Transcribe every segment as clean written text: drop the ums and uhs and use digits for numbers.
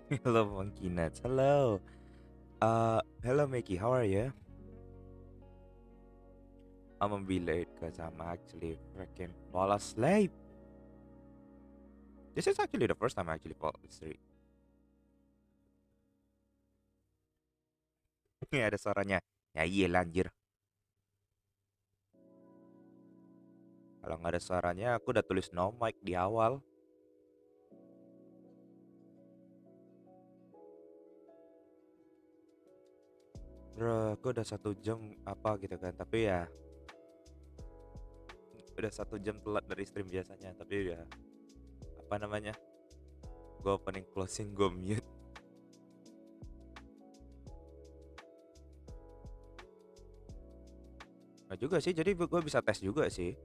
Hello, Monkey Nuts. Hello. Hello, Mickey. How are you? I'm gonna be late because I'm actually freaking fall asleep. This is actually the first time I actually fall asleep. Ini ada suaranya. Ya iya lanjir. Kalau nggak ada suaranya, aku udah tulis no mic di awal. Bro, aku udah 1 jam apa gitu kan. Tapi ya, udah 1 jam telat dari stream biasanya. Tapi ya, apa namanya? Gue opening closing, gue mute. Nah juga sih, jadi gue bisa tes juga sih.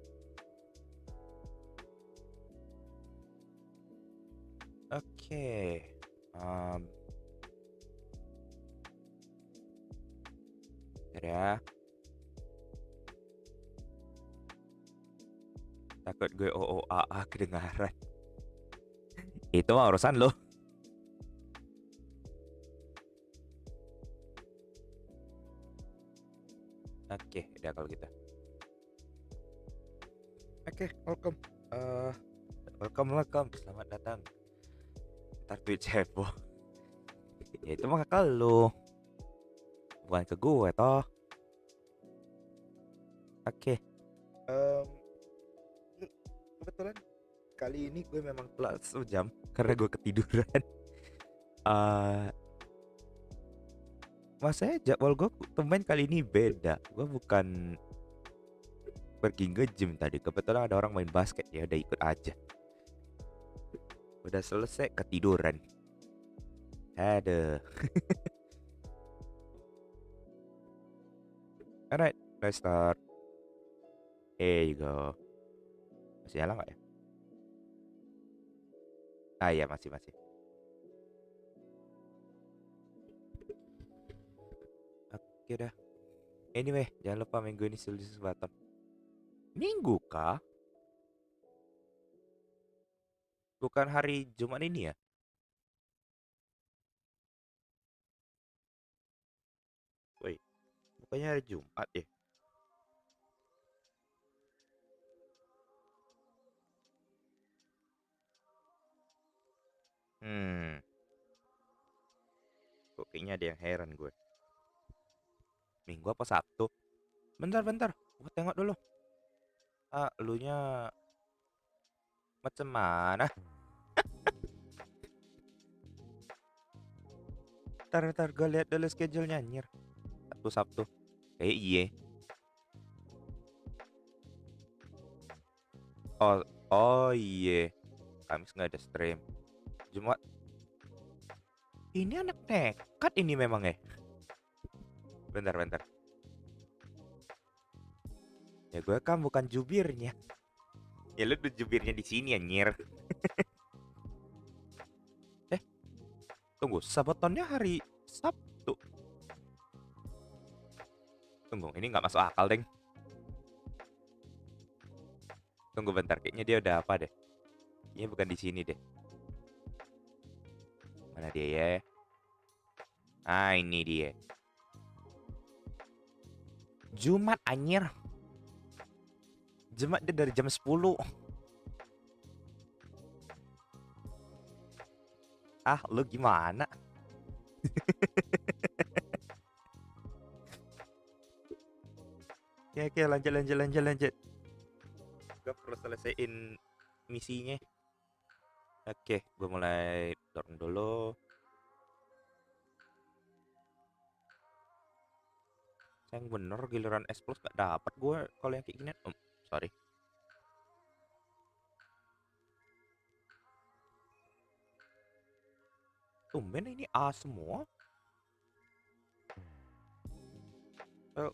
Oke. Um, Bentar ya. Takut gue OOAA kedengaran. Itu mah urusan lo. Oke, udah kalau gitu. Oke, welcome. Eh, welcome. Selamat datang. Ntar Twitch heboh. Ya itu mah kakak lu, bukan ke gue toh. Oke. Em, Kebetulan kali ini gue memang telat 1 jam karena gue ketiduran. Eh, Masanya jadwal gue tumben kali ini beda. Gue bukan pergi nge-gym tadi. Kebetulan ada orang main basket, ya udah ikut aja. Udah selesai ketiduran. Aduh. Alright, let's start. Here you go. Masih nyala nggak ya? Ah iya, masih. Oke dah. Anyway, jangan lupa minggu ini Silisius Baton. Minggu kah? Bukan hari Jumat ini ya? Woi, bukannya hari Jumat ya? Hmm, Kok kayaknya ada yang heran gue. Minggu apa Sabtu? Bentar. Gue tengok dulu. Ah, elunya macam mana? Ntar gue lihat dulu schedule-nya anjir. Sabtu. Iya. Oh iya. Kamis nggak ada stream. Jumat. Ini anak nekat ini memang ya. Bentar. Ya gue kan bukan jubirnya. Ya lu tuh jubirnya di sini anjir. Eh, tunggu. Sabatonnya hari Sabtu. Tunggu, ini nggak masuk akal, Deng. Tunggu bentar, kayaknya dia udah apa deh. Kayaknya bukan di sini deh. Mana dia ya? Ah, ini dia. Jumat anjir. Jumat dia dari jam 10. Ah, lu gimana? Oke, lanjut. Gue perlu selesaiin misinya. Oke, gue mulai dorong dulu. Sayang bener giliran S plus gak dapat gue kalau yang kayak gini. Sorry. Tumben ini A semua. Eh,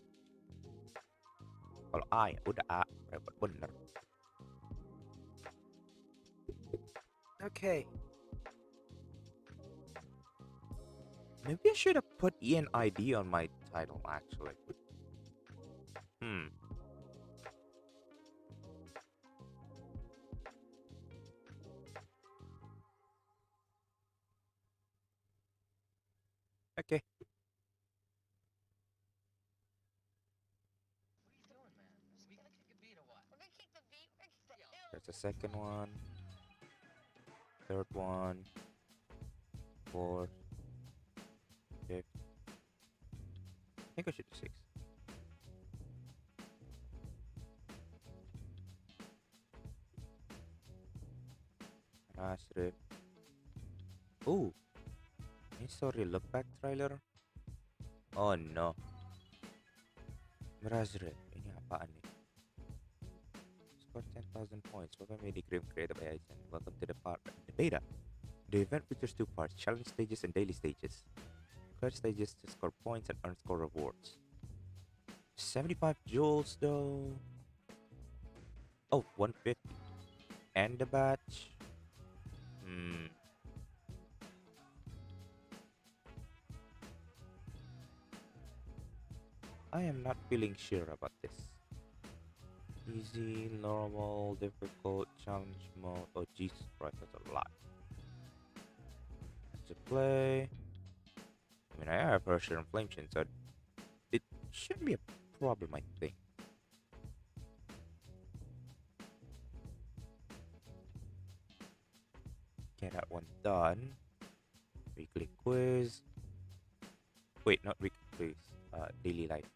Kalau A ya udah A, repot bener. Okay. Maybe I should have put ENID on my title actually. Hmm. Okay. There's the second one. Third one. Fourth. Fifth. I think I should do 6. Nasrib. Oh, ini sorry look back trailer. Oh no. Razrib. Ini apaan nih? Score 10,000 points. Welcome to the game created by Aizen. Welcome to the beta. The event features 2 parts: challenge stages and daily stages. Clear stages to score points and earn score rewards. 75 jewels though. Oh, 150. And the batch. I am not feeling sure about this. Easy, normal, difficult, challenge mode. Oh Jesus Christ, that's a lot. To play. I mean, I have pressure and flame chain, so it shouldn't be a problem, I think. Get that one done. Weekly quiz. Wait, not weekly quiz. Daily life.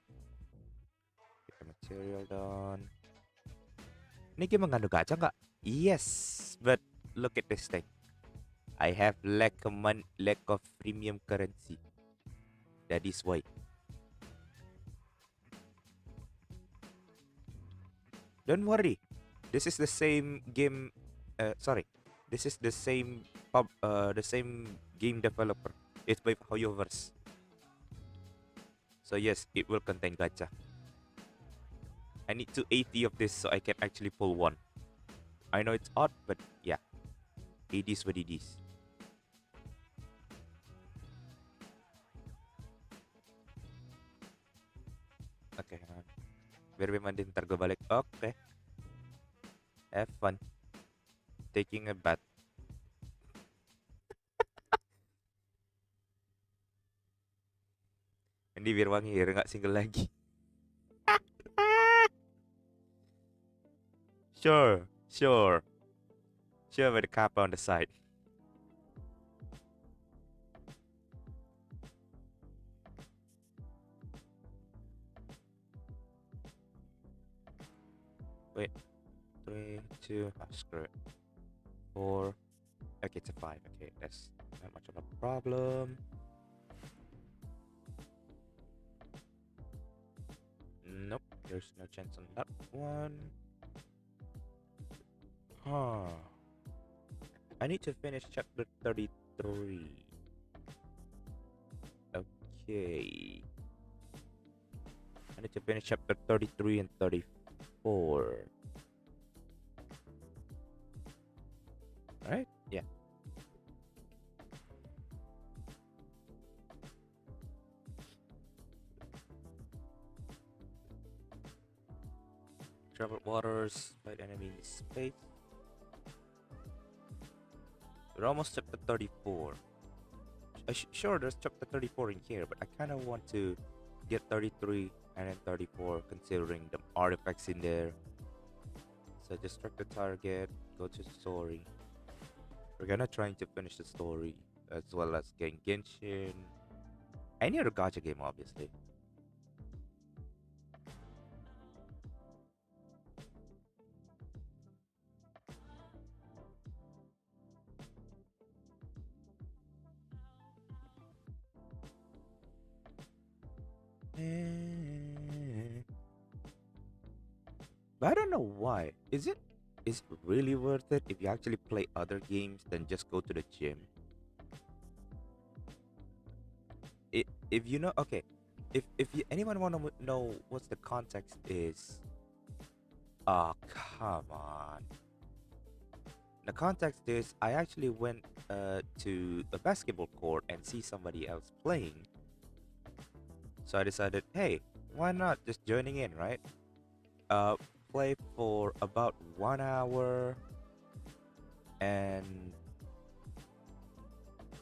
Get the material done. Ini game mengandung gacha nggak? Yes, but look at this thing. I have lack of premium currency. That is why. Don't worry. This is the same game. Sorry, this is the same game developer. It's by Hoyoverse. So yes, it will contain gacha. I need 280 of this so I can actually pull one. I know it's odd, but yeah. It is what it is. Okay, hang on. Biar mandi ntar gue balik. Okay. Have fun. Taking a bath. Ini biar wangi, biar nggak single lagi. Sure. Sure, with the cap on the side. Wait. 3, 2, screw it. 4. Okay, it's a 5. Okay, that's not much of a problem. Nope, there's no chance on that one. Huh. I need to finish chapter 33. Okay. I need to finish chapter 33 and 34. Alright? Yeah. Troubled waters, fight enemy in space. We're almost chapter 34. Sure, there's chapter 34 in here, but I kind of want to get 33 and then 34, considering the artifacts in there. So distract the target, go to the story. We're gonna try to finish the story, as well as getting Genshin. Any other gacha game, obviously. But I don't know why. Is it really worth it if you actually play other games than just go to the gym? If you know, okay, if anyone want to know what the context is, oh come on. The context is I actually went to a basketball court and see somebody else playing. So I decided, hey, why not just joining in, right? Play for about 1 hour and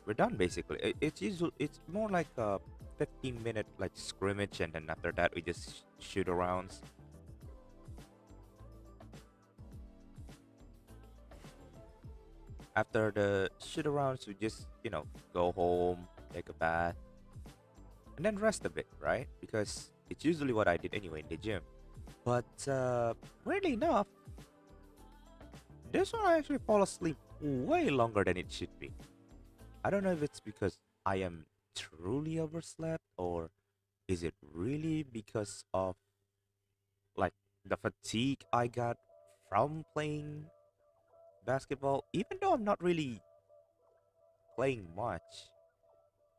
we're done basically. It's usually it's more like a 15-minute like scrimmage, and then after that we just shoot arounds. After the shoot arounds, we just go home, take a bath, and then rest a bit, right? Because it's usually what I did anyway in the gym. But weirdly enough, this one I actually fall asleep way longer than it should be. I don't know if it's because I am truly overslept, or is it really because of like the fatigue I got from playing basketball, even though I'm not really playing much.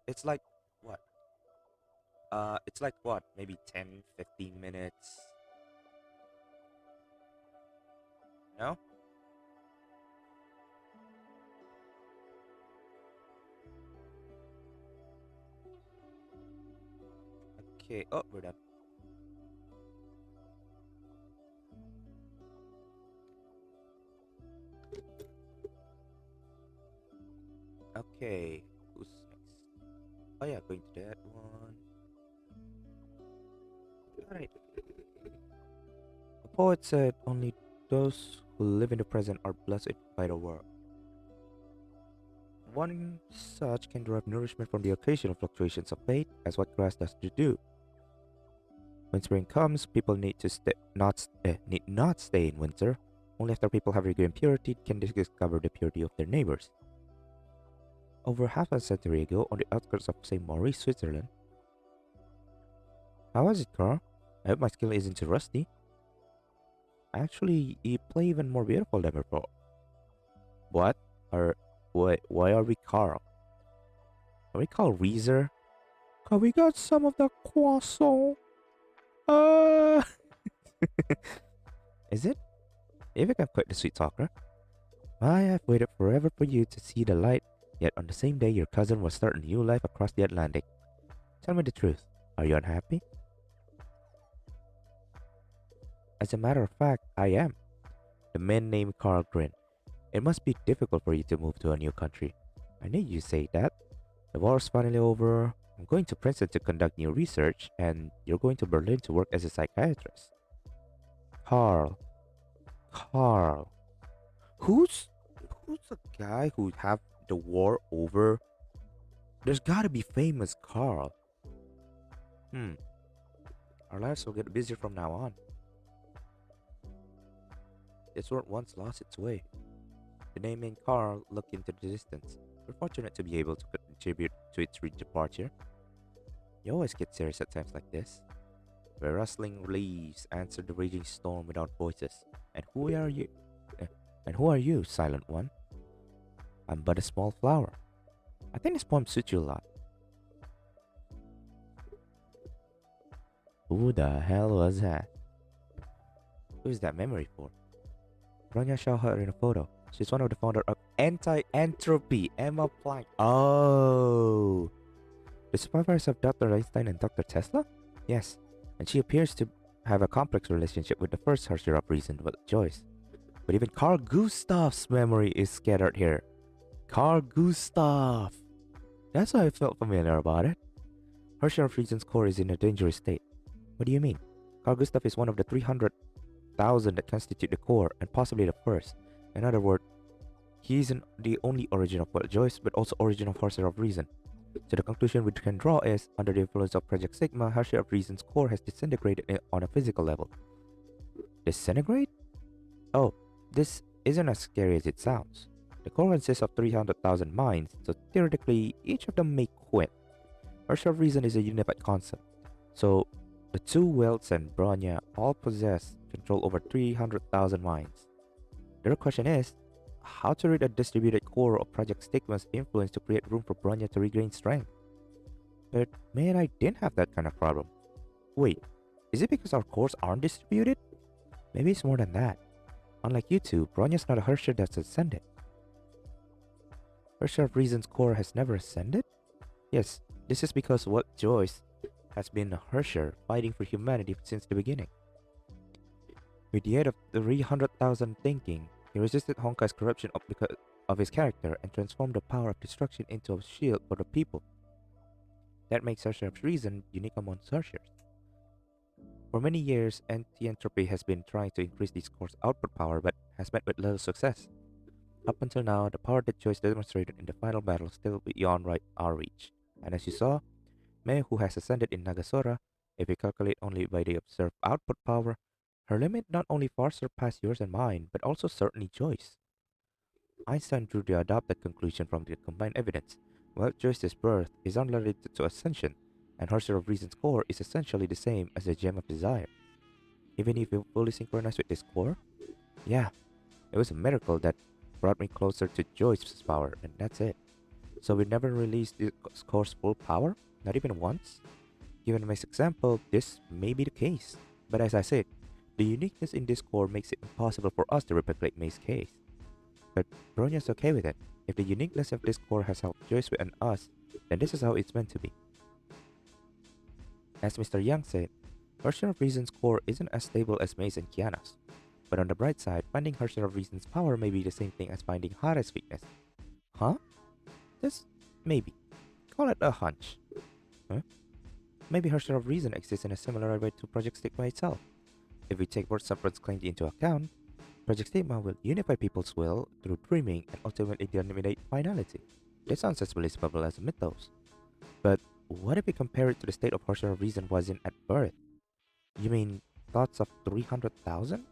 It's like what? It's like what? Maybe 10, 15 minutes. No? Okay. Oh, we're done. Okay. Who's next? Oh yeah, going to that one. Alright. A poet said only those who live in the present are blessed by the world. One such can derive nourishment from the occasional fluctuations of fate, as what grass does to do. When spring comes, people need not stay in winter. Only after people have regained purity can they discover the purity of their neighbors. Over half a century ago, on the outskirts of St. Maurice, Switzerland. How was it, Carl? I hope my skill isn't too rusty. Actually, you play even more beautiful than before. What? Why are we Carl? Are we called Reezer? Can we get some of the croissant? Is it? You think I'm quite the sweet talker? I have waited forever for you to see the light, yet on the same day your cousin will start a new life across the Atlantic. Tell me the truth. Are you unhappy? As a matter of fact, I am. The man named Carl grinned. It must be difficult for you to move to a new country. I knew you'd say that. The war's finally over. I'm going to Princeton to conduct new research, and you're going to Berlin to work as a psychiatrist. Carl. Who's the guy who have the war over? There's gotta be famous Carl. Our lives will get busier from now on. This world once lost its way. The name named Carl looked into the distance. We're fortunate to be able to contribute to its departure. You always get serious at times like this, where rustling leaves answer the raging storm without voices. And who are you? Silent one? I'm but a small flower. I think this poem suits you a lot. Who the hell was that? Who's that memory for? Bronya saw her in a photo. She's one of the founder of Anti-Entropy, Emma Planck. Oh! The survivors of Dr. Einstein and Dr. Tesla? Yes, and she appears to have a complex relationship with the first Herrscher of Reason, but Joyce. But even Carl Gustav's memory is scattered here. Carl Gustav! That's why I felt familiar about it. Herrscher of Reason's core is in a dangerous state. What do you mean? Carl Gustav is one of the 300,000 that constitute the core, and possibly the first. In other words, he isn't the only origin of Joyce, but also origin of Herrscher of Reason. So the conclusion we can draw is, under the influence of Project Sigma, Herrscher of Reason's core has disintegrated on a physical level. Disintegrate? Oh, this isn't as scary as it sounds. The core consists of 300,000 minds, so theoretically, each of them may quit. Herrscher of Reason is a unified concept. So, the two Welts and Bronya all possess control over 300,000 minds. The real question is, how to read a distributed core of Project Stigma's influence to create room for Bronya to regain strength. But man, I didn't have that kind of problem. Wait, is it because our cores aren't distributed? Maybe it's more than that. Unlike you two, Bronya's not a Herrscher that's ascended. Herrscher of Reason's core has never ascended? Yes, this is because what Joyce has been a Herrscher fighting for humanity since the beginning. With the aid of the 300,000 thinking, He resisted Honkai's corruption because of his character and transformed the power of destruction into a shield for the people. That makes Sorcerer's Reason unique among sorcerers. For many years, Anti-Entropy has been trying to increase this core's output power but has met with little success. Up until now, the power that Joyce demonstrated in the final battle is still beyond our reach. And as you saw, Mei, who has ascended in Nagasora, if we calculate only by the observed output power, her limit not only far surpassed yours and mine, but also certainly Joyce. Einstein drew the adopted conclusion from the combined evidence. While Joyce's birth is unrelated to ascension, and her of Reason's core is essentially the same as the Gem of Desire. Even if you fully synchronize with this core, yeah, it was a miracle that brought me closer to Joyce's power, and that's it. So we never released the core's full power? Not even once? Given May's example, this may be the case. But as I said, the uniqueness in this core makes it impossible for us to replicate May's case. But Bronya's okay with it. If the uniqueness of this core has helped Joyce and us, then this is how it's meant to be. As Mr. Yang said, Herrscher of Reason's core isn't as stable as May's and Kiana's. But on the bright side, finding Herrscher of Reason's power may be the same thing as finding Hare's weakness. Huh? Just maybe. Call it a hunch. Huh? Maybe Herrscher of Reason exists in a similar way to Project Stigma itself. If we take what Sufferance claimed into account, Project Stigma will unify people's will through dreaming and ultimately denominate finality. This sounds as believable as a mythos. But what if we compare it to the state of Herrscher of Reason was in at birth? You mean thoughts of 300,000?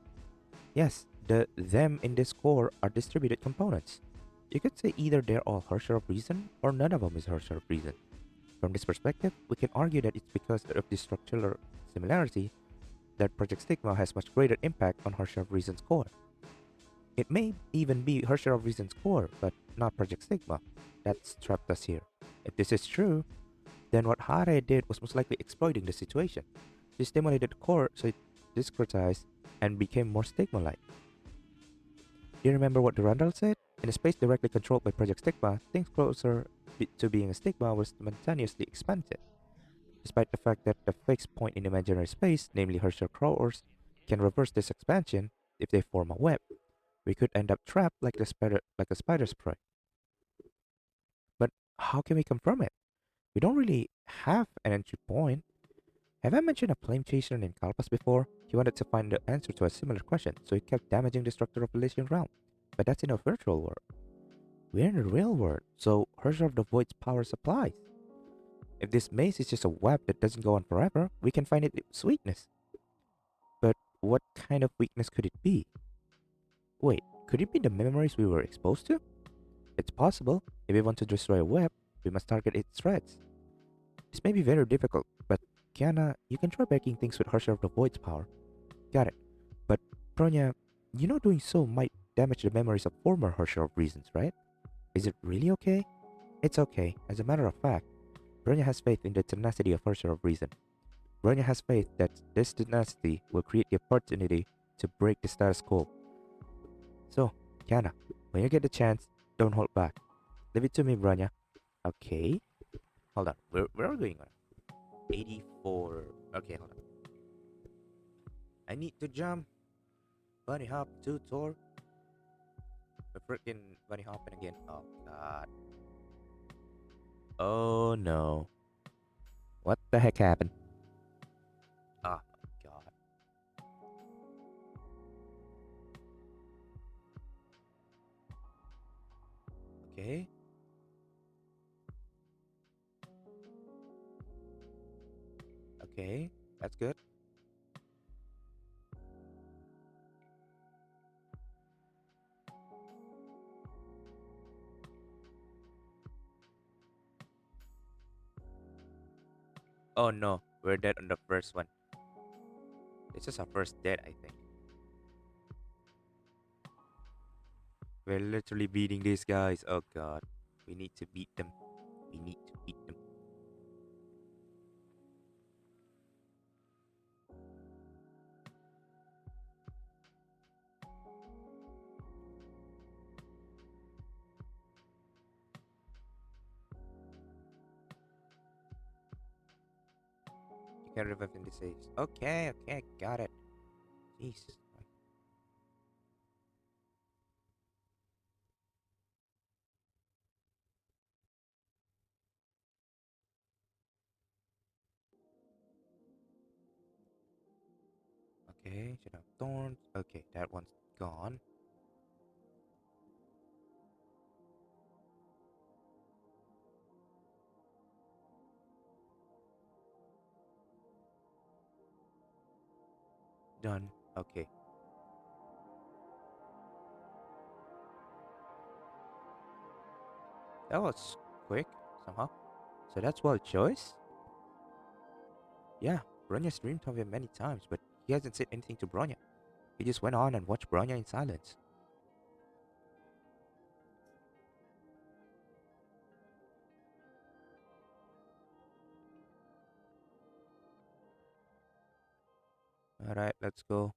Yes, the them in this core are distributed components. You could say either they're all Herrscher of Reason or none of them is Herrscher of Reason. From this perspective, we can argue that it's because of this structural similarity that Project Stigma has much greater impact on Herrscher of Reason's core. It may even be Herrscher of Reason's core, but not Project Stigma. That's trapped us here. If this is true, then what Hare did was most likely exploiting the situation. She stimulated the core so it discretized and became more stigma-like. Do you remember what Durandal said? In a space directly controlled by Project Stigma, things closer to being a stigma were simultaneously expanded. Despite the fact that the fixed point in imaginary space, namely Herschel crawlers, can reverse this expansion if they form a web, we could end up trapped like a spider's prey. But how can we confirm it? We don't really have an entry point. Have I mentioned a flame chaser named Kalpas before? He wanted to find the answer to a similar question, so he kept damaging the structure of the Elysian realm. But that's in a virtual world. We're in the real world, so Herrscher of the Void's power supplies. If this maze is just a web that doesn't go on forever, we can find its weakness. But what kind of weakness could it be? Wait, could it be the memories we were exposed to? It's possible. If we want to destroy a web, we must target its threads. This may be very difficult, but Kiana, you can try breaking things with Herrscher of the Void's power. Got it. But Bronya, you know doing so might damage the memories of former Herrscher of Reasons, right? Is it really okay? It's okay. As a matter of fact, Bronya has faith in the tenacity of Herrscher of Reason. Bronya has faith that this tenacity will create the opportunity to break the status quo. So, Kiana, when you get the chance, don't hold back. Leave it to me, Bronya. Okay. Hold on. Where are we going on? 84. Okay, hold on. I need to jump. Bunny hop to Thor. The freaking bunny hopping again. Oh god. Oh no. What the heck happened? Oh my god. Okay. Okay. That's good. Oh no. We're dead on the first one. This is our first dead, I think. We're literally beating these guys. Oh god. We need to beat them. We need to beat them. You can revive in this age. Okay, okay, got it. Jesus. Okay, should have thorns. Okay, that one's gone. Done. Okay. That was quick, somehow. So that's wild choice? Yeah, Bronya dreamed of him many times, but he hasn't said anything to Bronya. He just went on and watched Bronya in silence. Alright, let's go.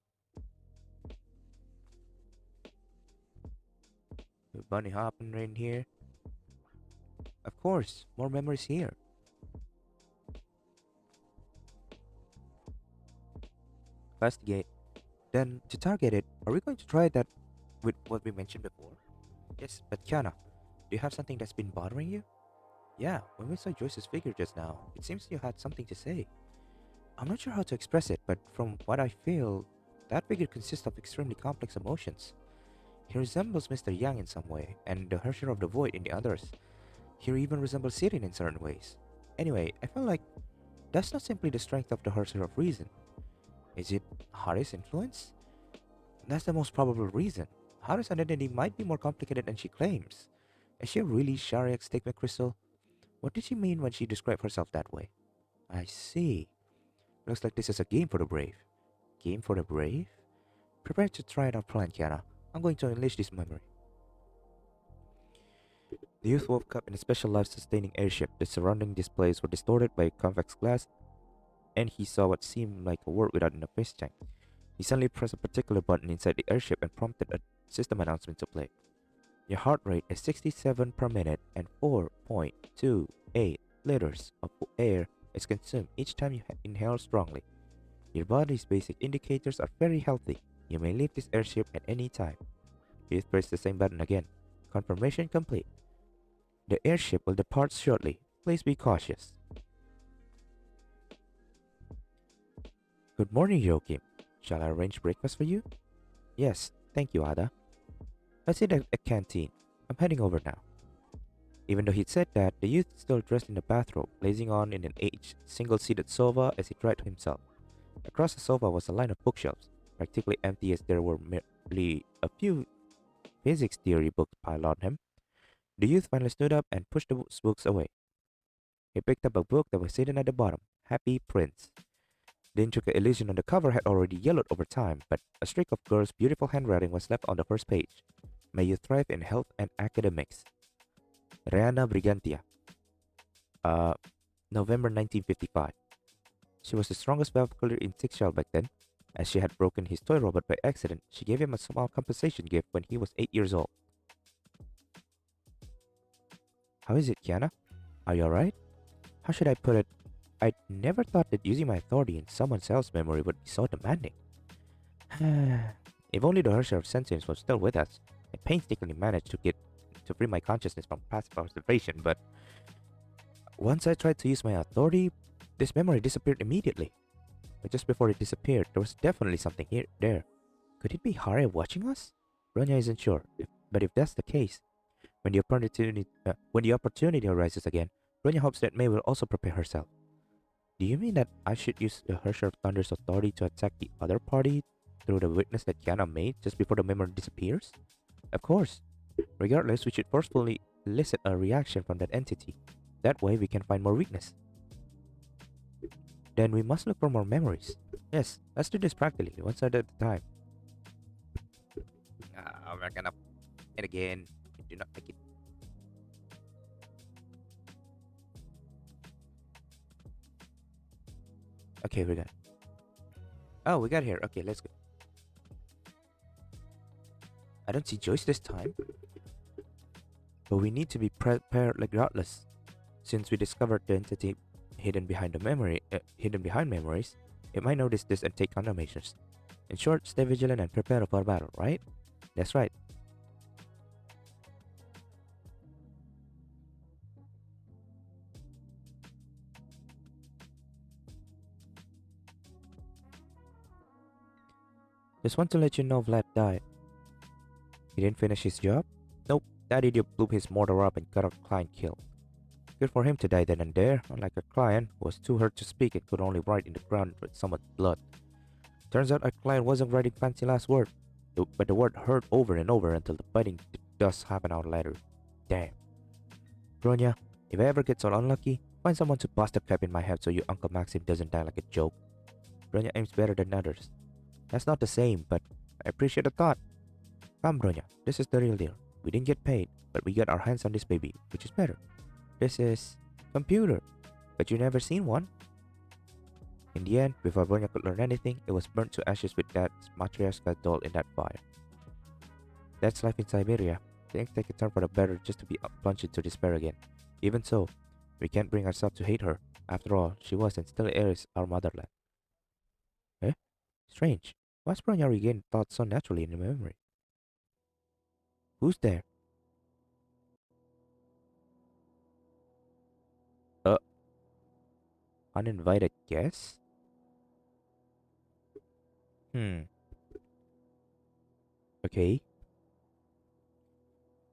The bunny hopping right here. Of course, more memories here. Investigate. Then, to target it, are we going to try that with what we mentioned before? Yes, but Kiana, do you have something that's been bothering you? Yeah, when we saw Joyce's figure just now, it seems you had something to say. I'm not sure how to express it, but from what I feel, that figure consists of extremely complex emotions. He resembles Mr. Yang in some way, and the Herrscher of the Void in the others. He even resembles Sirin in certain ways. Anyway, I feel like that's not simply the strength of the Herrscher of Reason. Is it Hari's influence? That's the most probable reason. Hari's identity might be more complicated than she claims. Is she really Shariak's statement crystal? What did she mean when she described herself that way? I see. Looks like this is a game for the brave. Game for the brave? Prepare to try it out, Plan Kiana. I'm going to unleash this memory. The youth woke up in a special life-sustaining airship. The surrounding displays were distorted by convex glass, and he saw what seemed like a world without an face tank. He suddenly pressed a particular button inside the airship and prompted a system announcement to play. Your heart rate is 67 per minute and 4.28 liters of air is consumed each time you inhale strongly. Your body's basic indicators are very healthy. You may leave this airship at any time. Please press the same button again. Confirmation complete. The airship will depart shortly. Please be cautious. Good morning, Joachim. Shall I arrange breakfast for you? Yes, thank you, Ada. I sit at a canteen. I'm heading over now. Even though he'd said that, the youth still dressed in a bathrobe, lazing on in an aged, single-seated sofa as he tried to himself. Across the sofa was a line of bookshelves, practically empty as there were merely a few physics theory books piled on him. The youth finally stood up and pushed the books away. He picked up a book that was sitting at the bottom, Happy Prince. The intricate illusion on the cover had already yellowed over time, but a streak of girl's beautiful handwriting was left on the first page. May you thrive in health and academics. Reana Brigantia. November 1955. She was the strongest Valkyrie in Sixshell back then. As she had broken his toy robot by accident, she gave him a small compensation gift when he was 8 years old. How is it, Kiana? Are you alright? How should I put it? I never thought that using my authority in someone else's memory would be so demanding. If only the Herrscher of Sentience was still with us. I painstakingly managed to free my consciousness from passive observation, but once I tried to use my authority, this memory disappeared immediately. But just before it disappeared, there was definitely something there. Could it be Hari watching us? Bronya isn't sure, but if that's the case, when the opportunity arises again, Bronya hopes that May will also prepare herself. Do you mean that I should use the Herrscher of Thunder's authority to attack the other party through the weakness that Kiana made just before the memory disappears? Of course. Regardless, we should forcefully elicit a reaction from that entity. That way we can find more weakness. Then we must look for more memories. Yes, let's do this practically, one side at a time. We're gonna and again. Do not make it. Okay, we're good. Oh, we got here. Okay, let's go. I don't see Joyce this time. But we need to be prepared regardless. Since we discovered the entity hidden behind memories, it might notice this and take countermeasures. In short, stay vigilant and prepare for battle, right? That's right. Just want to let you know Vlad died. He didn't finish his job? Nope, that idiot blew his motor up and got our client killed. Good for him to die then and there, unlike a client who was too hurt to speak and could only write in the ground with someone's blood. Turns out our client wasn't writing fancy last word, but the word hurt over and over until the biting does happen out later. Damn. Bronya, if I ever get so unlucky, find someone to bust a cap in my head so your Uncle Maxim doesn't die like a joke. Bronya aims better than others. That's not the same, but I appreciate the thought. Come, Bronya, this is the real deal. We didn't get paid, but we got our hands on this baby, which is better. This is computer, but you never seen one. In the end, before Bronya could learn anything, it was burnt to ashes with Dad's Matryoshka doll in that fire. That's life in Siberia. Things take a turn for the better just to be plunged into despair again. Even so, we can't bring ourselves to hate her. After all, she was and still is our motherland. Eh? Strange. Why's Bronya regained thoughts so naturally in the memory? Who's there? Uninvited guest? Okay.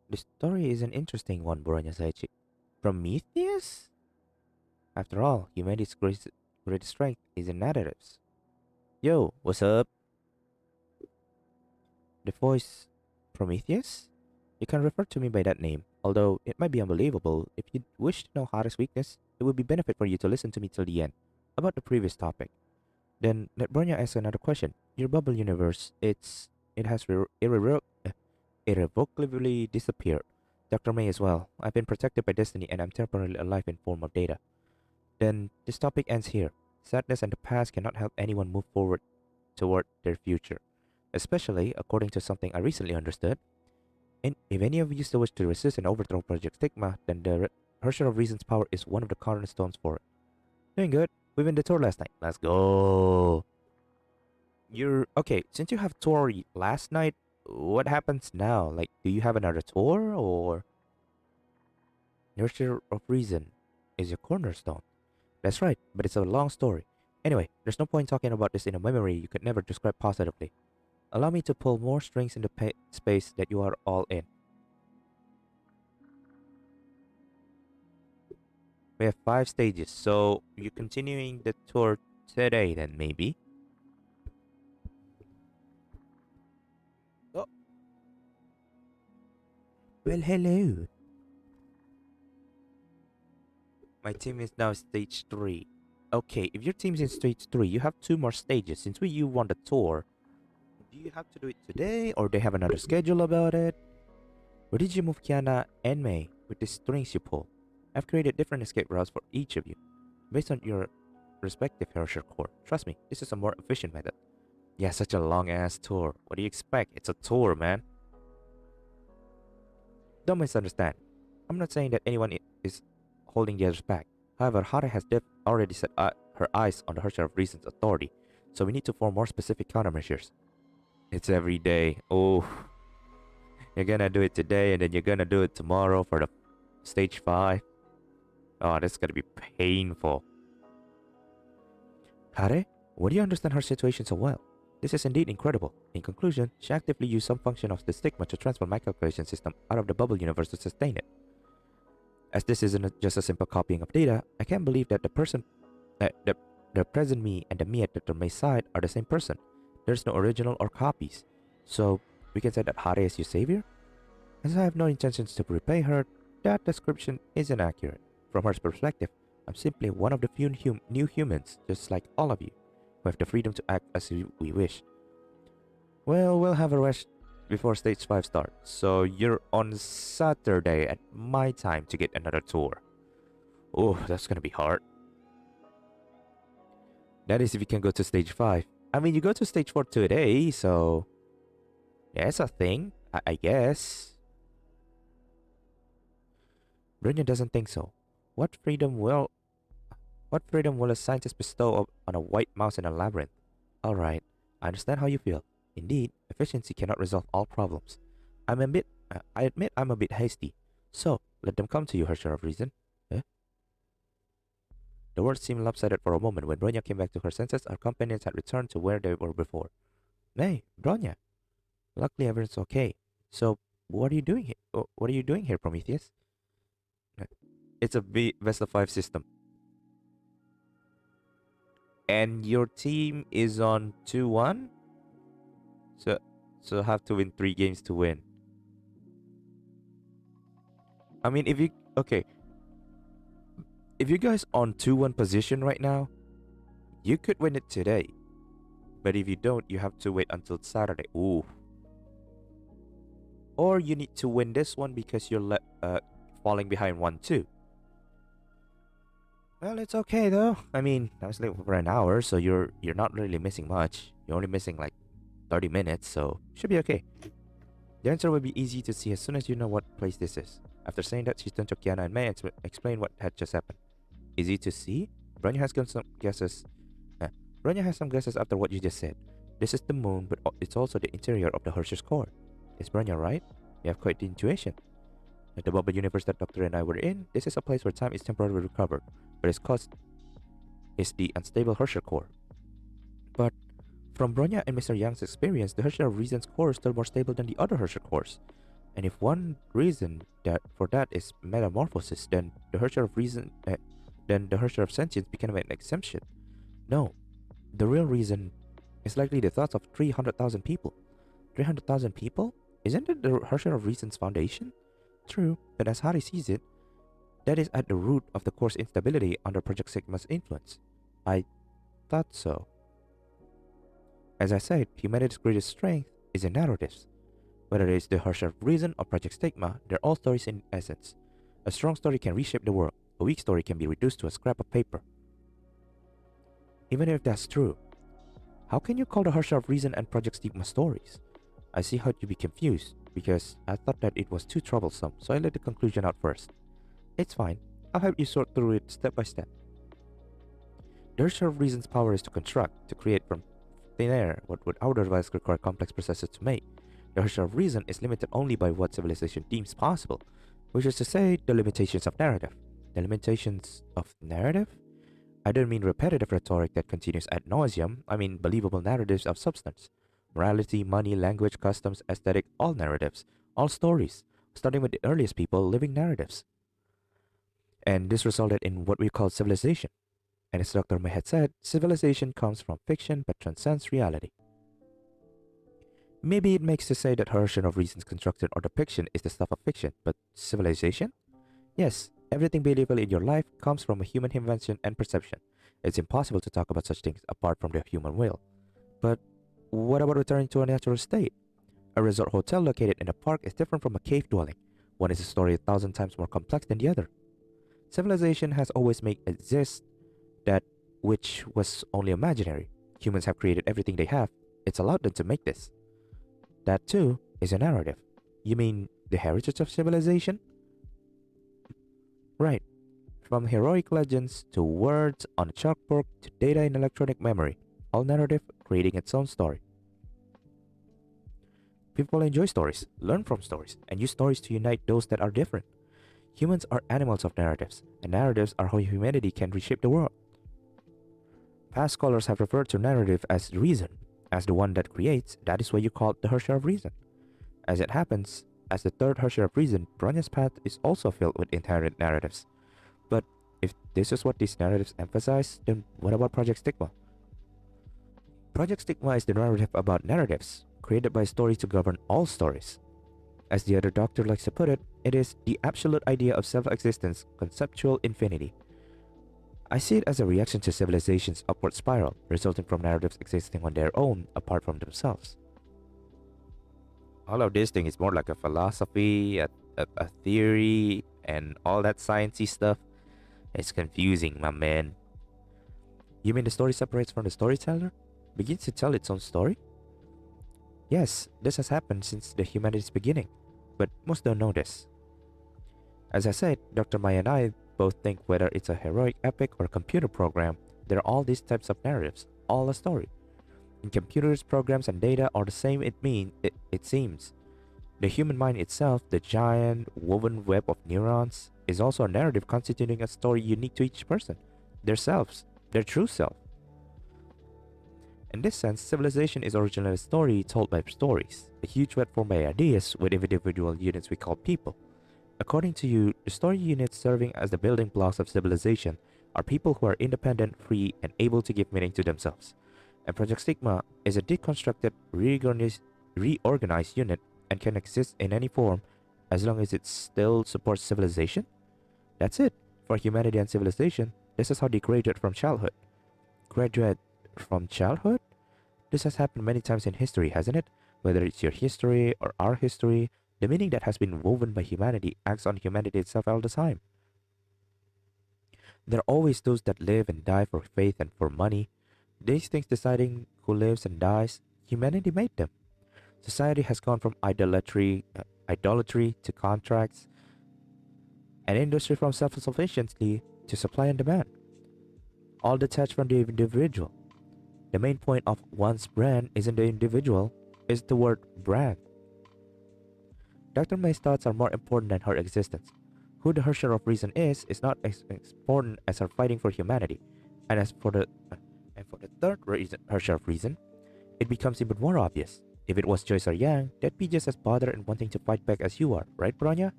The story is an interesting one, Bronya Saichi. Prometheus? After all, humanity's greatest strength is in narratives. Yo, what's up? The voice Prometheus? You can refer to me by that name, although it might be unbelievable. If you wish to know Hara's weakness, it would be benefit for you to listen to me till the end, about the previous topic. Then let Bronya ask another question. Your bubble universe, it has irrevocably disappeared. Dr. May as well. I've been protected by destiny and I'm temporarily alive in form of data. Then this topic ends here. Sadness and the past cannot help anyone move forward toward their future. Especially, according to something I recently understood, and if any of you still wish to resist and overthrow Project Stigma, then the Herrscher of Reason's power is one of the cornerstones for it. Doing good. We won the tour last night. Let's go. Okay, since you have tour last night, what happens now? Like, do you have another tour or? Nurture of Reason is your cornerstone. That's right, but it's a long story. Anyway, there's no point talking about this in a memory you could never describe positively. Allow me to pull more strings in the space that you are all in. We have 5 stages, so you're continuing the tour today then, maybe? Oh. Well, hello. My team is now stage 3. Okay, if your team's in stage 3, you have 2 more stages. Since you won the tour, do you have to do it today, or they have another schedule about it? Where did you move Kiana and May with the strings you pull? I've created different escape routes for each of you, based on your respective Herrscher core. Trust me, this is a more efficient method. Yeah, such a long-ass tour. What do you expect? It's a tour, man. Don't misunderstand. I'm not saying that anyone is holding the others back. However, Hara has already set her eyes on the Herrscher of Reason's authority, so we need to form more specific countermeasures. It's every day. Oh, you're gonna do it today, and then you're gonna do it tomorrow for the stage 5. Oh, this is gonna be painful. Hare, why do you understand her situation so well? This is indeed incredible. In conclusion, she actively used some function of the stigma to transfer my calculation system out of the bubble universe to sustain it. As this isn't just a simple copying of data, I can't believe that the present me and the me at Dr. May's side are the same person. There's no original or copies. So, we can say that Hare is your savior? As I have no intentions to repay her, that description isn't accurate. From her perspective, I'm simply one of the few new humans, just like all of you, who have the freedom to act as we wish. Well, we'll have a rest before stage 5 starts, so you're on Saturday at my time to get another tour. Oh, that's gonna be hard. That is if you can go to stage 5. I mean, you go to stage 4 today, so... yeah, it's a thing, I guess. Brynja doesn't think so. What freedom will a scientist bestow on a white mouse in a labyrinth? Alright, I understand how you feel. Indeed, efficiency cannot resolve all problems. I admit I'm a bit hasty. So, let them come to you, Herrscher of Reason. Eh? The words seemed lopsided for a moment. When Bronya came back to her senses, our companions had returned to where they were before. Hey, Bronya. Luckily, everyone's okay. So, what are you doing here? What are you doing here, Prometheus? It's a best of five system, and your team is on 2-1. So, have to win 3 games to win. I mean, if you okay, if you guys on 2-1 position right now, you could win it today. But if you don't, you have to wait until Saturday. Ooh. Or you need to win this one because you're falling behind 1-2. Well, it's okay though. I mean, I was late for an hour, so you're not really missing much. You're only missing like 30 minutes, so should be okay. The answer will be easy to see as soon as you know what place this is. After saying that, she turned to Kiana and May and explained what had just happened. Easy to see? Bronya has some guesses. Bronya has some guesses after what you just said. This is the moon, but it's also the interior of the Hershey's core. Is Bronya right? You have quite the intuition. Like the bubble universe that Doctor and I were in, this is a place where time is temporarily recovered, but its cause is the unstable Hershey core. But from Bronya and Mr. Yang's experience, the Hershey of Reason's core is still more stable than the other Hershey cores. And if one reason for that is metamorphosis, then the Hershey of Reason, then the Hershey of Sentience became an exemption. No, the real reason is likely the thoughts of 300,000 people. 300,000 people? Isn't it the Hershey of Reason's foundation? True, but as Hari sees it, that is at the root of the core's instability under Project Sigma's influence. I thought so. As I said, humanity's greatest strength is in narratives. Whether it is the Hershey of Reason or Project Stigma, they're all stories in essence. A strong story can reshape the world. A weak story can be reduced to a scrap of paper. Even if that's true, how can you call the Hershey of Reason and Project Stigma stories? I see how you'd be confused, because I thought that it was too troublesome, so I let the conclusion out first. It's fine. I'll help you sort through it step by step. The Hershey of Reason's power is to construct, to create from thin air what would otherwise require complex processes to make. The Hershey of Reason is limited only by what civilization deems possible, which is to say, the limitations of narrative. The limitations of narrative? I don't mean repetitive rhetoric that continues ad nauseum, I mean believable narratives of substance. Morality, money, language, customs, aesthetic, all narratives, all stories, starting with the earliest people living narratives. And this resulted in what we call civilization. And as Dr. May had said, civilization comes from fiction but transcends reality. Maybe it makes to say that Hershey of Reason's construction or depiction is the stuff of fiction, but civilization? Yes, everything believable in your life comes from a human invention and perception. It's impossible to talk about such things apart from the human will. But what about returning to a natural state? A resort hotel located in a park is different from a cave dwelling. One is a story 1,000 times more complex than the other. Civilization has always made exist that which was only imaginary. Humans have created everything they have. It's allowed them to make this. That too is a narrative. You mean the heritage of civilization? Right. From heroic legends to words on a chalkboard to data in electronic memory, all narrative creating its own story. People enjoy stories, learn from stories, and use stories to unite those that are different. Humans are animals of narratives, and narratives are how humanity can reshape the world. Past scholars have referred to narrative as reason, as the one that creates. That is why you call it the Hershey of Reason. As it happens, as the third Hershey of Reason, Bronya's path is also filled with inherent narratives. But if this is what these narratives emphasize, then what about Project Stigma? Project Stigma is the narrative about narratives, created by stories to govern all stories. As the other doctor likes to put it, it is the absolute idea of self-existence, conceptual infinity. I see it as a reaction to civilization's upward spiral, resulting from narratives existing on their own, apart from themselves. All of this thing is more like a philosophy, a theory, and all that sciencey stuff. It's confusing, my man. You mean the story separates from the storyteller? Begins to tell its own story? Yes, this has happened since the humanity's beginning, but most don't know this. As I said, Dr. Maya and I both think whether it's a heroic epic or a computer program, there are all these types of narratives, all a story. In computers, programs, and data are the same it seems. The human mind itself, the giant woven web of neurons, is also a narrative constituting a story unique to each person, their selves, their true self. In this sense, civilization is originally a story told by stories, a huge web formed by ideas with individual units we call people. According to you, the story units serving as the building blocks of civilization are people who are independent, free, and able to give meaning to themselves. And Project Stigma is a deconstructed, reorganized unit and can exist in any form as long as it still supports civilization. That's it. For humanity and civilization, this is how they graduate from childhood. Graduate from childhood? This has happened many times in history, hasn't it? Whether it's your history or our history, the meaning that has been woven by humanity acts on humanity itself all the time. There are always those that live and die for faith and for money. These things deciding who lives and dies, humanity made them. Society has gone from idolatry to contracts, and industry from self-sufficiency to supply and demand, all detached from the individual. The main point of one's brand isn't the individual, it's the word brand. Dr. May's thoughts are more important than her existence. Who the Herrscher of Reason is not as important as her fighting for humanity. And as for the third reason, Herrscher of Reason, it becomes even more obvious. If it was Joyce or Yang, they'd be just as bothered and wanting to fight back as you are, right, Bronya?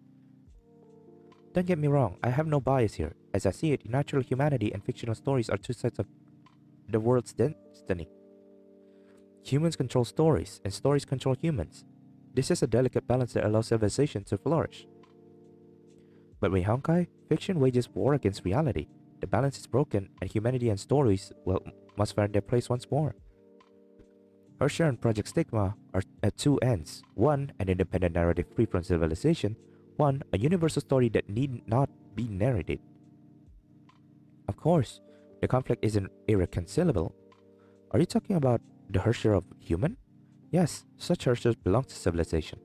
Don't get me wrong, I have no bias here. As I see it, natural humanity and fictional stories are two sides of the world's destiny. Humans control stories, and stories control humans. This is a delicate balance that allows civilization to flourish. But with Honkai, fiction wages war against reality. The balance is broken, and humanity and stories, well, must find their place once more. Herrscher and Project Stigma are at two ends. One, an independent narrative free from civilization. One, a universal story that need not be narrated. Of course, the conflict isn't irreconcilable. Are you talking about the Herrscher of human? Yes, such Herrschers belong to civilization,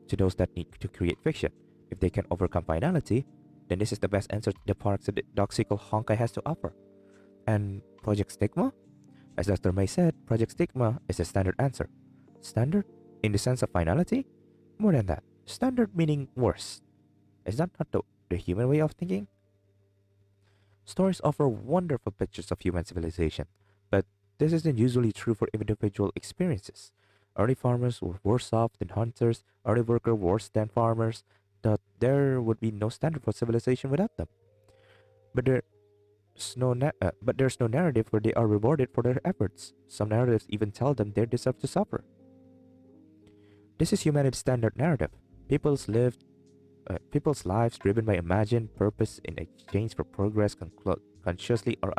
to those that need to create fiction. If they can overcome finality, then this is the best answer to the paradoxical Honkai has to offer. And Project Stigma? As Dr. May said, Project Stigma is a standard answer. Standard? In the sense of finality? More than that. Standard meaning worse. Is that not the human way of thinking? Stories offer wonderful pictures of human civilization, but this isn't usually true for individual experiences. Early farmers were worse off than hunters, early workers worse than farmers, that there would be no standard for civilization without them. But there's no narrative where they are rewarded for their efforts. Some narratives even tell them they deserve to suffer. This is humanity's standard narrative. People's lives driven by imagined purpose in exchange for progress consciously or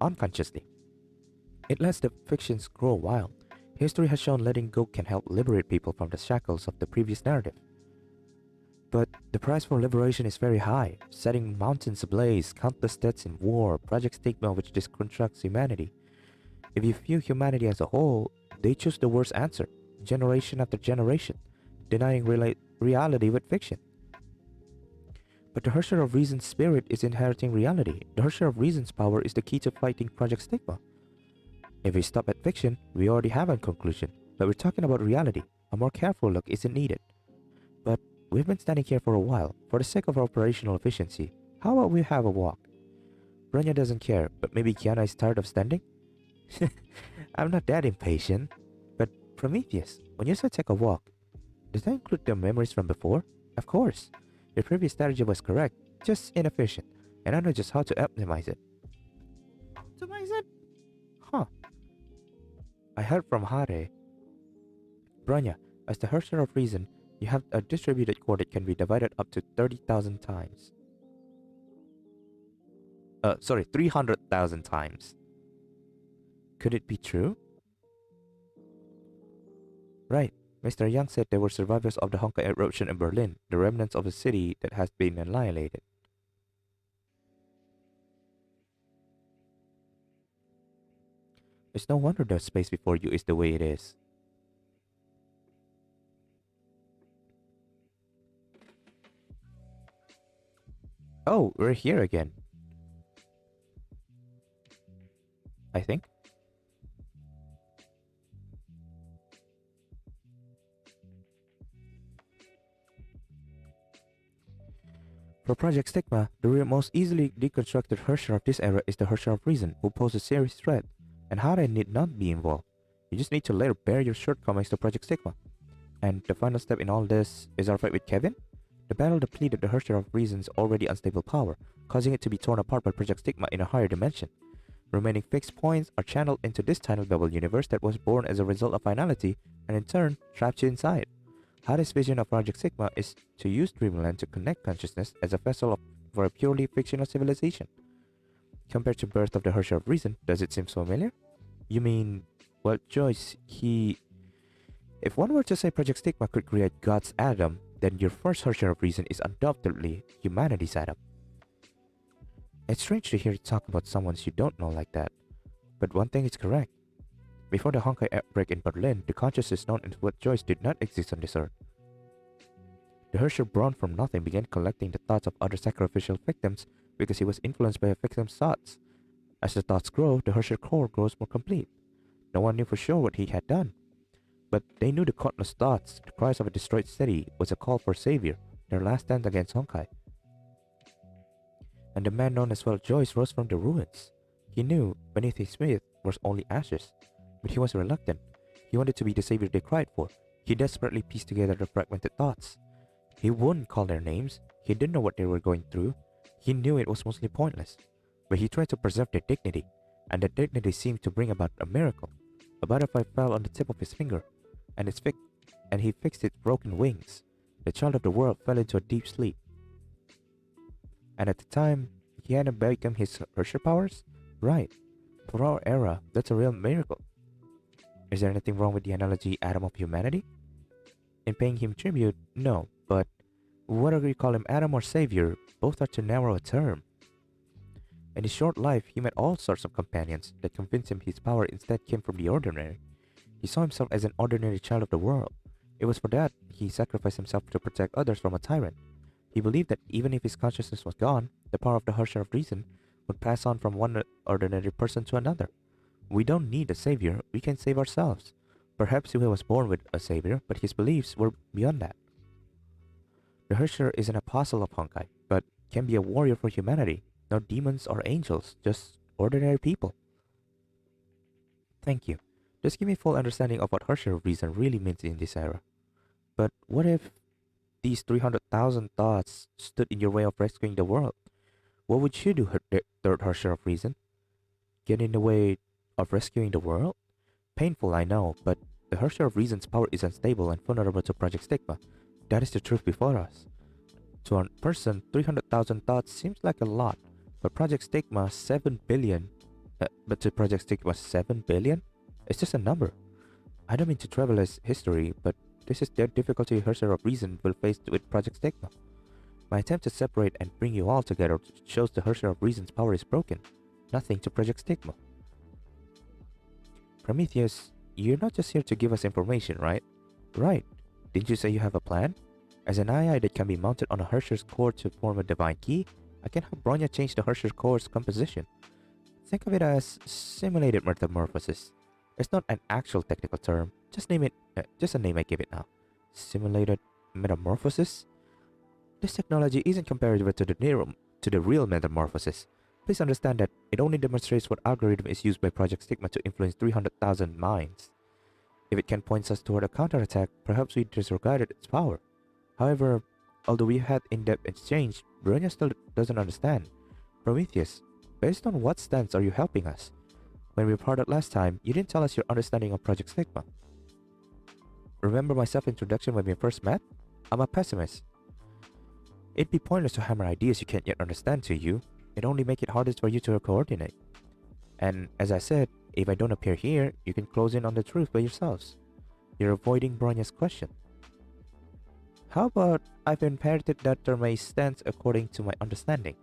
unconsciously. It lets the fictions grow wild. History has shown letting go can help liberate people from the shackles of the previous narrative. But the price for liberation is very high, setting mountains ablaze, countless deaths in war, Project Stigma which deconstructs humanity. If you view humanity as a whole, they choose the worst answer, generation after generation, denying reality with fiction. But the Herrscher of Reason's spirit is inheriting reality. The Herrscher of Reason's power is the key to fighting Project Stigma. If we stop at fiction, we already have a conclusion, but we're talking about reality. A more careful look isn't needed. But we've been standing here for a while. For the sake of operational efficiency, how about we have a walk? Bronya doesn't care, but maybe Kiana is tired of standing? I'm not that impatient. But Prometheus, when you say take a walk, does that include the memories from before? Of course. Your previous strategy was correct, just inefficient, and I know just how to optimize it. Optimize it? Huh. I heard from Hare. Bronya, as the Herrscher of Reason, you have a distributed core that can be divided up to 30,000 times. 300,000 times. Could it be true? Right. Mr. Yang said there were survivors of the Honkai eruption in Berlin, the remnants of a city that has been annihilated. It's no wonder the space before you is the way it is. Oh, we're here again. I think. For Project Stigma, the most easily deconstructed Herrscher of this era is the Herrscher of Reason, who poses a serious threat. And Hara need not be involved. You just need to let her bear your shortcomings to Project Sigma. And the final step in all this is our fight with Kevin. The battle depleted the Herrscher of Reason's already unstable power, causing it to be torn apart by Project Stigma in a higher dimension. Remaining fixed points are channeled into this tiny bubble universe that was born as a result of finality and in turn trapped you inside. Hades' vision of Project Sigma is to use Dreamland to connect consciousness as a vessel for a purely fictional civilization. Compared to Birth of the Herrscher of Reason, does it seem familiar? You mean, well, Joyce, if one were to say Project Stigma could create God's Adam, then your first Herrscher of Reason is undoubtedly humanity's Adam. It's strange to hear you talk about someone you don't know like that, but one thing is correct. Before the Honkai outbreak in Berlin, the consciousness known as what Joyce did not exist on this earth. The Herrscher born from nothing began collecting the thoughts of other sacrificial victims because he was influenced by a victim's thoughts. As the thoughts grow, the Herrscher core grows more complete. No one knew for sure what he had done, but they knew the countless thoughts, the cries of a destroyed city, was a call for savior, their last stand against Honkai. And the man known as Well Joyce rose from the ruins. He knew beneath his myth was only ashes, but he was reluctant. He wanted to be the savior they cried for. He desperately pieced together the fragmented thoughts. He wouldn't call their names. He didn't know what they were going through. He knew it was mostly pointless, but he tried to preserve their dignity, and the dignity seemed to bring about a miracle. A butterfly fell on the tip of his finger, and he fixed its broken wings. The child of the world fell into a deep sleep. And at the time, he hadn't become his Herrscher powers? Right. For our era, that's a real miracle. Is there anything wrong with the analogy Adam of humanity? In paying him tribute, no, but whether you call him Adam or Savior, both are too narrow a term. In his short life, he met all sorts of companions that convinced him his power instead came from the ordinary. He saw himself as an ordinary child of the world. It was for that he sacrificed himself to protect others from a tyrant. He believed that even if his consciousness was gone, the power of the Herrscher of Reason would pass on from one ordinary person to another. We don't need a savior, we can save ourselves. Perhaps he was born with a savior, but his beliefs were beyond that. The Herrscher is an apostle of Honkai, but can be a warrior for humanity. No demons or angels, just ordinary people. Thank you. Just give me full understanding of what Herrscher of Reason really means in this era. But what if these 300,000 thoughts stood in your way of rescuing the world? What would you do, third Herrscher of Reason? Get in the way of rescuing the world? Painful, I know, but the Herrscher of Reason's power is unstable and vulnerable to Project Stigma. That is the truth before us. To a person, 300,000 thoughts seems like a lot, but Project Stigma 7 billion. But to Project Stigma 7 billion? It's just a number. I don't mean to trivialize history, but this is the difficulty Herrscher of Reason will face with Project Stigma. My attempt to separate and bring you all together shows the Herrscher of Reason's power is broken. Nothing to Project Stigma. Prometheus, you're not just here to give us information, right? Right. Didn't you say you have a plan? As an AI that can be mounted on a Herrscher's core to form a divine key, I can help Bronya change the Herrscher's core's composition. Think of it as simulated metamorphosis. It's not an actual technical term. Just name it. Just a name I give it now. Simulated metamorphosis. This technology isn't comparable to the real metamorphosis. Please understand that it only demonstrates what algorithm is used by Project Stigma to influence 300,000 minds. If it can point us toward a counterattack, perhaps we disregarded its power. However, although we had in-depth exchange, Bronya still doesn't understand. Prometheus, based on what stance are you helping us? When we parted last time, you didn't tell us your understanding of Project Stigma. Remember my self-introduction when we first met? I'm a pessimist. It'd be pointless to hammer ideas you can't yet understand to you. It only make it hardest for you to coordinate. And as I said, if I don't appear here, you can close in on the truth by yourselves. You're avoiding Bronya's question. How about I've inherited that my stance according to my understanding?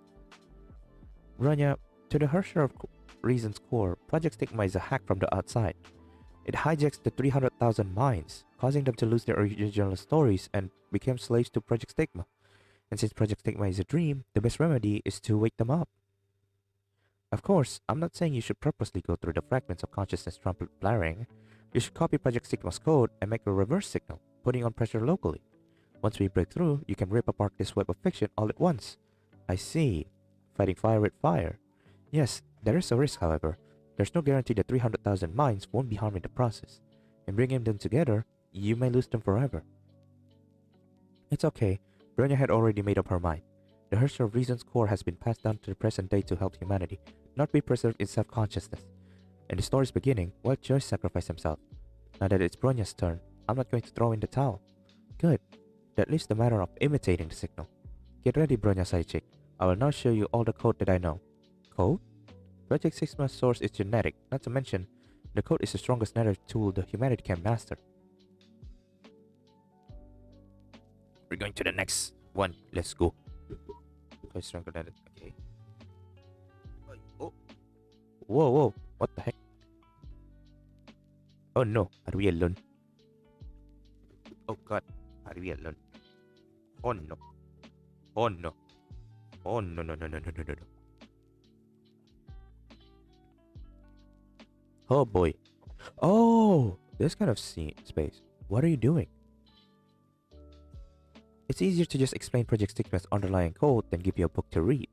Bronya, to the Herrscher of Reason's core, Project Stigma is a hack from the outside. It hijacks the 300,000 minds, causing them to lose their original stories and become slaves to Project Stigma. And since Project Stigma is a dream, the best remedy is to wake them up. Of course, I'm not saying you should purposely go through the fragments of consciousness trumpet blaring. You should copy Project Stigma's code and make a reverse signal, putting on pressure locally. Once we break through, you can rip apart this web of fiction all at once. I see. Fighting fire with fire. Yes, there is a risk, however. There's no guarantee that 300,000 minds won't be harmed in the process. And bringing them together, you may lose them forever. It's okay. Bronya had already made up her mind. The Herrscher of Reason's core has been passed down to the present day to help humanity, not be preserved in self-consciousness. And the story's beginning, Wild Joyce sacrificed himself. Now that it's Bronya's turn, I'm not going to throw in the towel. Good. That leaves the matter of imitating the signal. Get ready, Bronya sidechick. I will now show you all the code that I know. Code? Project Sigma's source is genetic, not to mention, the code is the strongest narrative tool the humanity can master. We're going to the next one. Let's go. Stronger than it. Okay. Oh. Whoa, whoa. What the heck? Oh no. Are we alone? Oh god. Are we alone? Oh no. Oh no. Oh no, no, no, no, no, no, no. Oh boy. Oh! This kind of space. What are you doing? It's easier to just explain Project Stigma's underlying code than give you a book to read.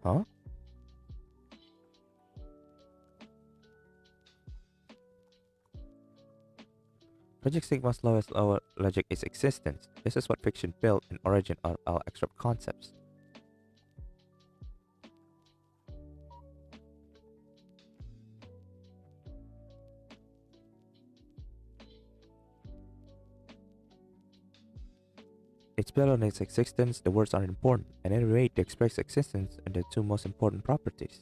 Huh? Project Sigma's lowest logic is existence. This is what fiction built in origin are our abstract concepts. It's built on its existence, the words aren't important, and any rate to express existence are the two most important properties.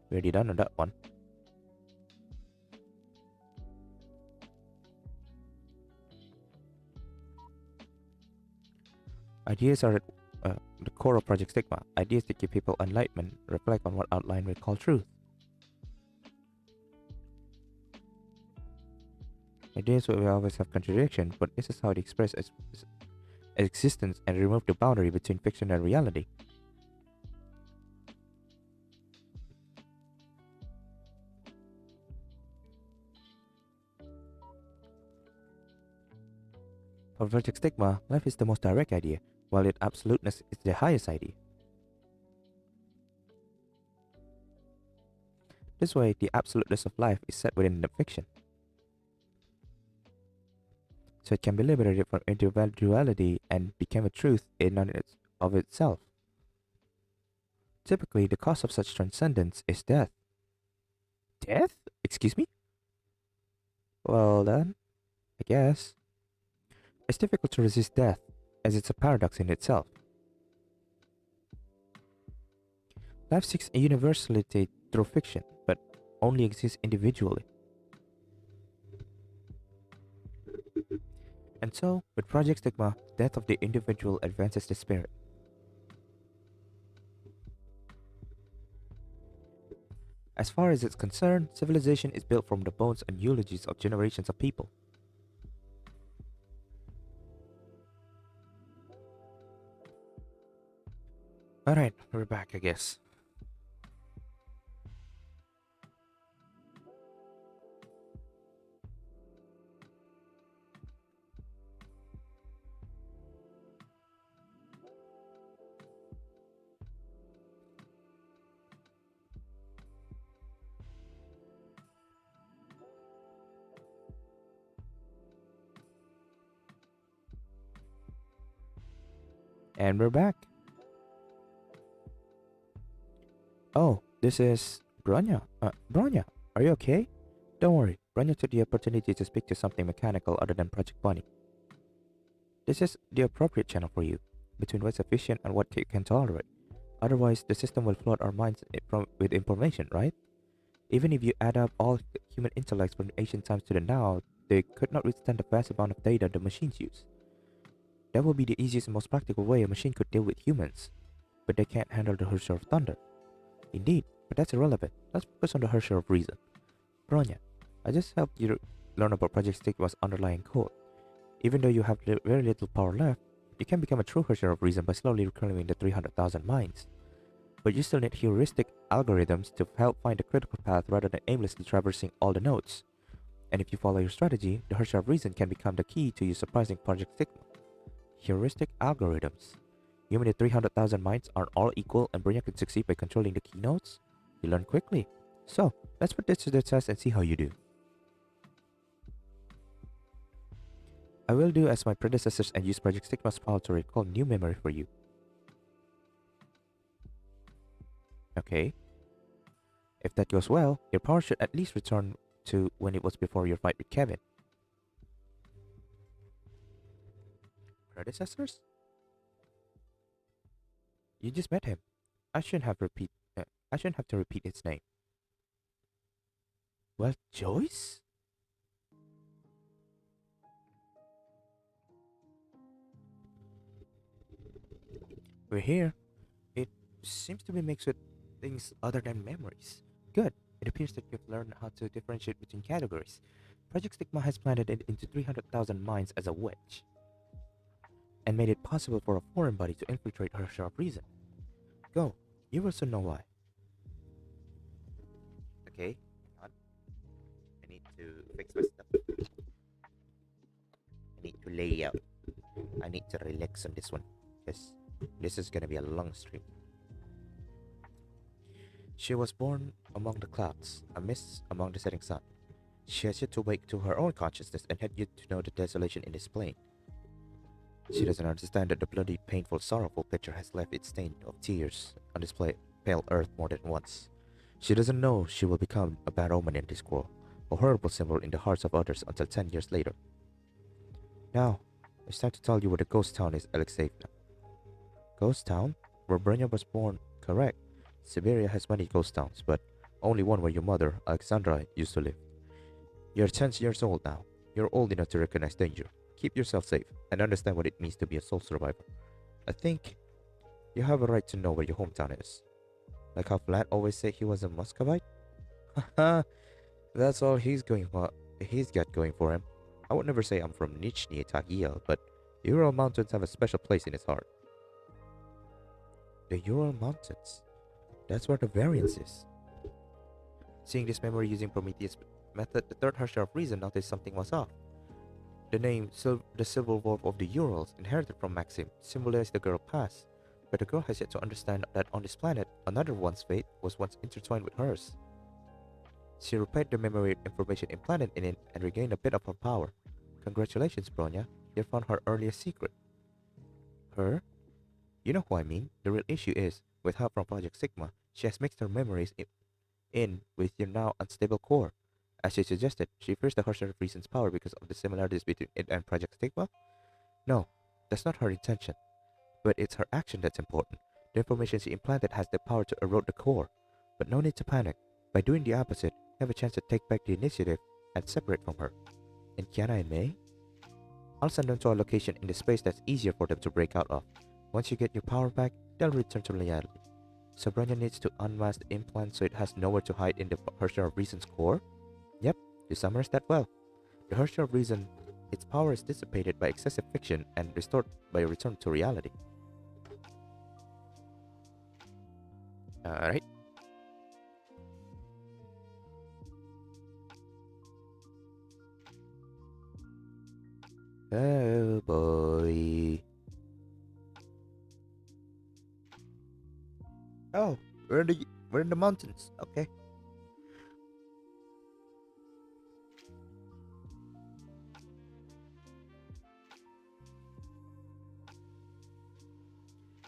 We already done on that one. Ideas are at the core of Project Stigma. Ideas that give people enlightenment reflect on what outline we call truth. Ideas will always have contradiction, but this is how it expresses its existence and remove the boundary between fiction and reality. For Project Stigma, life is the most direct idea, while its absoluteness is the highest idea. This way, the absoluteness of life is set within the fiction. So it can be liberated from individuality and become a truth in and of itself. Typically, the cost of such transcendence is death. Death? Excuse me? Well then, I guess. It's difficult to resist death, as it's a paradox in itself. Life seeks universality through fiction, but only exists individually. And so, with Project Stigma, death of the individual advances the spirit. As far as it's concerned, civilization is built from the bones and eulogies of generations of people. Alright, we're back, I guess. And we're back. Oh, this is Bronya. Bronya, are you okay? Don't worry, Bronya took the opportunity to speak to something mechanical other than Project Bunny. This is the appropriate channel for you, between what's efficient and what you can tolerate. Otherwise, the system will flood our minds with information, right? Even if you add up all human intellects from ancient times to the now, they could not withstand the vast amount of data the machines use. That would be the easiest and most practical way a machine could deal with humans. But they can't handle the Herrscher of Thunder. Indeed, but that's irrelevant. Let's focus on the Herrscher of Reason. Bronya, I just helped you learn about Project Stigma's underlying code. Even though you have very little power left, you can become a true Herrscher of Reason by slowly reclaiming the 300,000 minds. But you still need heuristic algorithms to help find the critical path rather than aimlessly traversing all the nodes. And if you follow your strategy, the Hershey of Reason can become the key to your surprising Project Sigma. Heuristic algorithms. You mean the 300,000 minds aren't all equal and Brynja can succeed by controlling the keynotes? You learn quickly. So, let's put this to the test and see how you do. I will do as my predecessors and use Project Sigma's power to recall new memory for you. Okay. If that goes well, your power should at least return to when it was before your fight with Kevin. Predecessors? You just met him. I shouldn't have to repeat his name. Well, Joyce? We're here. It seems to be mixed with things other than memories. Good. It appears that you've learned how to differentiate between categories. Project Stigma has planted it into 300,000 minds as a wedge and made it possible for a foreign body to infiltrate her sharp reason. Go. You will soon know why. Okay. Hang on. I need to fix my stuff. I need to lay out. I need to relax on this one. Because this is gonna be a long stream. She was born among the clouds, a mist among the setting sun. She has yet to wake to her own consciousness and had yet to know the desolation in this plane. She doesn't understand that the bloody, painful, sorrowful picture has left its stain of tears on this pale earth more than once. She doesn't know she will become a bad omen in this world, a horrible symbol in the hearts of others until 10 years later. Now, it's time to tell you where the ghost town is, Alexeyevna. Ghost town? Where Brynja was born, correct. Siberia has many ghost towns, but only one where your mother, Alexandra, used to live. You're 10 years old now. You're old enough to recognize danger. Keep yourself safe and understand what it means to be a soul survivor. I think you have a right to know where your hometown is. Like how Vlad always said he was a Muscovite? Haha, that's all he's got going for him. I would never say I'm from Nizhny Tagil, but the Ural Mountains have a special place in his heart. The Ural Mountains? That's where the variance is. Seeing this memory using Prometheus' method, the third Harsher of Reason noticed something was off. The name, the Silver Wolf of the Urals, inherited from Maxim, symbolized the girl's past, but the girl has yet to understand that on this planet, another one's fate was once intertwined with hers. She repaired the memory information implanted in it and regained a bit of her power. Congratulations, Bronya. You found her earliest secret. Her? You know who I mean. The real issue is, with help from Project Sigma, she has mixed her memories in with your now unstable core. As she suggested, she fears the Harsher of Reason's power because of the similarities between it and Project Stigma? No, that's not her intention. But it's her action that's important. The information she implanted has the power to erode the core. But no need to panic. By doing the opposite, you have a chance to take back the initiative and separate from her. And Kiana and May? I'll send them to a location in the space that's easier for them to break out of. Once you get your power back, they'll return to reality. So Branya needs to unmask the implant so it has nowhere to hide in the Harsher of Reason's core? Yep, you summarized that well. The Harsher of Reason, its power is dissipated by excessive fiction and restored by a return to reality. Alright. Oh boy. Oh, we're in the mountains. Okay.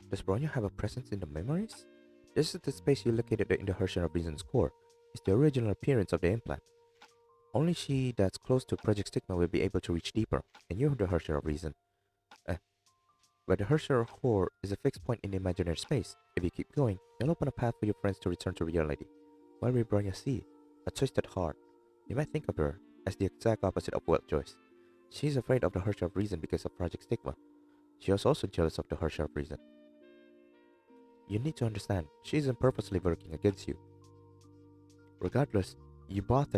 Does Bronya have a presence in the memories? This is the space you located in the Harsher of Reason's core. It's the original appearance of the implant. Only she that's close to Project Stigma will be able to reach deeper, and you're the Harsher of Reason. But the Harsher core is a fixed point in the imaginary space. If you keep going, you'll open a path for your friends to return to reality. What will Bronya see? A twisted heart. You might think of her as the exact opposite of Wild Joyce. She's afraid of the Harsher of Reason because of Project Stigma. She is also jealous of the Harsher of Reason. You need to understand, she isn't purposely working against you. Regardless, you both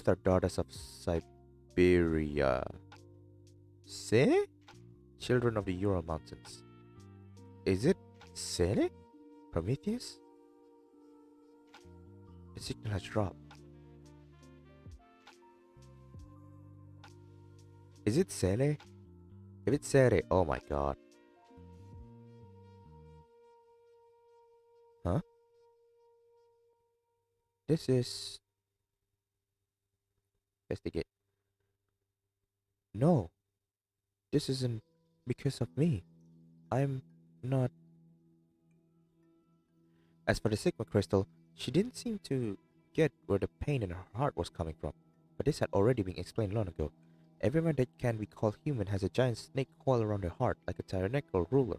are daughters of Siberia. See? Children of the Ural Mountains. Is it Sele? Prometheus? The signal has dropped. Is it Sere? If it's Sere, oh my god. Huh? This is... Investigate. No, this isn't because of me. I'm not... As for the Sigma crystal, she didn't seem to get where the pain in her heart was coming from. But this had already been explained long ago. Everyone that can be called human has a giant snake coiled around their heart like a tyrannical ruler.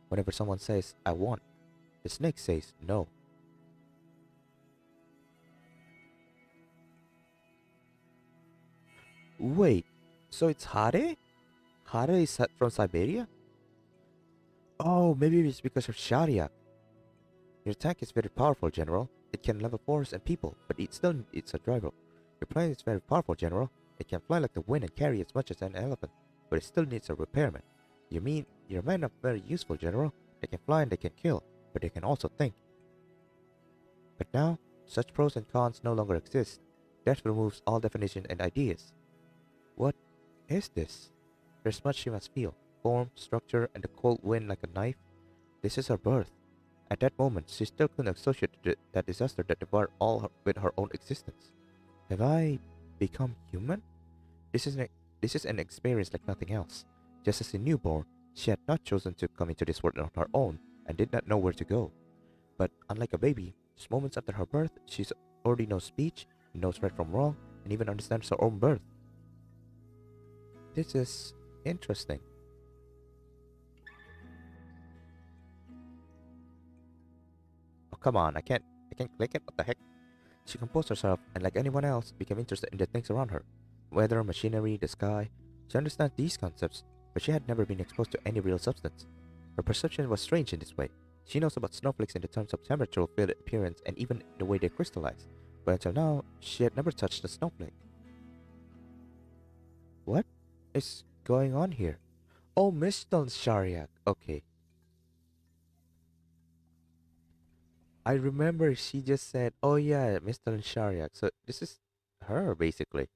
Whenever someone says, I want, the snake says no. Wait, so it's Hare? Hare is from Siberia? Oh, maybe it's because of Sharia. Your tank is very powerful, General. It can level forests and people, but it's a driver. Your plane is very powerful, General. It can fly like the wind and carry as much as an elephant, but it still needs a repairman. You mean your men are very useful, General? They can fly and they can kill, but they can also think. But now, such pros and cons no longer exist. Death removes all definition and ideas. What is this? There's much she must feel. Form, structure, and the cold wind like a knife. This is her birth. At that moment, she still couldn't associate that disaster that devoured with her own existence. Have I become human? This is an experience like nothing else. Just as a newborn, she had not chosen to come into this world on her own and did not know where to go. But unlike a baby, just moments after her birth, she already knows speech, knows right from wrong, and even understands her own birth. This is interesting. Oh, come on, I can't click it. What the heck? She composed herself and like anyone else became interested in the things around her. Weather, machinery, the sky. She understands these concepts, but she had never been exposed to any real substance. Her perception was strange in this way. She knows about snowflakes in the terms of temperature, field appearance, and even the way they crystallize. But until now, she had never touched a snowflake. What is going on here? Oh, Mr. Shariak. Okay. I remember she just said, oh yeah, Mr. Shariak. So this is her, basically.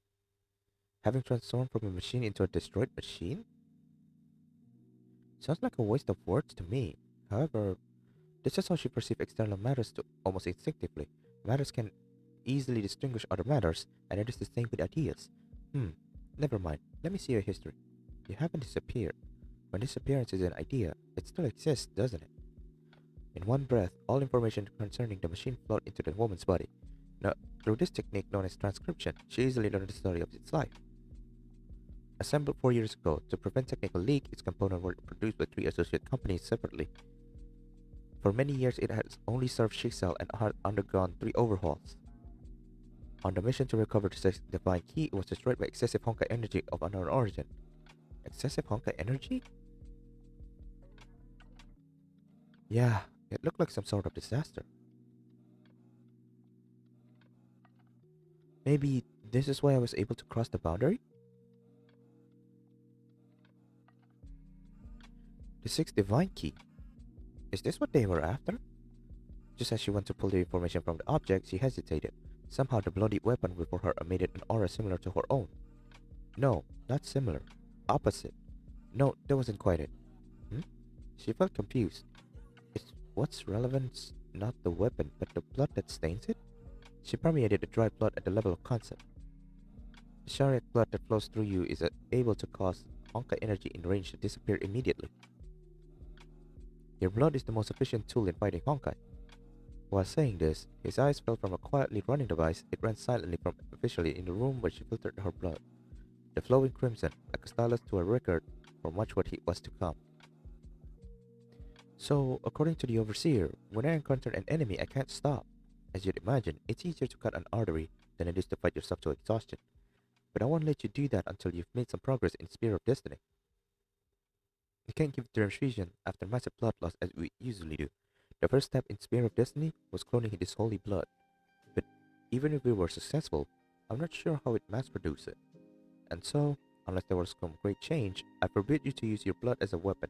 Having transformed from a machine into a destroyed machine? Sounds like a waste of words to me. However, this is how she perceives external matters to almost instinctively. Matters can easily distinguish other matters, and it is the same with ideas. Never mind. Let me see your history. You haven't disappeared. When disappearance is an idea, it still exists, doesn't it? In one breath, all information concerning the machine flowed into the woman's body. Now, through this technique known as transcription, she easily learned the story of its life. Assembled 4 years ago, to prevent technical leak, its components were produced by 3 associate companies separately. For many years, it has only served Shixel and had undergone 3 overhauls. On the mission to recover the divine key, it was destroyed by excessive Honkai energy of unknown origin. Excessive Honkai energy? Yeah, it looked like some sort of disaster. Maybe this is why I was able to cross the boundary? The 6th divine key. Is this what they were after? Just as she went to pull the information from the object, she hesitated. Somehow the bloody weapon before her emitted an aura similar to her own. No, not similar. Opposite. No, that wasn't quite it. She felt confused. What's relevant? Not the weapon, but the blood that stains it? She permeated the dry blood at the level of concept. The Shariat blood that flows through you is able to cause Honkai energy in range to disappear immediately. Your blood is the most efficient tool in fighting Honkai. While saying this, his eyes fell from a quietly running device. It ran silently from officially in the room where she filtered her blood. The flowing crimson, like a stylus to a record for much what was to come. So, according to the Overseer, when I encounter an enemy, I can't stop. As you'd imagine, it's easier to cut an artery than it is to fight yourself to exhaustion. But I won't let you do that until you've made some progress in Spear of Destiny. You can't give transfusion after massive blood loss as we usually do. The first step in Spear of Destiny was cloning this holy blood. But even if we were successful, I'm not sure how it mass-produced it. And so, unless there was some great change, I forbid you to use your blood as a weapon.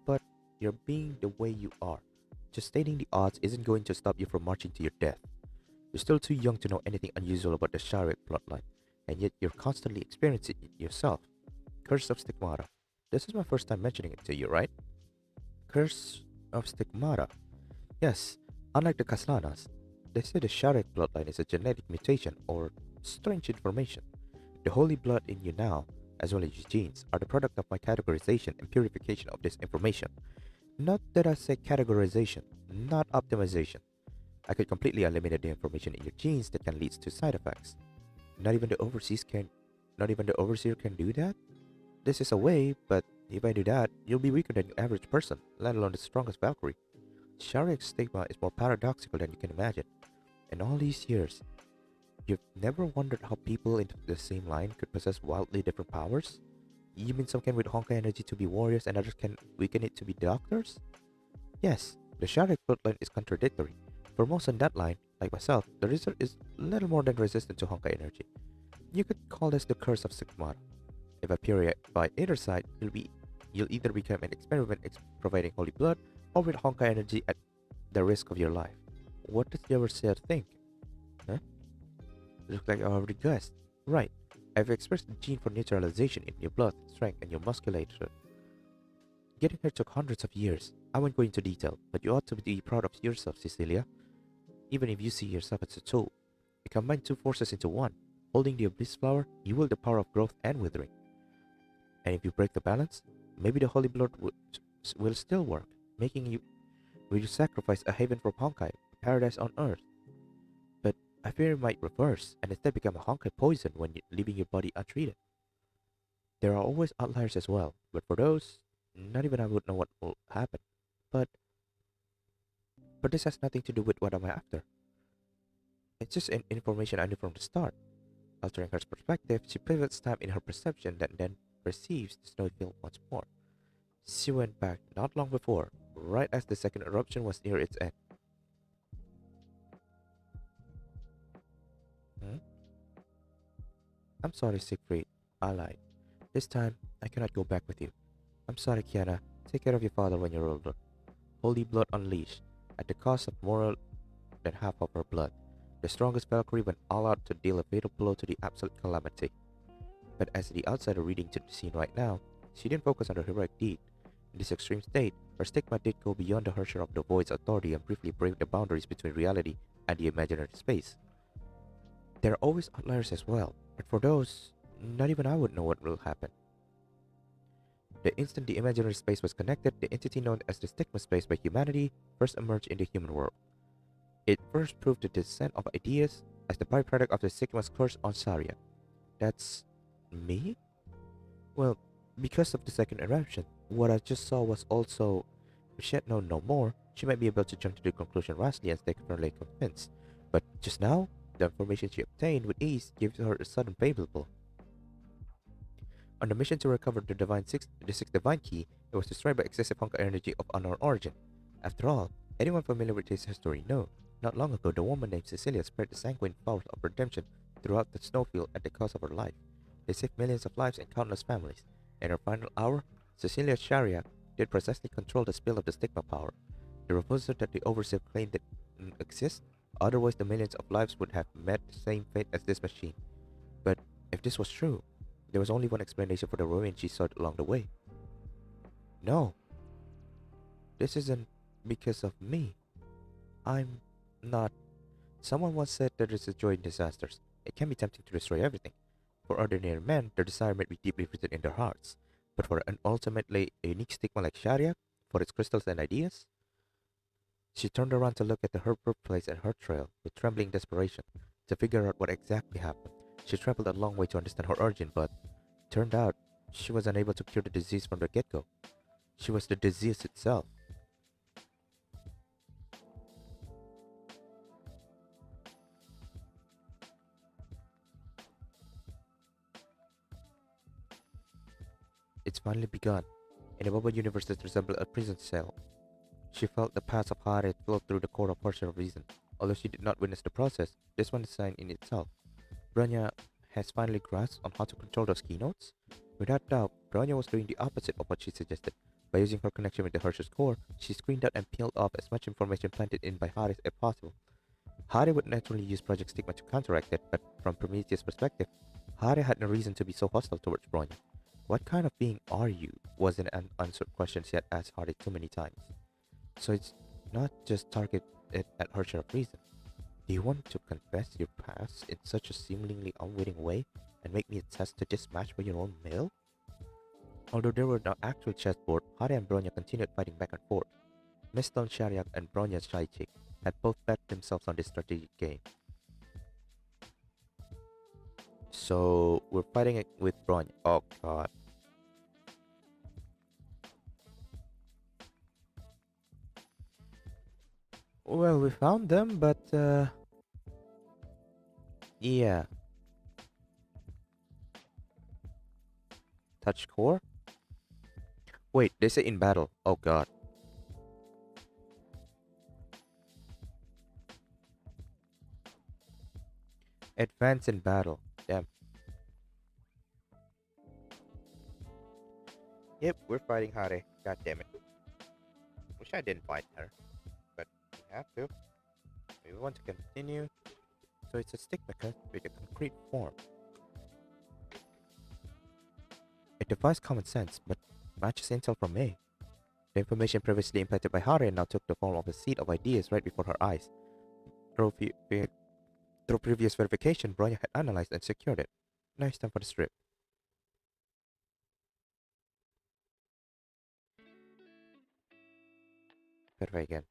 But you're being the way you are. Just stating the odds isn't going to stop you from marching to your death. You're still too young to know anything unusual about the Shariat bloodline, and yet you're constantly experiencing it yourself. Curse of Stigmata. This is my first time mentioning it to you, right? Curse of Stigmata. Yes, unlike the Kaslanas, they say the Sharik bloodline is a genetic mutation or strange information. The holy blood in you now, as well as your genes, are the product of my categorization and purification of this information. Not that I say categorization, not optimization. I could completely eliminate the information in your genes that can lead to side effects. Not even the overseer can do that? This is a way, but if I do that, you'll be weaker than your average person, let alone the strongest Valkyrie. Shariak's stigma is more paradoxical than you can imagine. In all these years, you've never wondered how people in the same line could possess wildly different powers? You mean some can with Honkai energy to be warriors and others can weaken it to be doctors? Yes, the Shariak bloodline is contradictory. For most on that line, like myself, the result is little more than resistant to Honkai energy. You could call this the curse of Stigmata. If I purify either side, you'll either become an experiment providing holy blood or with Honkai energy at the risk of your life. What does the overseer think? Huh? Looks like I already guessed. Right. I've expressed the gene for neutralization in your blood, strength, and your musculature. Getting her took hundreds of years. I won't go into detail, but you ought to be proud of yourself, Cecilia. Even if you see yourself as a tool, you combine two forces into one. Holding the Abyss Flower, you wield the power of growth and withering. And if you break the balance, maybe the holy blood will still work, making you will you sacrifice a haven for Honkai, a paradise on earth. But I fear it might reverse and instead become a Honkai poison when leaving your body untreated. There are always outliers as well, but for those, not even I would know what will happen. But this has nothing to do with what I'm after. It's just an information I knew from the start. Altering her perspective, she pivots time in her perception that then perceives the snowy field once more. She went back not long before, right as the second eruption was near its end. Hmm? I'm sorry, Siegfried. I lied. This time, I cannot go back with you. I'm sorry, Kiana. Take care of your father when you're older. Holy blood unleashed, at the cost of more than half of her blood. The strongest Valkyrie went all out to deal a fatal blow to the absolute calamity. But as the outsider reading to the scene right now, she didn't focus on her heroic deed. In this extreme state, her stigma did go beyond the Herrscher of the Void's authority and briefly break the boundaries between reality and the imaginary space. There are always outliers as well, but for those, not even I would know what will happen. The instant the imaginary space was connected, the entity known as the stigma space by humanity first emerged in the human world. It first proved the descent of ideas as the byproduct of the stigma's curse on Saria. That's me? Well, because of the second eruption, what I just saw was also, if she had known no more, she might be able to jump to the conclusion rashly and stay firmly convinced. But just now, the information she obtained with ease gives her a sudden favorable. On the mission to recover the sixth divine key, it was destroyed by excessive Honkai energy of unknown origin. After all, anyone familiar with his history knows, not long ago the woman named Cecilia spread the sanguine powers of redemption throughout the snowfield at the cost of her life. They saved millions of lives and countless families. In her final hour, Cecilia Sharia did precisely control the spill of the stigma power. The reversal that the overseer claimed didn't exist, otherwise the millions of lives would have met the same fate as this machine. But if this was true, there was only one explanation for the ruin she sought along the way. No, this isn't because of me. I'm not. Someone once said there is a joy in disasters. It can be tempting to destroy everything. For ordinary men, their desire might be deeply rooted in their hearts. But for an ultimately unique stigma like Sharia, for its crystals and ideas? She turned around to look at her birthplace and her trail with trembling desperation to figure out what exactly happened. She traveled a long way to understand her origin, but turned out she was unable to cure the disease from the get-go. She was the disease itself. It's finally begun. In a bubble universe that resembled a prison cell, she felt the paths of Hare flow through the core of her reason. Although she did not witness the process, this one is a sign in itself. Bronya has finally grasped on how to control those keynotes. Without doubt, Bronya was doing the opposite of what she suggested. By using her connection with the Herrscher's core, she screened out and peeled off as much information planted in by Hare as possible. Hare would naturally use Project Stigma to counteract it, but from Prometheus' perspective, Hare had no reason to be so hostile towards Bronya. What kind of being are you? Was an unanswered question she had asked Hardy too many times. So it's not just target it at her share of reason. Do you want to confess your past in such a seemingly unwitting way and make me attest to this match by your own mail? Although there were no actual chessboard, Harry and Bronya continued fighting back and forth. Miss Stone Shariak and Bronya's shy chick had both bet themselves on this strategic game. So we're fighting it with Bronya. Oh god. Well, we found them, but yeah. Touch core? Wait, they say in battle. Oh god. Advance in battle. Damn. Yep, we're fighting Hare. God damn it. Wish I didn't fight her. But we have to. We want to continue. So it's a stick mecha with a concrete form. It defies common sense, but matches intel from May. The information previously implanted by Hare now took the form of a seed of ideas right before her eyes. Through previous verification, Bronya had analyzed and secured it. Now it's time for the strip. Verify again.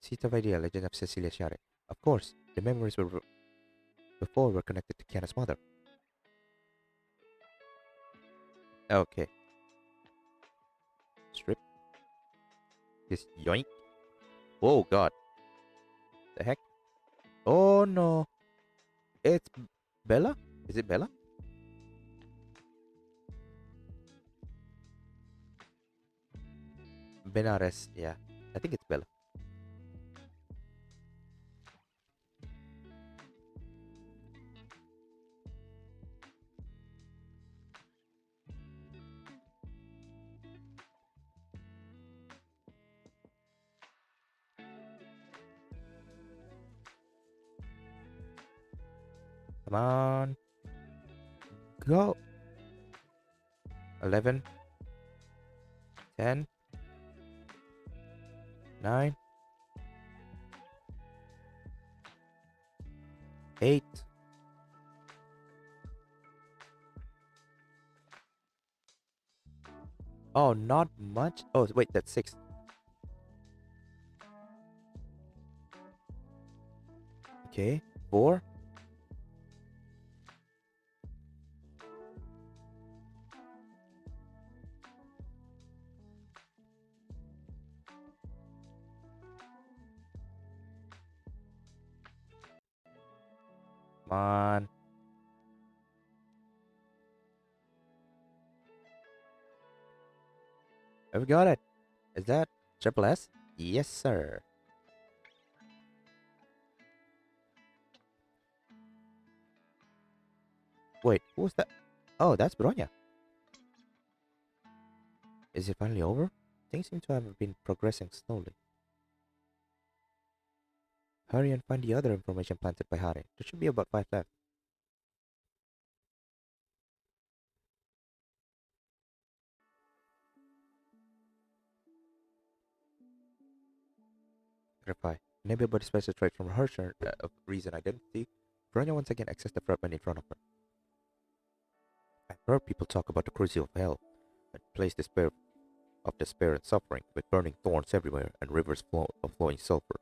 Seed of idea, legend of Cecilia Share. Of course, the memories before were connected to Kiana's mother. Okay. Strip. This yoink. Oh god. The heck? Oh no. It's Bella? Is it Bella? Benares, yeah. I think it's Bella. Come on. Go. 11. 10. 9. 8. Oh, not much. Oh, wait, that's 6. Okay. 4. Come on. Have we got it? Is that triple S? Yes, sir. Wait, who was that? Oh, that's Bronya. Is it finally over? Things seem to have been progressing slowly. Hurry and find the other information planted by Harry. There should be about 5 left. Reply. Enabled by the special trait from her share of reason identity, Bronya once again accessed the fragment in front of her. I've heard people talk about the crucible of hell, and place despair of despair and suffering, with burning thorns everywhere and rivers of flowing sulfur.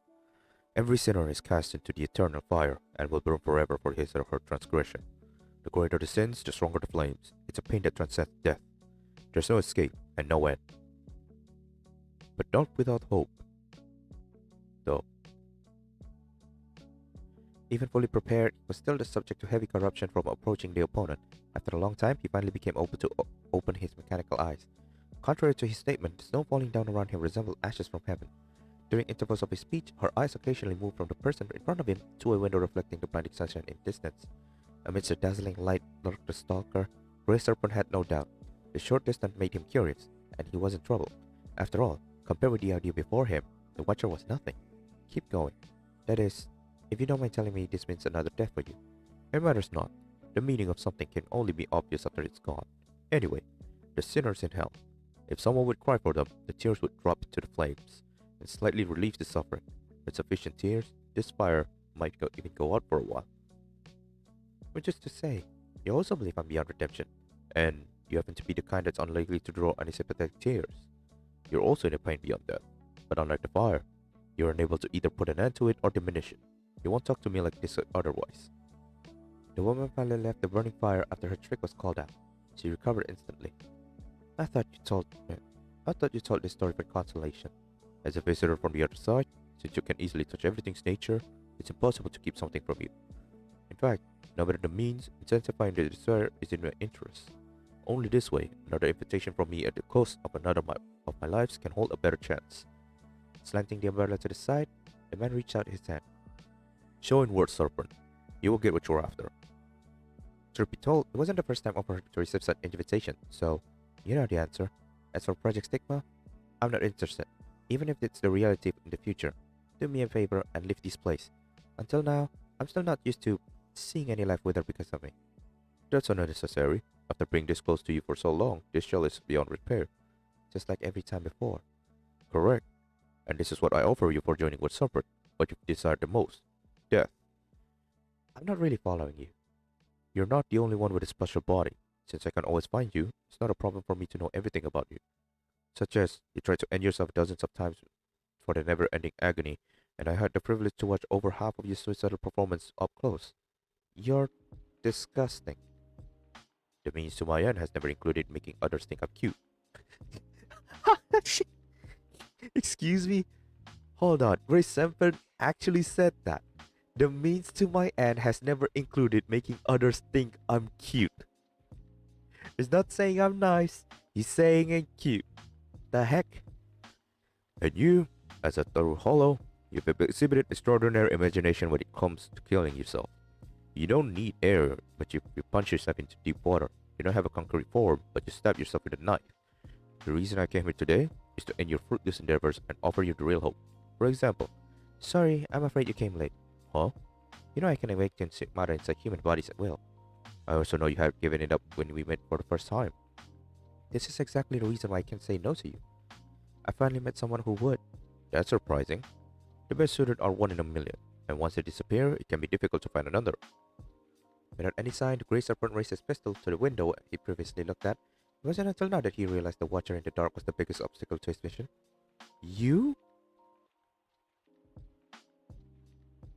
Every sinner is cast into the eternal fire and will burn forever for his or her transgression. The greater the sins, the stronger the flames. It's a pain that transcends death. There's no escape and no end. But not without hope, though. Even fully prepared, he was still the subject to heavy corruption from approaching the opponent. After a long time, he finally became able to open his mechanical eyes. Contrary to his statement, the snow falling down around him resembled ashes from heaven. During intervals of his speech, her eyes occasionally moved from the person in front of him to a window reflecting the blinding sunshine in distance. Amidst the dazzling light lurked the stalker. Grey Serpent had no doubt. The short distance made him curious, and he was in trouble. After all, compared with the idea before him, the Watcher was nothing. Keep going. That is, if you don't mind telling me this means another death for you. It matters not. The meaning of something can only be obvious after it's gone. Anyway, the sinners in hell. If someone would cry for them, the tears would drop into the flames and slightly relieve the suffering. With sufficient tears, this fire might even go out for a while. Which is to say, you also believe I'm beyond redemption, and you happen to be the kind that's unlikely to draw any sympathetic tears. You're also in a pain beyond death, but unlike the fire, you're unable to either put an end to it or diminish it. You won't talk to me like this otherwise. The woman finally left the burning fire after her trick was called out. She recovered instantly. I thought you told I thought you told this story for consolation. As a visitor from the other side, since you can easily touch everything's nature, it's impossible to keep something from you. In fact, no matter the means, intensifying the desire is in my interest. Only this way, another invitation from me at the cost of another of my lives can hold a better chance. Slanting the umbrella to the side, the man reached out his hand. Show inward, serpent. You will get what you're after. Truth be told, it wasn't the first time I've heard to receive such invitation, so you know the answer. As for Project Stigma, I'm not interested, even if it's the reality in the future. Do me a favor and leave this place. Until now, I'm still not used to seeing any life wither because of me. That's unnecessary. After being this close to you for so long, this shell is beyond repair, just like every time before. Correct. And this is what I offer you for joining with Serpent, what you desire the most. Death. I'm not really following you. You're not the only one with a special body. Since I can always find you, it's not a problem for me to know everything about you. Such as, you tried to end yourself dozens of times for the never-ending agony, and I had the privilege to watch over half of your suicidal performance up close. You're disgusting. The means to my end has never included making others think I'm cute. Excuse me? Hold on, Grace Sanford actually said that. The means to my end has never included making others think I'm cute. He's not saying I'm nice, he's saying I'm cute. The heck? And you, as a thorough hollow, you've exhibited extraordinary imagination when it comes to killing yourself. You don't need air, but you punch yourself into deep water. You don't have a concrete form, but you stab yourself with a knife. The reason I came here today is to end your fruitless endeavors and offer you the real hope. For example, sorry, I'm afraid you came late. Huh? You know I can awaken sick matter inside human bodies at will. I also know you have given it up when we met for the first time. This is exactly the reason why I can say no to you. I finally met someone who would. That's surprising. The best suited are one in a million, and once they disappear, it can be difficult to find another. Without any sign, the Grey Serpent raised his pistol to the window he previously looked at. It wasn't until now that he realized the Watcher in the dark was the biggest obstacle to his mission. You?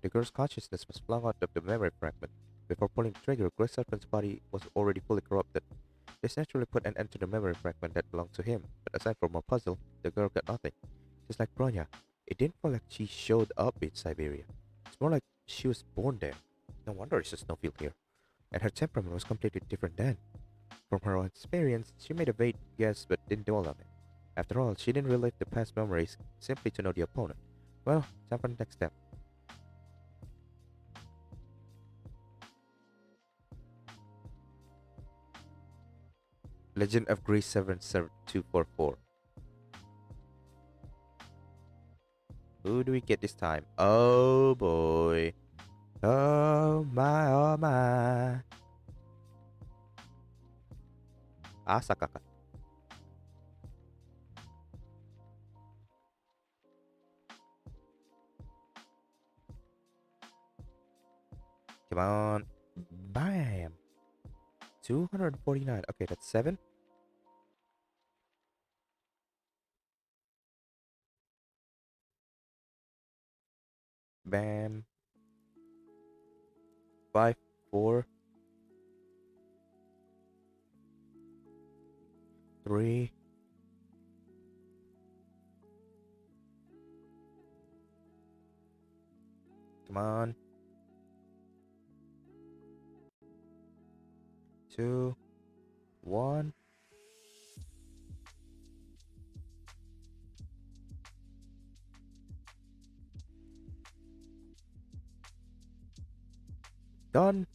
The girl's consciousness was flung out of the memory fragment. Before pulling the trigger, Grey Serpent's body was already fully corrupted. This naturally put an end to the memory fragment that belonged to him, but aside from more puzzle, the girl got nothing. Just like Bronya, it didn't feel like she showed up in Siberia. It's more like she was born there. No wonder it's a snowfield here. And her temperament was completely different then. From her own experience, she made a vague guess but didn't dwell on it. After all, she didn't relive the past memories simply to know the opponent. Well, time for the next step. Legend of Grace 77244. Who do we get this time? Oh boy. Oh my, oh my. Asaka. Come on. Bam. 249. Okay, that's 7. Bam. 5, 4, 3. Come on. 2, 1. Done.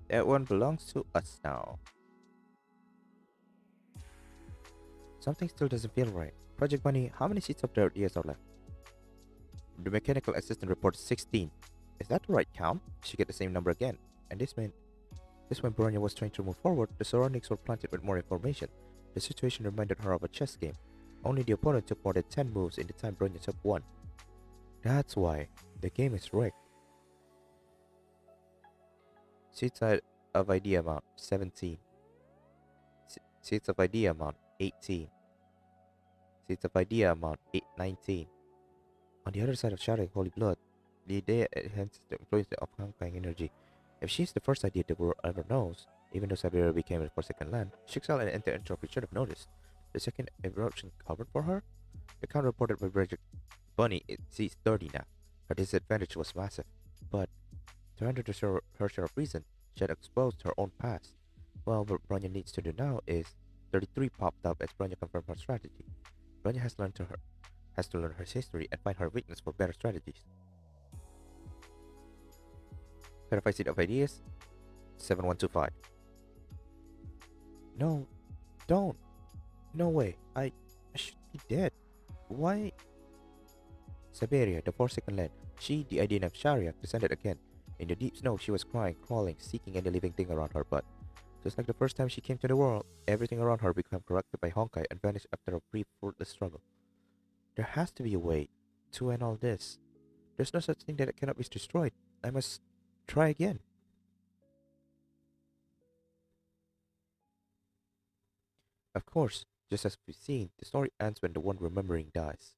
That one belongs to us now. Something still doesn't feel right. Project Bunny, how many seats of the DS are left? The mechanical assistant reported 16. Is that the right count? She get the same number again. And this when Bronya was trying to move forward, the surroundings were planted with more information. The situation reminded her of a chess game. Only the opponent took more than 10 moves in the time Bronya took 1. That's why the game is rigged. Seats of idea amount 17. Seats of idea amount 18. Seats of idea amount 19. On the other side of shattering holy blood, the idea enhances the influence of Hankai energy. If she's the first idea the world ever knows, even though Siberia became a second land, Shixel and Enter-Entropy should have noticed. The second eruption covered for her? The count reported by Bridget Bunny it sees 30 now. Her disadvantage was massive, but to render her share of reason, she had exposed her own past. Well, what Bronya needs to do now is 33 popped up as Bronya confirmed her strategy. Bronya has to learn her history and find her weakness for better strategies. Verified seat of ideas 7125. No, don't. No way. I should be dead. Why? Siberia, the Forsaken Land. She, the idea of Sharia, descended again. In the deep snow, she was crying, crawling, seeking any living thing around her, but just like the first time she came to the world, everything around her became corrupted by Honkai and vanished after a brief, fruitless struggle. There has to be a way to end all this. There's no such thing that cannot be destroyed. I must try again. Of course, just as we've seen, the story ends when the one remembering dies.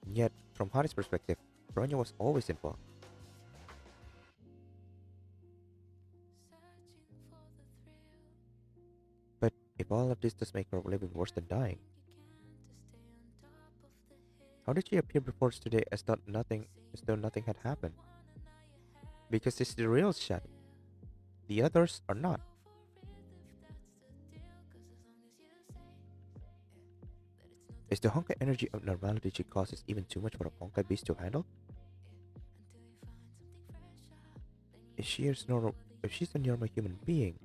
And yet, from Hari's perspective, Bronya was always involved. But if all of this does make her living worse than dying, how did she appear before us today as though nothing had happened? Because this is the real shadow. The others are not. Is the Honkai energy abnormality she causes even too much for a Honkai beast to handle? If she's a normal human being,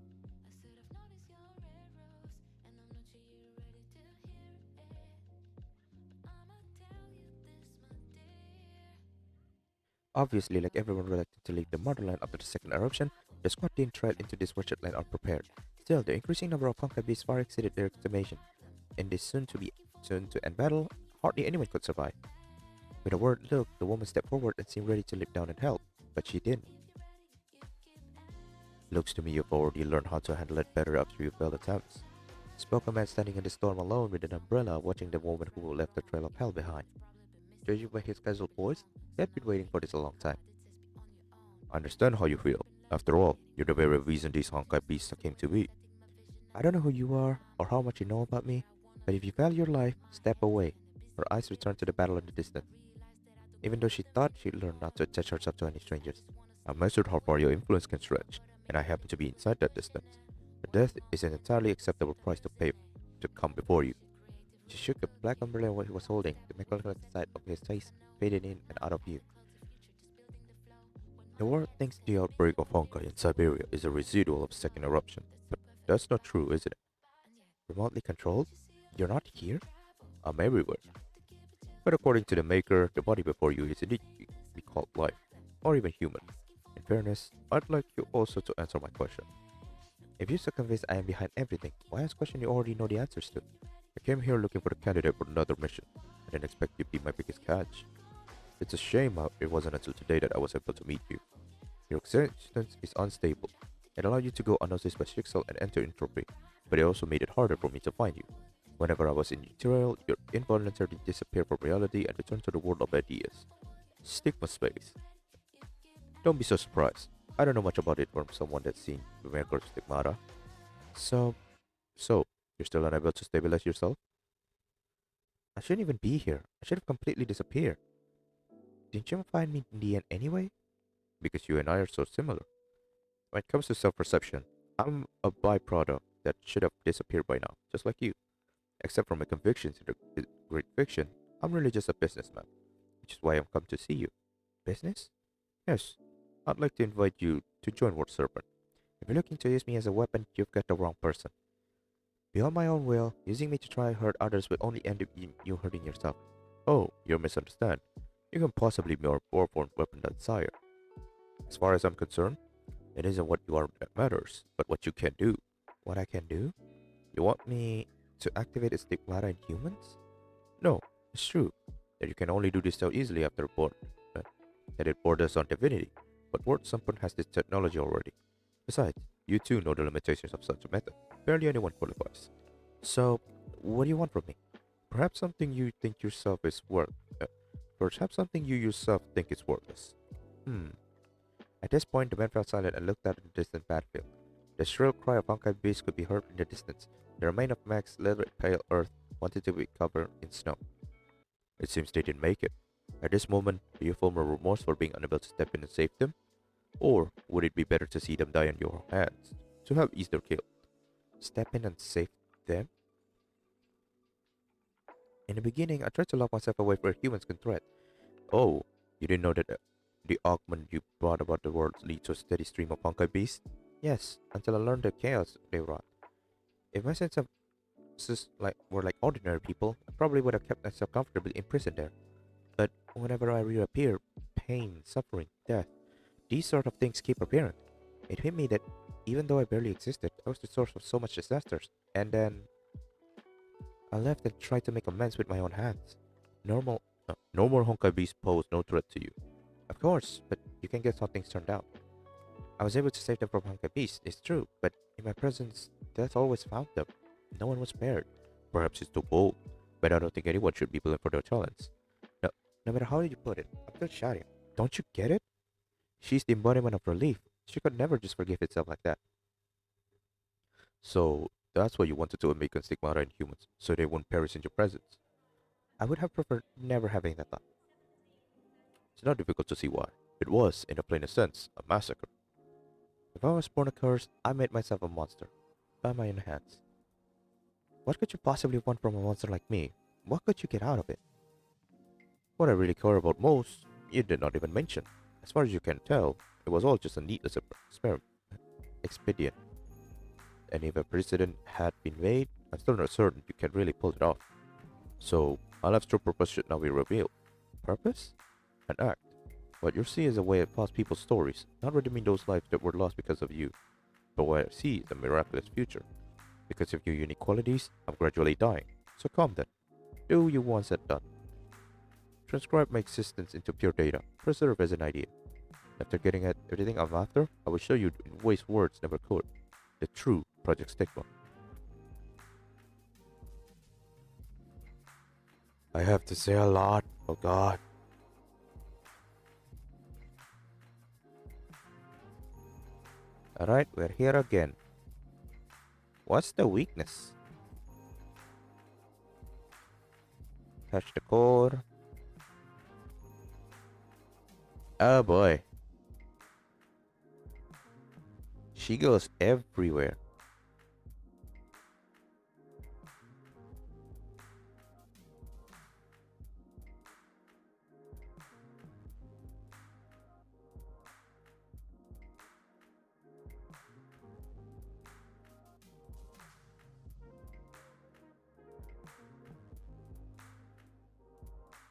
obviously, like everyone reluctant to leave the motherland after the second eruption, the squad team trailed into this wretched land unprepared. Still, the increasing number of Honkai beasts far exceeded their estimation. In this soon-to-end battle, hardly anyone could survive. With a word look, the woman stepped forward and seemed ready to leap down and help, but she didn't. Looks to me you've already learned how to handle it better after your failed attempts. Spoke a man standing in the storm alone with an umbrella, watching the woman who left the trail of hell behind. Judging by his casual voice, he had been waiting for this a long time. I understand how you feel. After all, you're the very reason these Honkai beasts came to be. I don't know who you are or how much you know about me, but if you value your life, step away. Her eyes returned to the battle in the distance. Even though she thought she'd learned not to attach herself to any strangers, I measured how far your influence can stretch, and I happen to be inside that distance. Your death is an entirely acceptable price to pay to come before you. She shook the black umbrella he was holding. The mechanical side of his face faded in and out of view. The world thinks the outbreak of Honkai in Siberia is a residual of second eruption, but that's not true, is it? Remotely controlled? You're not here? I'm everywhere. But according to the Maker, the body before you is indeed be called life, or even human. In fairness, I'd like you also to answer my question. If you're so convinced I am behind everything, why ask questions you already know the answers to? I came here looking for a candidate for another mission. I didn't expect you to be my biggest catch. It's a shame how it wasn't until today that I was able to meet you. Your existence is unstable. It allowed you to go unnoticed by Shixel and enter entropy, but it also made it harder for me to find you. Whenever I was in your trail, you involuntarily disappear from reality and return to the world of ideas. Stigma space. Don't be so surprised. I don't know much about it from someone that's seen Maker's stigmata. So, you're still unable to stabilize yourself? I shouldn't even be here. I should have completely disappeared. Didn't you find me in the end anyway? Because you and I are so similar. When it comes to self-perception, I'm a byproduct that should have disappeared by now, just like you. Except for my convictions in the great fiction, I'm really just a businessman, which is why I've come to see you. Business? Yes. I'd like to invite you to join War Serpent. If you're looking to use me as a weapon, you've got the wrong person. Beyond my own will, using me to try hurt others will only end up in you hurting yourself. Oh, you misunderstand. You can possibly be more powerful weapon than Sire. As far as I'm concerned, it isn't what you are that matters, but what you can do. What I can do? You want me to activate a stigmata in humans? No, it's true that you can only do this so easily after board, uh, that it borders on divinity. But Word Sumpon has this technology already. Besides, you too know the limitations of such a method. Barely anyone qualifies. So, what do you want from me? Perhaps something you think yourself is worth. Uh, Perhaps something you yourself think is worthless. Hmm. At this point, the man fell silent and looked out at the distant battlefield. The shrill cry of Honkai beasts could be heard in the distance. The remain of Mac's little pale earth wanted to be covered in snow. It seems they didn't make it. At this moment, do you feel more remorse for being unable to step in and save them? Or would it be better to see them die in your hands, to have eased their guilt? Step in and save them? In the beginning, I tried to lock myself away where humans can threat. Oh, you didn't know that the augment you brought about the world leads to a steady stream of Honkai beasts? Yes, until I learned the chaos they wrought. If my sense of were like ordinary people, I probably would have kept myself comfortably imprisoned there. But whenever I reappear, pain, suffering, death, these sort of things keep appearing. It hit me that even though I barely existed, I was the source of so much disasters. And then I left and tried to make amends with my own hands. No more Honkai beasts pose no threat to you. Of course, but you can guess how things turned out. I was able to save them from Honkai beasts, it's true, but in my presence, death always found them. No one was spared. Perhaps it's too bold, but I don't think anyone should be blamed for their challenge. No, no matter how you put it, I'm still shouting. Don't you get it? She's the embodiment of relief. She could never just forgive itself like that. So, that's why you wanted to awaken stigmata in humans, so they won't perish in your presence. I would have preferred never having that thought. It's not difficult to see why. It was, in the plainest sense, a massacre. If I was born a curse, I made myself a monster. By my own hands. What could you possibly want from a monster like me? What could you get out of it? What I really care about most, you did not even mention. As far as you can tell, it was all just a needless expedient. And if a precedent had been made, I'm still not certain you can really pull it off. So, Alef's true purpose should now be revealed. Purpose? An act. What you see is a way of past people's stories, not redeeming those lives that were lost because of you. But what I see is a miraculous future. Because of your unique qualities, I'm gradually dying. So come then. Do you want that done? Transcribe my existence into pure data. Preserve as an idea. After getting at everything I'm after, I will show you in ways words never could. The true Project Stigma. I have to say a lot. Oh god. Alright, we're here again. What's the weakness? Touch the core. Oh boy. She goes everywhere.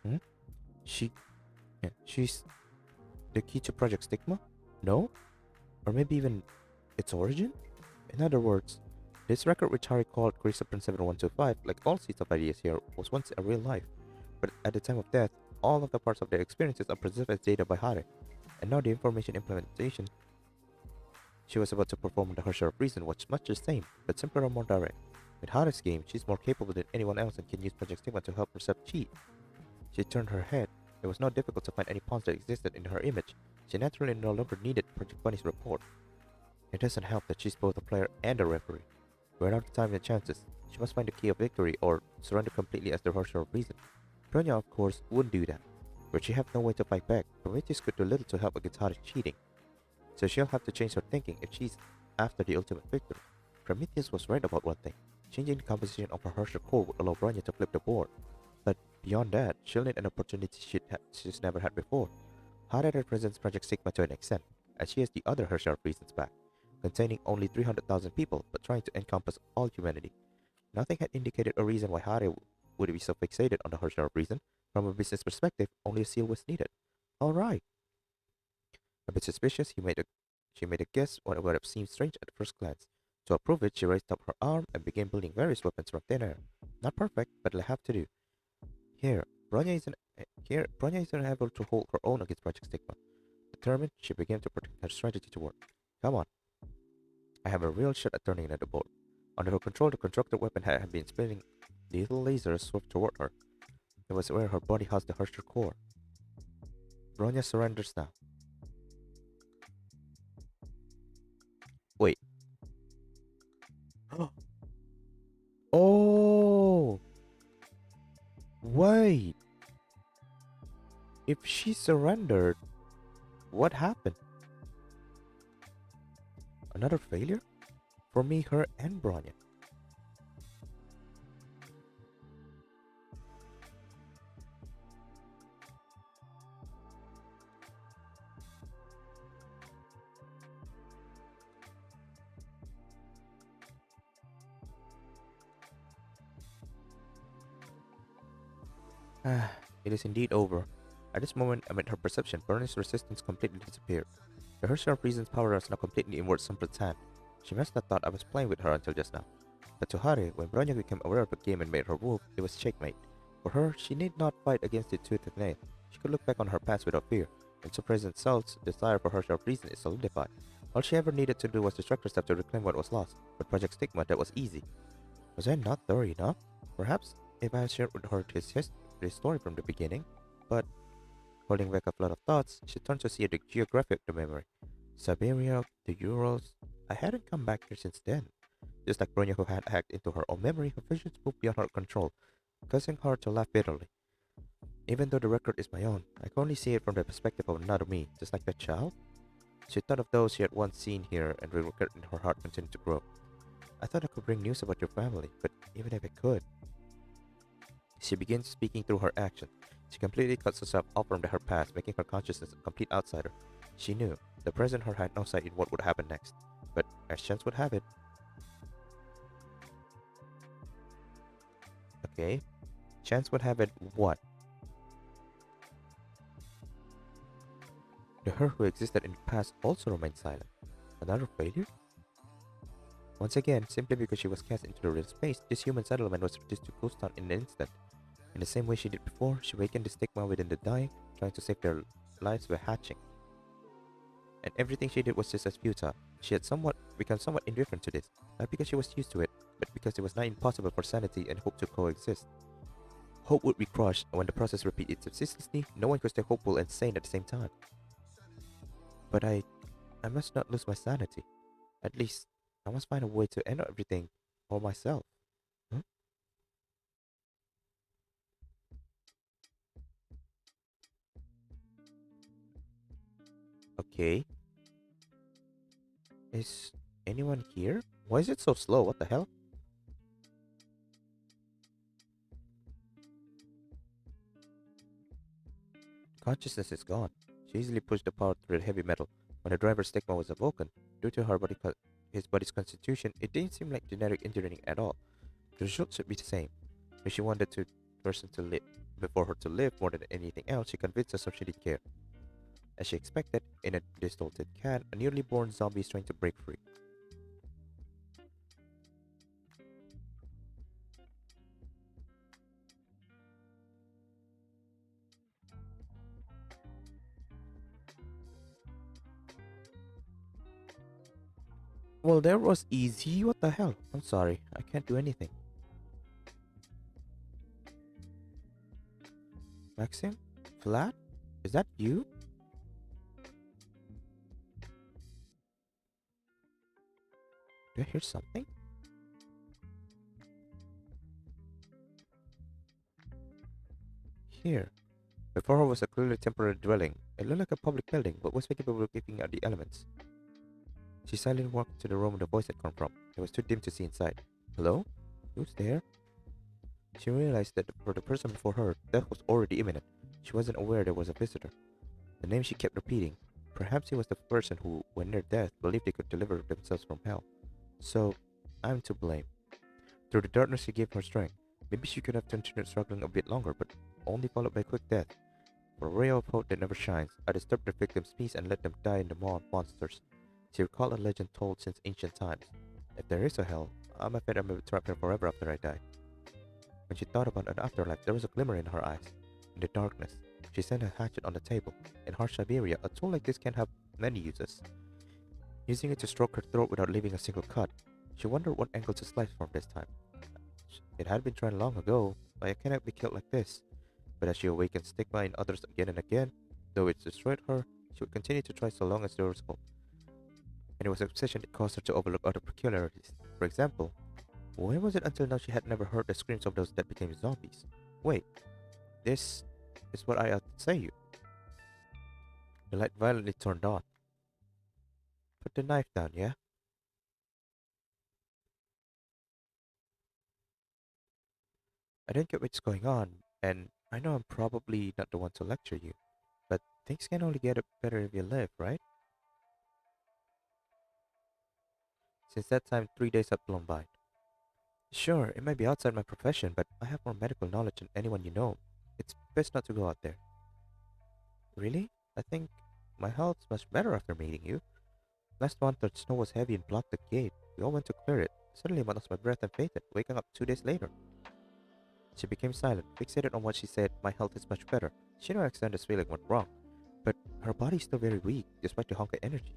Hmm? She's the key to Project Stigma? No? Or maybe even its origin? In other words, this record which Harry called Crisoprin 7125, like all seeds of ideas here, was once a real life. But at the time of death, all of the parts of their experiences are preserved as data by Harry. And now the information implementation she was about to perform on the Harsher of Reason was much the same, but simpler and more direct. With Harry's game, she's more capable than anyone else and can use Project Stigma to help herself cheat. She turned her head. It was not difficult to find any pawns that existed in her image. She naturally no longer needed Project Bunny's report. It doesn't help that she's both a player and a referee. Without the time and chances, she must find the key of victory or surrender completely as the Harsher of Reason. Bronya, of course, wouldn't do that, but she had no way to fight back. Prometheus could do little to help against Harry's cheating, so she'll have to change her thinking if she's after the ultimate victory. Prometheus was right about one thing. Changing the composition of her Harsher core would allow Bronya to flip the board. But beyond that, she'll need an opportunity she's never had before. Harry represents Project Sigma to an extent, as she has the other Harsher of Reasons back, containing only 300,000 people, but trying to encompass all humanity. Nothing had indicated a reason why Harry would be so fixated on the Harsher of Reason, From a business perspective, only a seal was needed. All right. A bit suspicious, she made a guess what would have seemed strange at first glance. To approve it, she raised up her arm and began building various weapons from thin air. Not perfect, but it'll have to do. Here, Bronya isn't able to hold her own against Project Stigma. Determined, she began to put her strategy to work. Come on. I have a real shot at turning it at the board. Under her control, the constructed weapon had been spinning. The little lasers swept toward her. It was where her body has the harsher core. Bronya surrenders now. Wait. Oh! Wait! If she surrendered, what happened? Another failure? For me, her, and Bronya. It is indeed over. At this moment, amid her perception, Burney's resistance completely disappeared. The Hershey of Reason's power was now completely in Ward Sombre's hand. She must have thought I was playing with her until just now. But to Hari, when Bronya became aware of the game and made her move, it was checkmate. For her, she need not fight against it tooth and nail. She could look back on her past without fear. In her present self's desire for Hershey of Reason is solidified. All she ever needed to do was distract herself to reclaim what was lost. With Project Stigma, that was easy. Was I not thorough enough? Perhaps if I had shared with her his story from the beginning, but holding back a flood of thoughts, she turned to see the geography of the memory. Siberia, the Urals. I hadn't come back here since then. Just like Bronya, who had hacked into her own memory, her visions moved beyond her control, causing her to laugh bitterly. Even though the record is my own, I can only see it from the perspective of another me, just like that child. She thought of those she had once seen here, and the regret in her heart continued to grow. I thought I could bring news about your family, but even if I could... She begins speaking through her actions. She completely cuts herself off from her past, making her consciousness a complete outsider. She knew. The present her had no sight in what would happen next. But, as chance would have it... Okay. Chance would have it what? The her who existed in the past also remained silent. Another failure? Once again, simply because she was cast into the real space, this human settlement was reduced to ghost town in an instant. In the same way she did before, she awakened the stigma within the dying, trying to save their lives by hatching. And everything she did was just as futile. She had become somewhat indifferent to this, not because she was used to it, but because it was not impossible for sanity and hope to coexist. Hope would be crushed, and when the process repeated subsistently, no one could stay hopeful and sane at the same time. But I must not lose my sanity. At least, I must find a way to end everything for myself. Huh? Okay. Is anyone here? Why is it so slow? What the hell? Consciousness is gone. She easily pushed the power through the heavy metal. When the driver's stigma was awoken, due to his body's constitution, it didn't seem like genetic engineering at all. The result should be the same. If she wanted to person to live before her to live more than anything else, she convinced herself she didn't care. As she expected, in a distorted can, a newly born zombie is trying to break free. Well, that was easy. What the hell? I'm sorry. I can't do anything. Maxim? Flat? Is that you? Do I hear something? Here. Before her was a clearly temporary dwelling. It looked like a public building, but was capable of keeping out the elements. She silently walked to the room the voice had come from. It was too dim to see inside. Hello? Who's there? She realized that for the person before her, death was already imminent. She wasn't aware there was a visitor. The name she kept repeating. Perhaps he was the person who, when near death, believed they could deliver themselves from hell. So, I'm to blame. Through the darkness she gave her strength. Maybe she could have continued struggling a bit longer, but only followed by quick death. For a ray of hope that never shines, I disturbed the victim's peace and let them die in the maw of monsters. She recalled a legend told since ancient times. If there is a hell, I'm afraid I'm trapped here forever after I die. When she thought about an afterlife, there was a glimmer in her eyes. In the darkness, she set a hatchet on the table. In harsh Siberia, a tool like this can have many uses. Using it to stroke her throat without leaving a single cut, she wondered what angle to slice from this time. It had been tried long ago, but I cannot be killed like this. But as she awakened stigma in others again and again, though it destroyed her, she would continue to try so long as there was hope. And it was obsession that caused her to overlook other peculiarities. For example, when was it until now she had never heard the screams of those that became zombies? Wait, this is what I ought to say you. The light violently turned on. Put the knife down, yeah? I don't get what's going on, and I know I'm probably not the one to lecture you, but things can only get better if you live, right? Since that time, 3 days have flown by. Sure, it might be outside my profession, but I have more medical knowledge than anyone you know. It's best not to go out there. Really? I think my health's much better after meeting you. Last month, the snow was heavy and blocked the gate. We all went to clear it. Suddenly, I lost my breath and fainted, waking up 2 days later. She became silent, fixated on what she said. My health is much better. She knew Alexander's feeling went wrong, but her body's still very weak, despite the Honkai energy.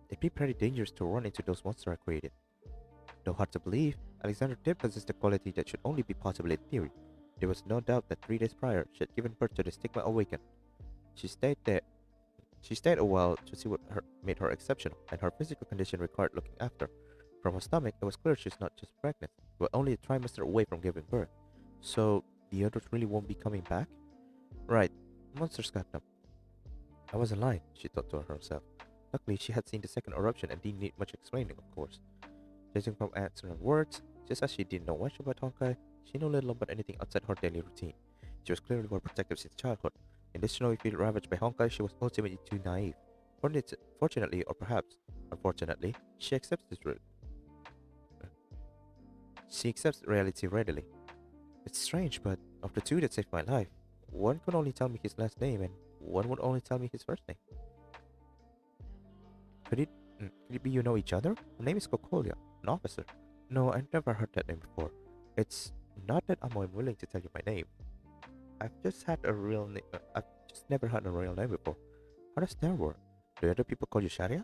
It'd be pretty dangerous to run into those monsters I created. Though hard to believe, Alexander did possess the quality that should only be possible in theory. There was no doubt that 3 days prior, she had given birth to the stigma awakened. She stayed there. She stayed a while to see what made her exceptional, and her physical condition required looking after. From her stomach, it was clear she's not just pregnant, but only a trimester away from giving birth. So, the others really won't be coming back? Right, monsters got them. I wasn't lying, she thought to herself. Luckily, she had seen the second eruption and didn't need much explaining, of course. Judging from accent and words, just as she didn't know much about Honkai, she knew little about anything outside her daily routine. She was clearly more protective since childhood. In this snowy field ravaged by Honkai, she was ultimately too naive. Fortunately, or perhaps unfortunately, she accepts this rule. She accepts reality readily. It's strange, but of the two that saved my life, one could only tell me his last name, and one would only tell me his first name. Could it be you know each other? My name is Kokolia, an officer. No, I've never heard that name before. It's not that I'm unwilling to tell you my name. I've just had a real name. I've just never had a real name before. How does that work? Do other people call you Sharia?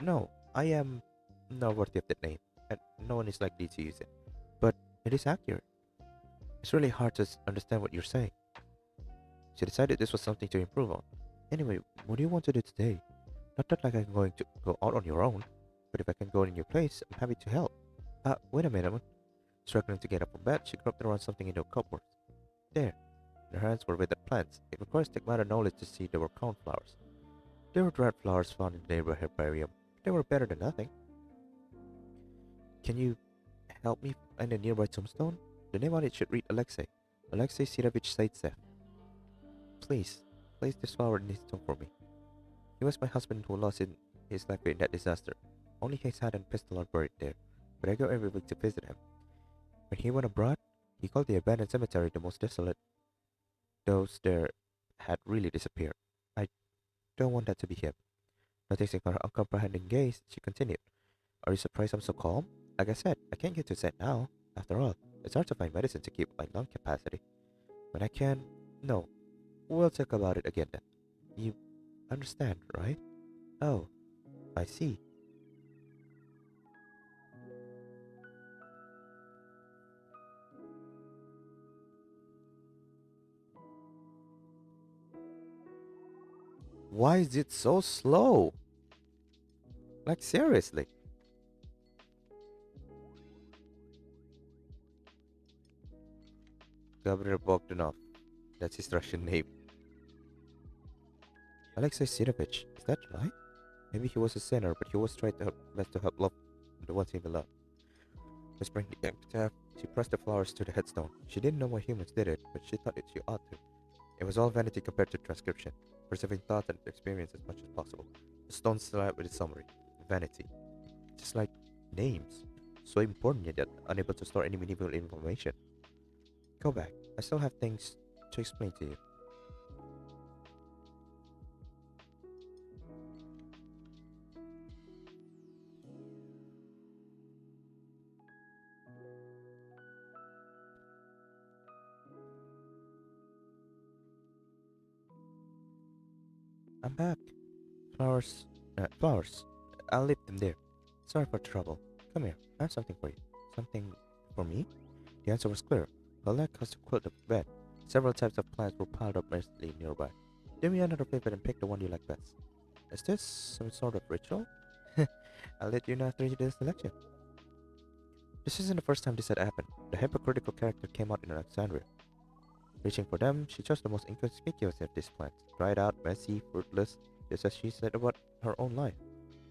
No, I am not worthy of that name, and no one is likely to use it. But it is accurate. It's really hard to understand what you're saying. She decided this was something to improve on. Anyway, what do you want to do today? Not that like I'm going to go out on your own, but if I can go in your place, I'm happy to help. Wait a minute. Struggling to get up from bed, she groped around something in the cupboard. There. Her hands were withered plants. It requires stigmata knowledge to see they were cornflowers. They were dried flowers found in the neighborhood herbarium. They were better than nothing. Can you help me find a nearby tombstone? The name on it should read Alexei. Alexei Sirovich Zaitsev. Please, place this flower in his tomb for me. He was my husband who lost his life in that disaster. Only his hat and pistol are buried there, but I go every week to visit him. When he went abroad, he called the abandoned cemetery the most desolate. Those there had really disappeared. I don't want that to be him. Noticing her uncomprehending gaze, she continued. Are you surprised I'm so calm? Like I said, I can't get to set now. After all, it's hard to find medicine to keep my lung capacity. When I can, no. We'll talk about it again then. You understand, right? Oh, I see. Why is it so slow? Like, seriously. Gabriel Bogdanov. That's his Russian name. Alexei Sirovich, is that right? Maybe he was a sinner, but he was trying to help love the ones he loved. Whispering the epitaph, she pressed the flowers to the headstone. She didn't know why humans did it, but she thought she ought to. It was all vanity compared to transcription, preserving thought and experience as much as possible. The stone slapped with its summary. Vanity. Just like names. So important yet unable to store any meaningful information. Go back. I still have things to explain to you. I'm back. Flowers. Flowers. I'll leave them there. Sorry for trouble. Come here. I have something for you. Something for me? The answer was clear. Her leg caused to quilt the bed. Several types of plants were piled up nicely nearby. Do me another favor and pick the one you like best. Is this some sort of ritual? I'll let you know after you do the selection. This isn't the first time this had happened. The hypocritical character came out in Alexandria. Reaching for them, she chose the most inconspicuous of these plants. Dried out, messy, fruitless, just as she said about her own life.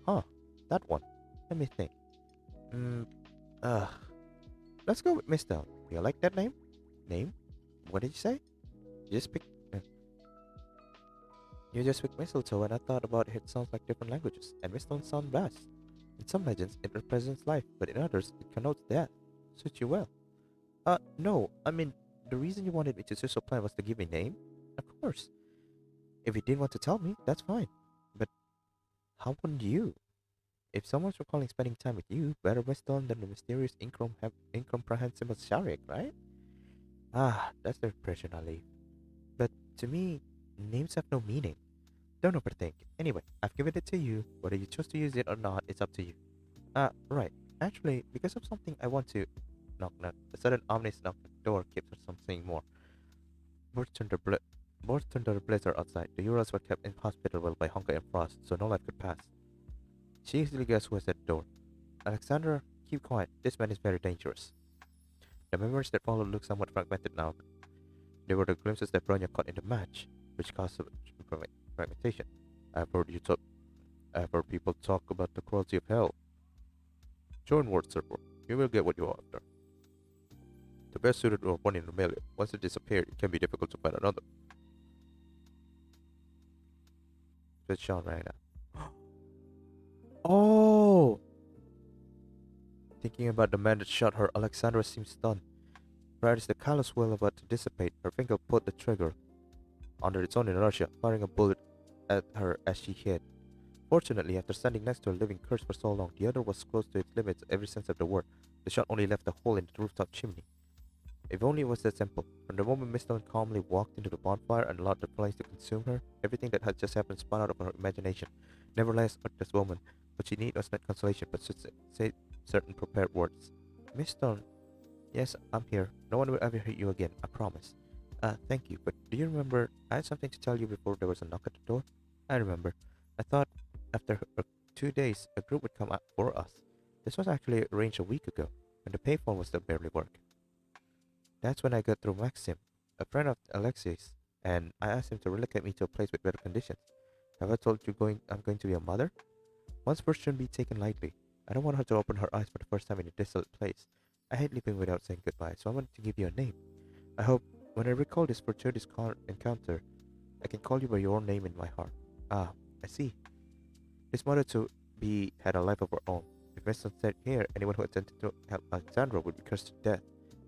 Huh, that one. Let me think. Let's go with Mistel. Do you like that name? Name? What did you say? You just picked... You just picked mistletoe and I thought about it sounds like different languages, and mistletoe sounds best. In some legends, it represents life, but in others, it connotes death. Suits you well. No, I mean, the reason you wanted me to choose a plant was to give me a name? Of course. If you didn't want to tell me, that's fine. But how wouldn't you? If someone's recalling spending time with you, better wisdom than the mysterious incomprehensible Sharik, right? That's the impression I leave. But to me, names have no meaning. Don't overthink. Anyway, I've given it to you. Whether you choose to use it or not, it's up to you. Right. Actually, because of something I want to... Knock knock. A sudden ominous knock at the door keeps her from saying more. Birds under the blizzard outside. The Urals were kept inhospitable by hunger and frost, so no life could pass. She easily guessed who was at the door. Alexandra, keep quiet. This man is very dangerous. The memories that followed looked somewhat fragmented now. They were the glimpses that Bronya caught in the match, which caused so much fragmentation. I've heard people talk about the cruelty of hell. Join Ward Server. You will get what you are after. The best suited of one in a million. Once it disappears, it can be difficult to find another. That's Sean right now. Oh! Thinking about the man that shot her, Alexandra seemed stunned. Right as the callous was about to dissipate, her finger pulled the trigger under its own inertia, firing a bullet at her as she hid. Fortunately, after standing next to a living curse for so long, the other was close to its limits every sense of the word. The shot only left a hole in the rooftop chimney. If only it was that simple. From the moment Miss Stone calmly walked into the bonfire and allowed the flames to consume her, everything that had just happened spun out of her imagination. Nevertheless, at this woman, what she needed was not consolation, but say certain prepared words. Miss Stone, yes, I'm here. No one will ever hurt you again, I promise. Thank you, but do you remember I had something to tell you before there was a knock at the door? I remember. I thought after 2 days, a group would come out for us. This was actually arranged a week ago, when the payphone was still barely working. That's when I got through Maxim, a friend of Alexei's, and I asked him to relocate me to a place with better conditions. Have I told you I'm going to be a mother? One's first shouldn't be taken lightly. I don't want her to open her eyes for the first time in a desolate place. I hate leaving without saying goodbye, so I wanted to give you a name. I hope, when I recall this fortuitous encounter, I can call you by your name in my heart. Ah, I see. This mother to be had a life of her own. If Miss Sun said here, anyone who attempted to help Alexandra would be cursed to death.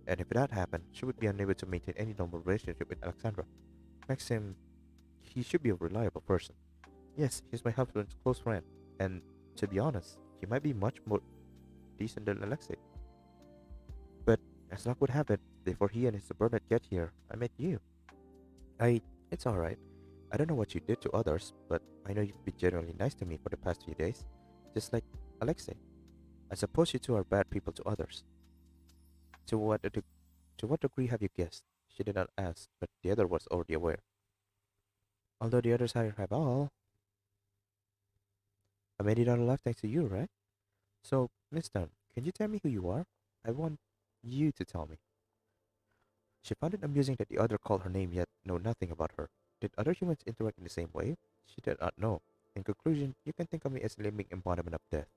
And if that happened, she would be unable to maintain any normal relationship with Alexandra. Maxim, he should be a reliable person. Yes, he's my husband's close friend, and to be honest, he might be much more decent than Alexei. But as luck would have it, before he and his subordinate get here, I met you. It's alright. I don't know what you did to others, but I know you've been genuinely nice to me for the past few days, just like Alexei. I suppose you two are bad people to others. To what degree have you guessed? She did not ask, but the other was already aware. Although the others have all. I made it out alive thanks to you, right? So, Miss Dunn, can you tell me who you are? I want you to tell me. She found it amusing that the other called her name yet know nothing about her. Did other humans interact in the same way? She did not know. In conclusion, you can think of me as a living embodiment of death.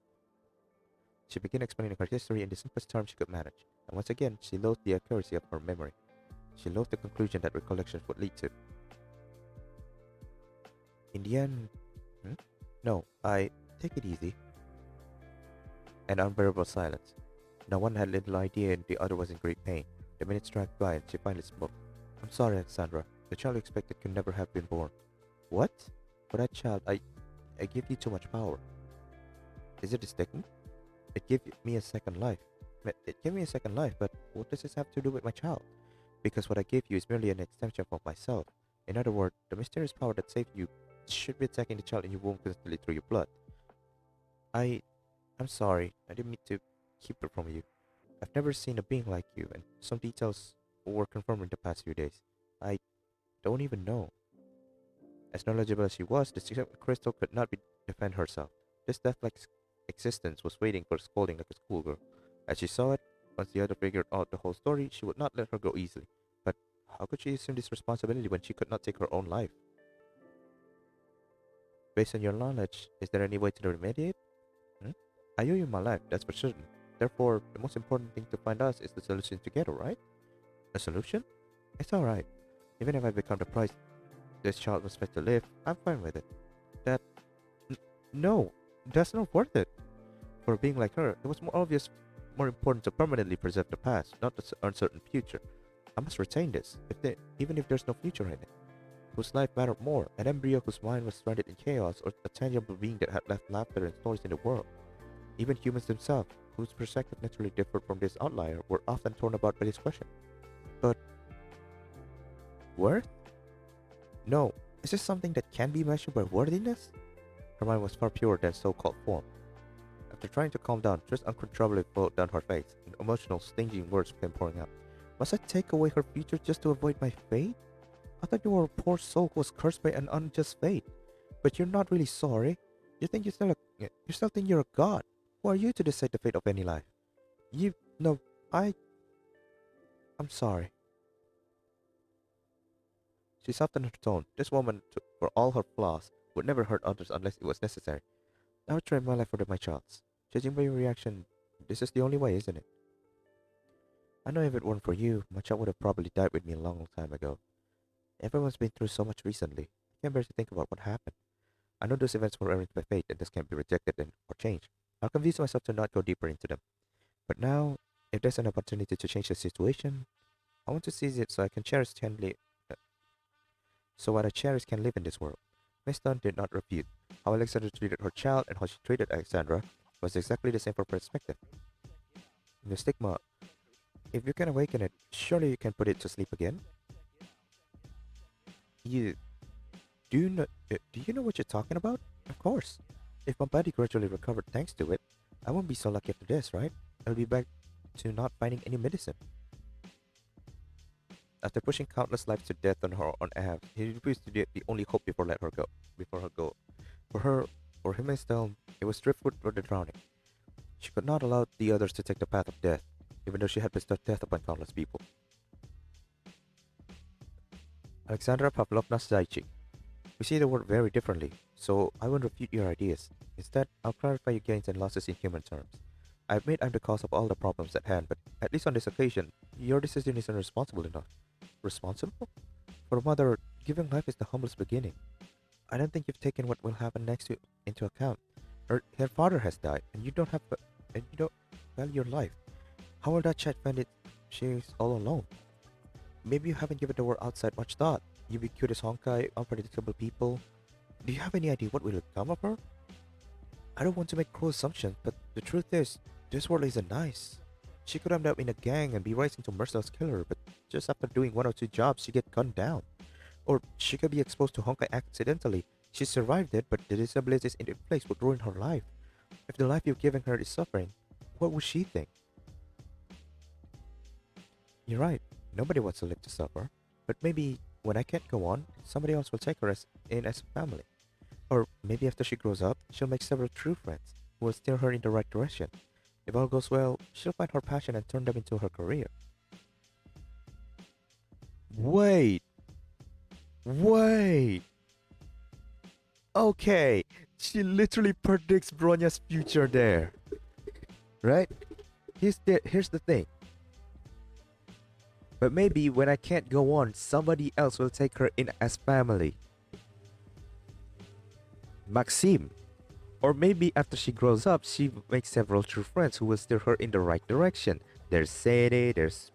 She began explaining her history in the simplest terms she could manage, and once again she loathed the accuracy of her memory. She loathed the conclusion that recollections would lead to. In the end... No, take it easy. An unbearable silence. No one had little idea the other was in great pain. The minutes dragged by and she finally spoke. I'm sorry, Alexandra. The child you expected could never have been born. What? For that child, I give you too much power. Is it a stigma? It gave me a second life. It gave me a second life, but what does this have to do with my child? Because what I gave you is merely an extension of myself. In other words, the mysterious power that saved you should be attacking the child in your womb constantly through your blood. I'm sorry. I didn't mean to keep it from you. I've never seen a being like you, and some details were confirmed in the past few days. I don't even know. As knowledgeable as she was, the secret crystal could not defend herself. This death-like existence was waiting for scolding like a schoolgirl. As she saw it, once the other figured out the whole story, she would not let her go easily. But how could she assume this responsibility when she could not take her own life? Based on your knowledge, is there any way to remediate? Hmm? I owe you my life, that's for certain. Therefore, the most important thing to find us is the solution together, right? A solution? It's alright. Even if I become the price this child was meant to live, I'm fine with it. That... No, that's not worth it. For a being like her, it was more important to permanently preserve the past, not the uncertain future. I must retain this, even if there's no future in it. Whose life mattered more, an embryo whose mind was stranded in chaos, or a tangible being that had left laughter and stories in the world? Even humans themselves, whose perspective naturally differed from this outlier, were often torn about by this question. But... worth? No, is this something that can be measured by worthiness? Her mind was far purer than so-called form. After trying to calm down, tears uncontrollably flowed down her face, and emotional, stinging words came pouring out. Must I take away her future just to avoid my fate? I thought you were a poor soul who was cursed by an unjust fate. But you're not really sorry. You still think you're a god. Who are you to decide the fate of any life? I'm sorry. She softened her tone. This woman, for all her flaws, would never hurt others unless it was necessary. I would trade my life for my child's. Judging by your reaction, this is the only way, isn't it? I know if it weren't for you, my child would have probably died with me a long time ago. Everyone's been through so much recently. I can't bear to think about what happened. I know those events were arranged by fate and this can't be rejected or changed. I'll convince myself to not go deeper into them. But now, if there's an opportunity to change the situation, I want to seize it so I can cherish so what I cherish can live in this world. Miss Dunn did not refute. How Alexandra treated her child and how she treated Alexandra was exactly the same for perspective. The stigma, if you can awaken it, surely you can put it to sleep again? Do you know what you're talking about? Of course. If my body gradually recovered thanks to it, I won't be so lucky after this, right? I'll be back to not finding any medicine. After pushing countless lives to death on her own abs, he refused to be the only hope before her go. For him and Stone, it was driftwood for the drowning. She could not allow the others to take the path of death, even though she had bestowed death upon countless people. Alexandra Pavlovna Zaychik. We see the world very differently, so I won't refute your ideas. Instead, I'll clarify your gains and losses in human terms. I admit I'm the cause of all the problems at hand, but at least on this occasion, your decision isn't responsible enough. Responsible? For a mother, giving life is the humblest beginning. I don't think you've taken what will happen next into account. Her father has died, and you don't value your life. How will that child find it? She's all alone. Maybe you haven't given the world outside much thought. Ubiquitous honkai, unpredictable people. Do you have any idea what will become of her? I don't want to make cruel assumptions, but the truth is, this world isn't nice. She could end up in a gang and be rising to merciless killer, but just after doing one or two jobs, she get gunned down. Or she could be exposed to honkai accidentally. She survived it, but the disabilities in place would ruin her life. If the life you've given her is suffering, what would she think? You're right. Nobody wants to live to suffer. But maybe when I can't go on, somebody else will take her as a family. Or maybe after she grows up, she'll make several true friends who will steer her in the right direction. If all goes well, she'll find her passion and turn them into her career. Wait. Okay, she literally predicts Bronya's future there. Right? Here's the thing. But maybe when I can't go on, somebody else will take her in as family. Maxime. Or maybe after she grows up, she makes several true friends who will steer her in the right direction. There's Sadie, there's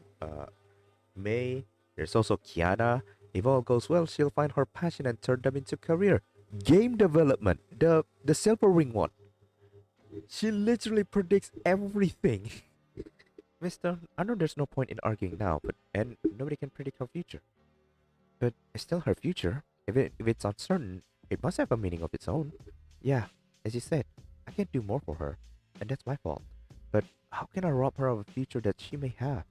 May, There's also Kiana. If all goes well, she'll find her passion and turn them into career. Game development, the silver ring one. She literally predicts everything. Mister, I know there's no point in arguing now, but and nobody can predict her future. But it's still her future. If it's uncertain, it must have a meaning of its own. Yeah, as you said, I can't do more for her, and that's my fault. But how can I rob her of a future that she may have?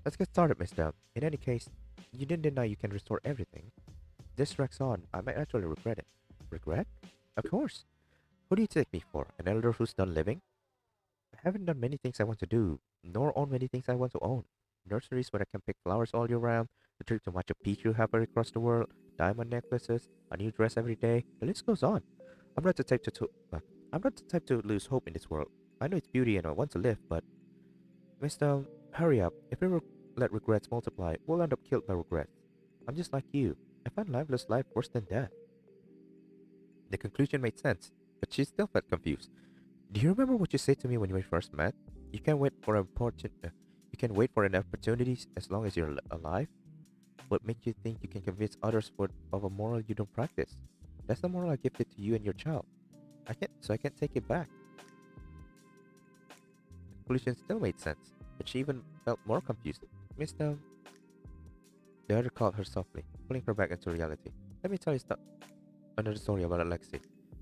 Let's get started, Mister. In any case, you didn't deny you can restore everything. This drags on. I might actually regret it. Regret? Of course. Who do you take me for? An elder who's done living? I haven't done many things I want to do, nor own many things I want to own. Nurseries where I can pick flowers all year round, the trip to Machu Picchu halfway across the world, diamond necklaces, a new dress every day. The list goes on. I'm not the type I'm not the type to lose hope in this world. I know it's beauty and I want to live, but Mister, hurry up. If we let regrets multiply, we'll end up killed by regrets. I'm just like you. I find lifeless life worse than death. The conclusion made sense, but she still felt confused. Do you remember what you said to me when we first met? You can wait for you can wait for an opportunity as long as you're alive. What makes you think you can convince others of a moral you don't practice? That's the moral I gifted to you and your child. I can't take it back. The conclusion still made sense, but she even felt more confused. Mister, the other called her softly, pulling her back into reality. Let me tell you another story about Alexei.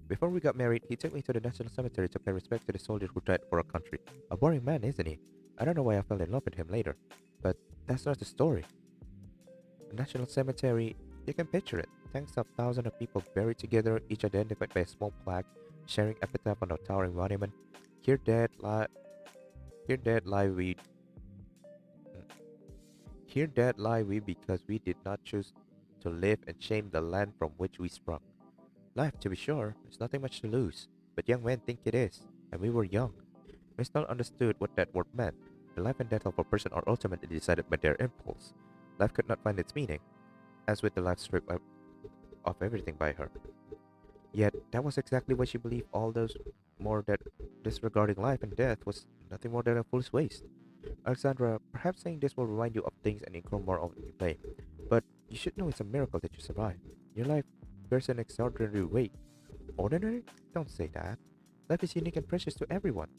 Before we got married, he took me to the National Cemetery to pay respect to the soldier who died for our country. A boring man, isn't he? I don't know why I fell in love with him later, but that's not the story. The National Cemetery, you can picture it. Thanks of thousands of people buried together, each identified by a small plaque, sharing epitaph on a towering monument. Here dead lie, here dead lie we. Here dead lie we because we did not choose to live and shame the land from which we sprung. Life, to be sure, is nothing much to lose, but young men think it is, and we were young. We still understood what that word meant. The life and death of a person are ultimately decided by their impulse. Life could not find its meaning, as with the life stripped of everything by her. Yet, that was exactly what she believed all those more that disregarding life and death was nothing more than a fool's waste. Alexandra, perhaps saying this will remind you of things and incur more of your blame, but you should know it's a miracle that you survived. Your life bears an extraordinary weight. Ordinary? Don't say that. Life is unique and precious to everyone.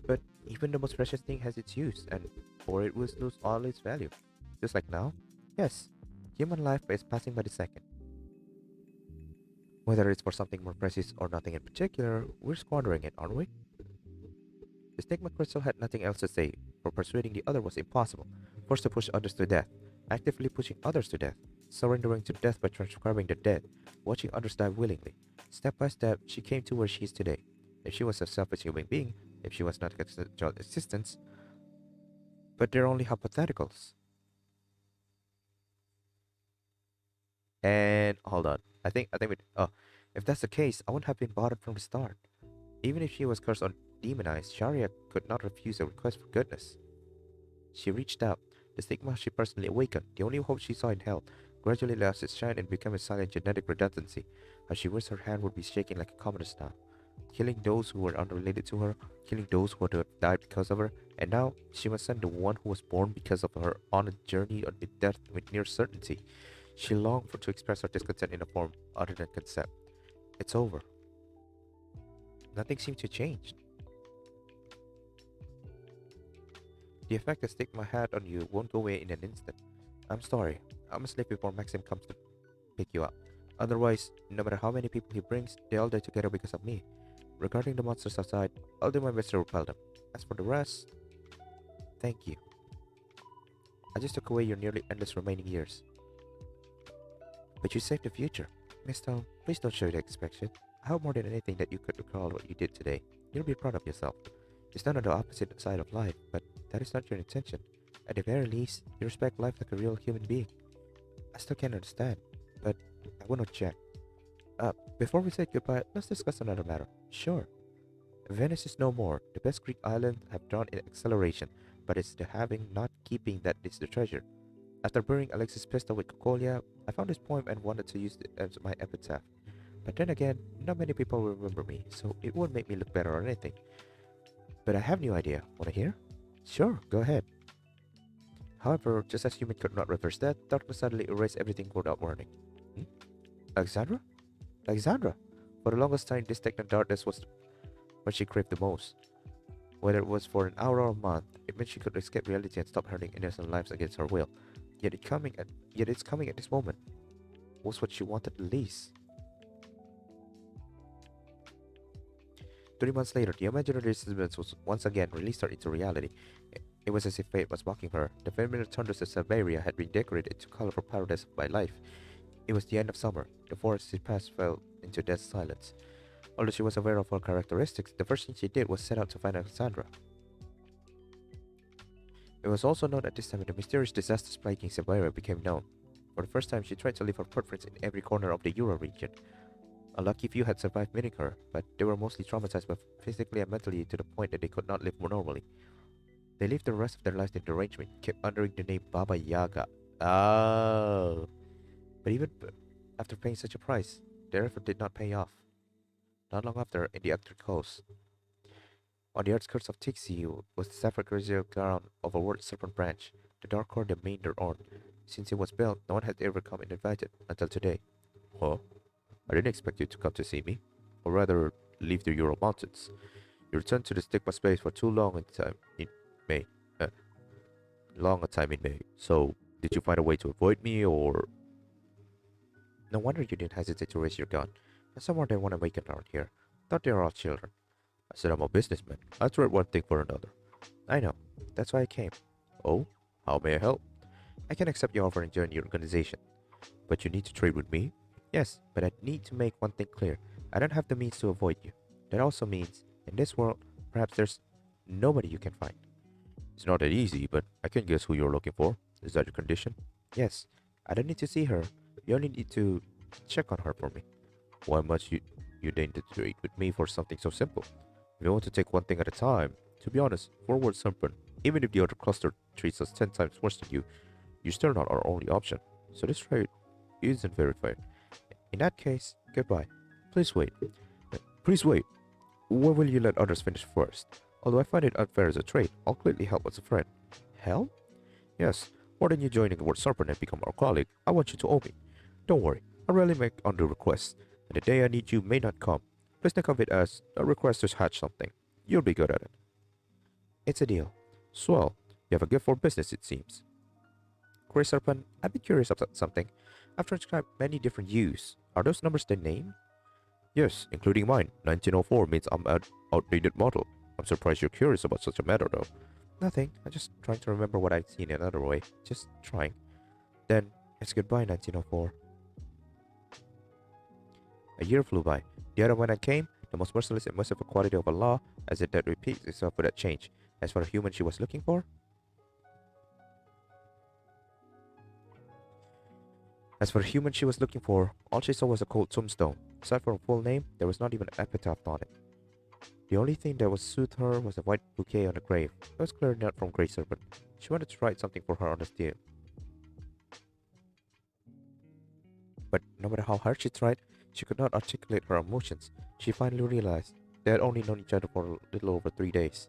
But even the most precious thing has its use, and or it will lose all its value. Just like now? Yes, human life is passing by the second. Whether it's for something more precious or nothing in particular, we're squandering it, aren't we? The stigma crystal had nothing else to say, for persuading the other was impossible. Forced to push others to death, actively pushing others to death, surrendering to death by transcribing the dead, watching others die willingly. Step by step, she came to where she is today. If she was a selfish human being, if she was not existential existence, but they're only hypotheticals. And hold on, if that's the case, I wouldn't have been bothered from the start. Even if she was cursed or demonized, Sharia could not refuse a request for goodness. She reached out. The stigma she personally awakened, the only hope she saw in hell, gradually lost its shine and became a silent genetic redundancy. As she wished her hand would be shaking like a commoner's staff, killing those who were unrelated to her, killing those who had died because of her, and now she must send the one who was born because of her on a journey of death with near certainty. She longed to express her discontent in a form other than consent. It's over. Nothing seemed to change. The effect the stigma had on you won't go away in an instant. I'm sorry. I must leave before Maxim comes to pick you up. Otherwise, no matter how many people he brings, they all die together because of me. Regarding the monsters outside, I'll do my best to repel them. As for the rest, thank you. I just took away your nearly endless remaining years. But you saved the future. Miss Stone, please don't show the expectation. I hope more than anything that you could recall what you did today. You'll be proud of yourself. It's not on the opposite side of life, but that is not your intention. At the very least, you respect life like a real human being. I still can't understand, but I want to check. Before we say goodbye, let's discuss another matter. Sure. Venice is no more. The best Greek islands have drawn in acceleration, but it's the having, not keeping, that is the treasure. After burning Alexis' pistol with Cocolia, I found this poem and wanted to use it as my epitaph. But then again, not many people will remember me, so it won't make me look better or anything. But I have a new idea. Wanna hear? Sure, go ahead. However, just as human could not reverse that, darkness suddenly erased everything without warning. Hmm? Alexandra? Alexandra! For the longest time, this techno darkness was what she craved the most. Whether it was for an hour or a month, it meant she could escape reality and stop hurting innocent lives against her will. Yet it's coming at this moment. Was what she wanted the least. 3 months later, the imaginary disturbance was once again released her into reality. It was as if fate was mocking her. The familiar tundras of Siberia had been decorated into colorful paradise by life. It was the end of summer. The forest she passed fell into dead silence. Although she was aware of her characteristics, the first thing she did was set out to find Alexandra. It was also known at this time that the mysterious disasters plaguing Siberia became known. For the first time, she tried to leave her footprints in every corner of the Euro region. A lucky few had survived meeting her, but they were mostly traumatized both physically and mentally to the point that they could not live more normally. They lived the rest of their lives in derangement, kept under the name Baba Yaga. Oh. But even after paying such a price, their effort did not pay off. Not long after, in the Arctic coast, on the outskirts of Tixi was the sacrificial ground of a world serpent branch. The dark core remained their own. Since it was built, no one had ever come and invited until today. Huh? I didn't expect you to come to see me, or rather, leave the Ural Mountains. You returned to the stigma space for too long in May. Long a time in May. So, did you find a way to avoid me, or? No wonder you didn't hesitate to raise your gun. There's someone they want to awaken around here. Thought they were all children. I said I'm a businessman. I trade one thing for another. I know. That's why I came. Oh? How may I help? I can accept your offer and join your organization. But you need to trade with me? Yes, but I need to make one thing clear. I don't have the means to avoid you. That also means, in this world, perhaps there's nobody you can find. It's not that easy, but I can guess who you're looking for. Is that your condition? Yes. I don't need to see her. You only need to check on her for me. Why must you deign to trade with me for something so simple? If you want to take one thing at a time, to be honest, forward serpent, even if the other cluster treats us 10 times worse than you, you're still not our only option. So this trade isn't very fair. In that case, goodbye. Please wait. Please wait. Why will you let others finish first? Although I find it unfair as a trade, I'll gladly help as a friend. Help? Yes. More than you joining the World Serpent and become our colleague, I want you to owe me. Don't worry, I rarely make under requests, and the day I need you may not come. Please think of it as a request to hatch something. You'll be good at it. It's a deal. Swell. You have a gift for business, it seems. Grey Serpent, I'd be curious about something. I've transcribed many different U's. Are those numbers the name? Yes, including mine. 1904 means I'm an outdated model. I'm surprised you're curious about such a matter, though. Nothing. I'm just trying to remember what I'd seen another way. Just trying. Then, it's goodbye, 1904. A year flew by. The other one that came, the most merciless and merciful quality of Allah, as it that repeats itself without change. As for the human she was looking for, all she saw was a cold tombstone. Aside from her full name, there was not even an epitaph on it. The only thing that would soothe her was a white bouquet on the grave. It was clearly not from Grey Serpent. She wanted to write something for her on the steel. But no matter how hard she tried, she could not articulate her emotions. She finally realized they had only known each other for a little over 3 days.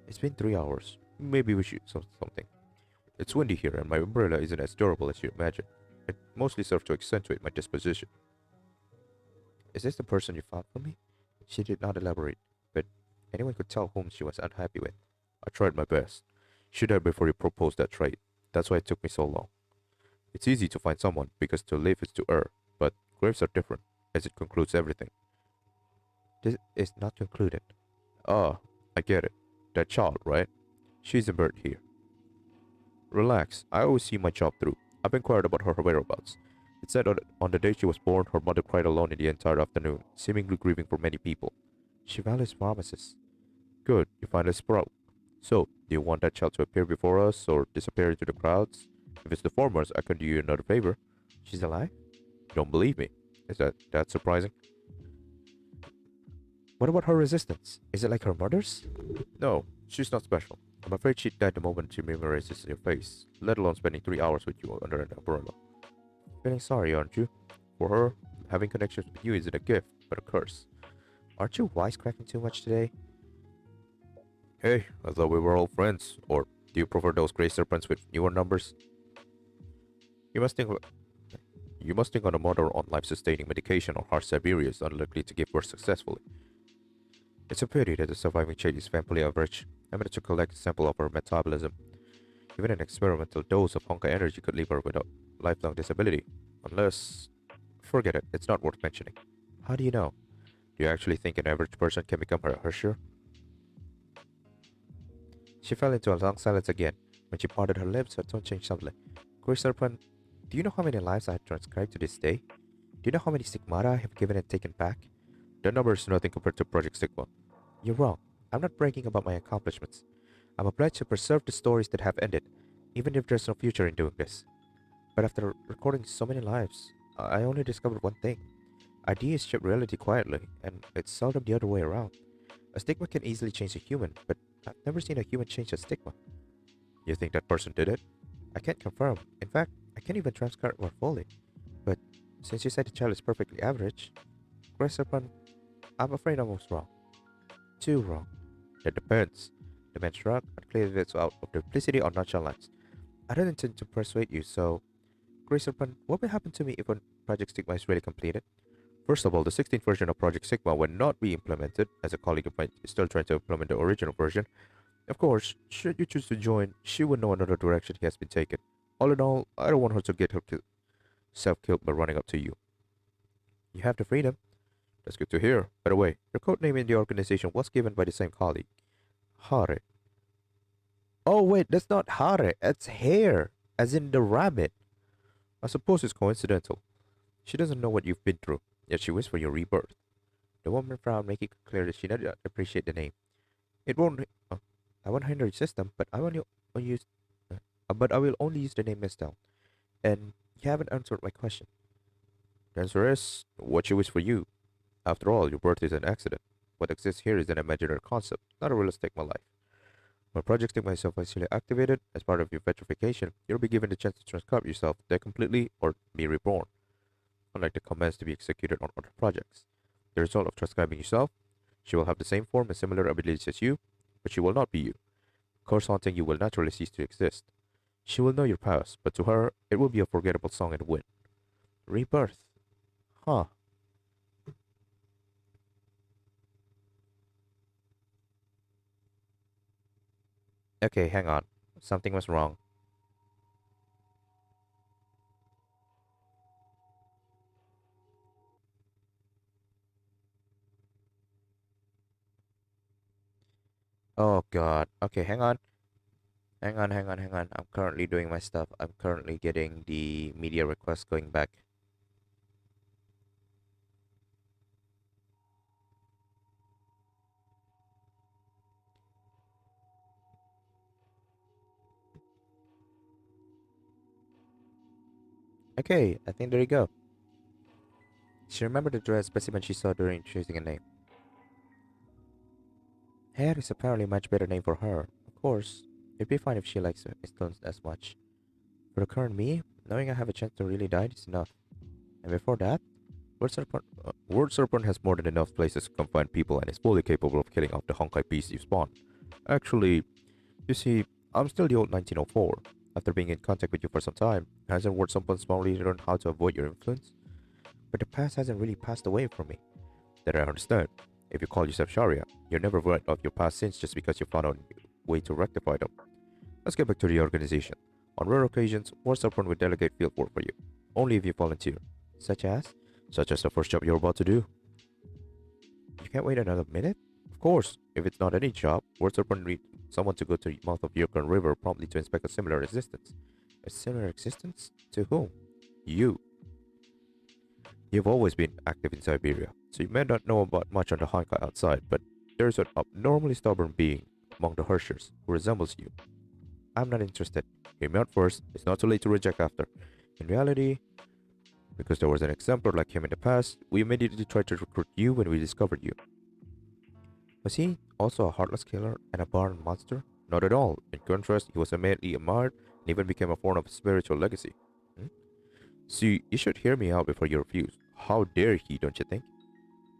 It's been 3 hours. Maybe we should do something. It's windy here and my umbrella isn't as durable as you imagine. It mostly serves to accentuate my disposition. Is this the person you found for me? She did not elaborate, but anyone could tell whom she was unhappy with. I tried my best. She died before you proposed that trade. That's why it took me so long. It's easy to find someone, because to live is to err, but graves are different, as it concludes everything. This is not concluded. Ah, I get it. That child, right? She's a bird here. Relax, I always see my job through. I've inquired about her whereabouts. It said on the day she was born, her mother cried alone in the entire afternoon, seemingly grieving for many people. She values promises. Good, you find a sprout. So, do you want that child to appear before us, or disappear into the crowds? If it's the former, I can do you another favor. She's alive? You don't believe me? Is that surprising? What about her resistance? Is it like her mother's? No, she's not special. I'm afraid she died the moment she memorizes your face, let alone spending 3 hours with you under an umbrella. Feeling sorry, aren't you? For her, having connections with you isn't a gift, but a curse. Aren't you wisecracking too much today? Hey, I thought we were all friends, or Do you prefer those gray serpents with newer numbers? You must think you must think on a mother on life-sustaining medication or harsh Siberia is unlikely to give birth successfully. It's a pity that the surviving child is painfully average. I managed to collect a sample of her metabolism. Even an experimental dose of Honkai energy could leave her with a lifelong disability. Unless... Forget it, it's not worth mentioning. How do you know? Do you actually think an average person can become a Hersher? She fell into a long silence again. When she parted her lips, her tone changed suddenly. Grey Serpent, do you know how many lives I have transcribed to this day? Do you know how many stigmata I have given and taken back? The number is nothing compared to Project Sigma. You're wrong. I'm not bragging about my accomplishments. I'm obliged to preserve the stories that have ended, even if there's no future in doing this. But after recording so many lives, I only discovered one thing. Ideas shape reality quietly, and it's seldom the other way around. A stigma can easily change a human, but I've never seen a human change a stigma. You think that person did it? I can't confirm. In fact, I can't even transcribe more fully. But since you said the child is perfectly average, Grey Serpent, I'm afraid I was wrong. Too wrong. That depends. The man shrugged and cleared it out of duplicity or nonchalance. I don't intend to persuade you, so... Grey Serpent, what will happen to me if Project Sigma is really completed? First of all, the 16th version of Project Sigma will not be implemented, as a colleague of mine is still trying to implement the original version. Of course, should you choose to join, she would know another direction he has been taken. All in all, I don't want her to get self-killed by running up to you. You have the freedom. That's good to hear. By the way, your code name in the organization was given by the same colleague. Hare. Oh wait, that's not Hare, it's Hare, as in the rabbit. I suppose it's coincidental. She doesn't know what you've been through, yet she wished for your rebirth. The woman frowned, making it clear that she did not appreciate the name. It won't... I won't hinder your system, but I will only use the name Mistel. And you haven't answered my question. The answer is, what she wished for you. After all, your birth is an accident. What exists here is an imaginary concept, not a realistic life. When Project Stigma is officially activated, as part of your petrification, you'll be given the chance to transcribe yourself, die completely, or be reborn. Unlike the commands to be executed on other projects. The result of transcribing yourself, she will have the same form and similar abilities as you, but she will not be you. Curse haunting you will naturally cease to exist. She will know your past, but to her, it will be a forgettable song in the wind. Rebirth. Huh. Okay, hang on. Something was wrong. Oh god. Okay, hang on. Hang on. I'm currently doing my stuff. I'm currently getting the media request going back. Okay, I think there you go. She remembered the dress specimen she saw during choosing a name. Hair is apparently a much better name for her. Of course, it'd be fine if she likes stones as much. For the current me, knowing I have a chance to really die is enough. And before that, Word Serpent has more than enough places to confine people and is fully capable of killing off the Honkai beasts you spawn. Actually, you see, I'm still the old 1904. After being in contact with you for some time, hasn't Word Serpent smartly learned how to avoid your influence? But the past hasn't really passed away from me. That I understand. If you call yourself Sharia, you're never rid of your past sins just because you found a way to rectify them. Let's get back to the organization. On rare occasions, Word Serpent will delegate field work for you. Only if you volunteer. Such as? Such as the first job you're about to do. You can't wait another minute? Of course, if it's not any job, Word Serpent needs someone to go to the mouth of Yukon River promptly to inspect a similar existence. A similar existence? To whom? You. You've always been active in Siberia, so you may not know about much on the Honkai outside, but there's an abnormally stubborn being among the Hershers who resembles you. I'm not interested. Hear me out first. It's not too late to reject after. In reality, because there was an exemplar like him in the past, we immediately tried to recruit you when we discovered you. Was he also a heartless killer and a barren monster? Not at all. In contrast, he was immediately admired and even became a form of spiritual legacy. See, you should hear me out before you refuse. How dare he, don't you think?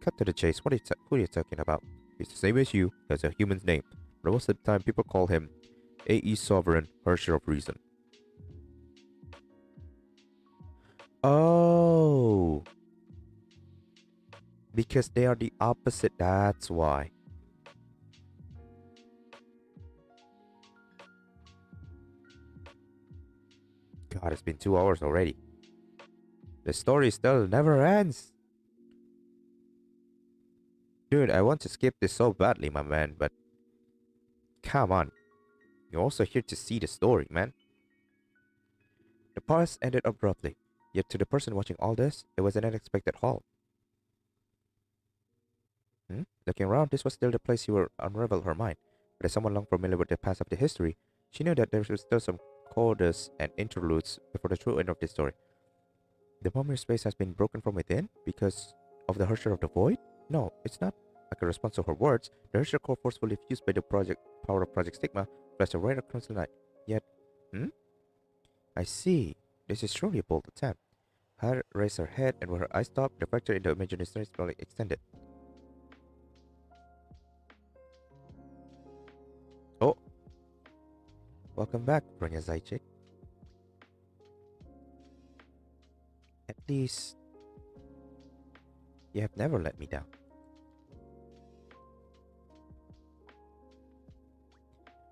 Cut to the chase. Who are you talking about? He's the same as you. He has a human's name. But most of the time, people call him AE Sovereign, Herrscher of Reason. Oh, because they are the opposite, that's why. God, it's been 2 hours already. The story still never ends. Dude, I want to skip this so badly, my man, but come on. You're also here to see the story, man. The pause ended abruptly, yet to the person watching all this, it was an unexpected halt. Looking around, this was still the place she would unravel her mind. But as someone long familiar with the past of the history, she knew that there was still some codas and interludes before the true end of this story. The Bomber space has been broken from within because of the Herrscher of the Void? No, it's not like a response to her words. The Herrscher core forcefully fused by the power of Project Stigma flashed a ray of crimson light. Yet, I see. This is surely a bold attempt. Her raised her head, and when her eyes stopped, the fracture in the imaginary slowly extended. Oh! Welcome back, Bronya Zajcik. At least, you have never let me down.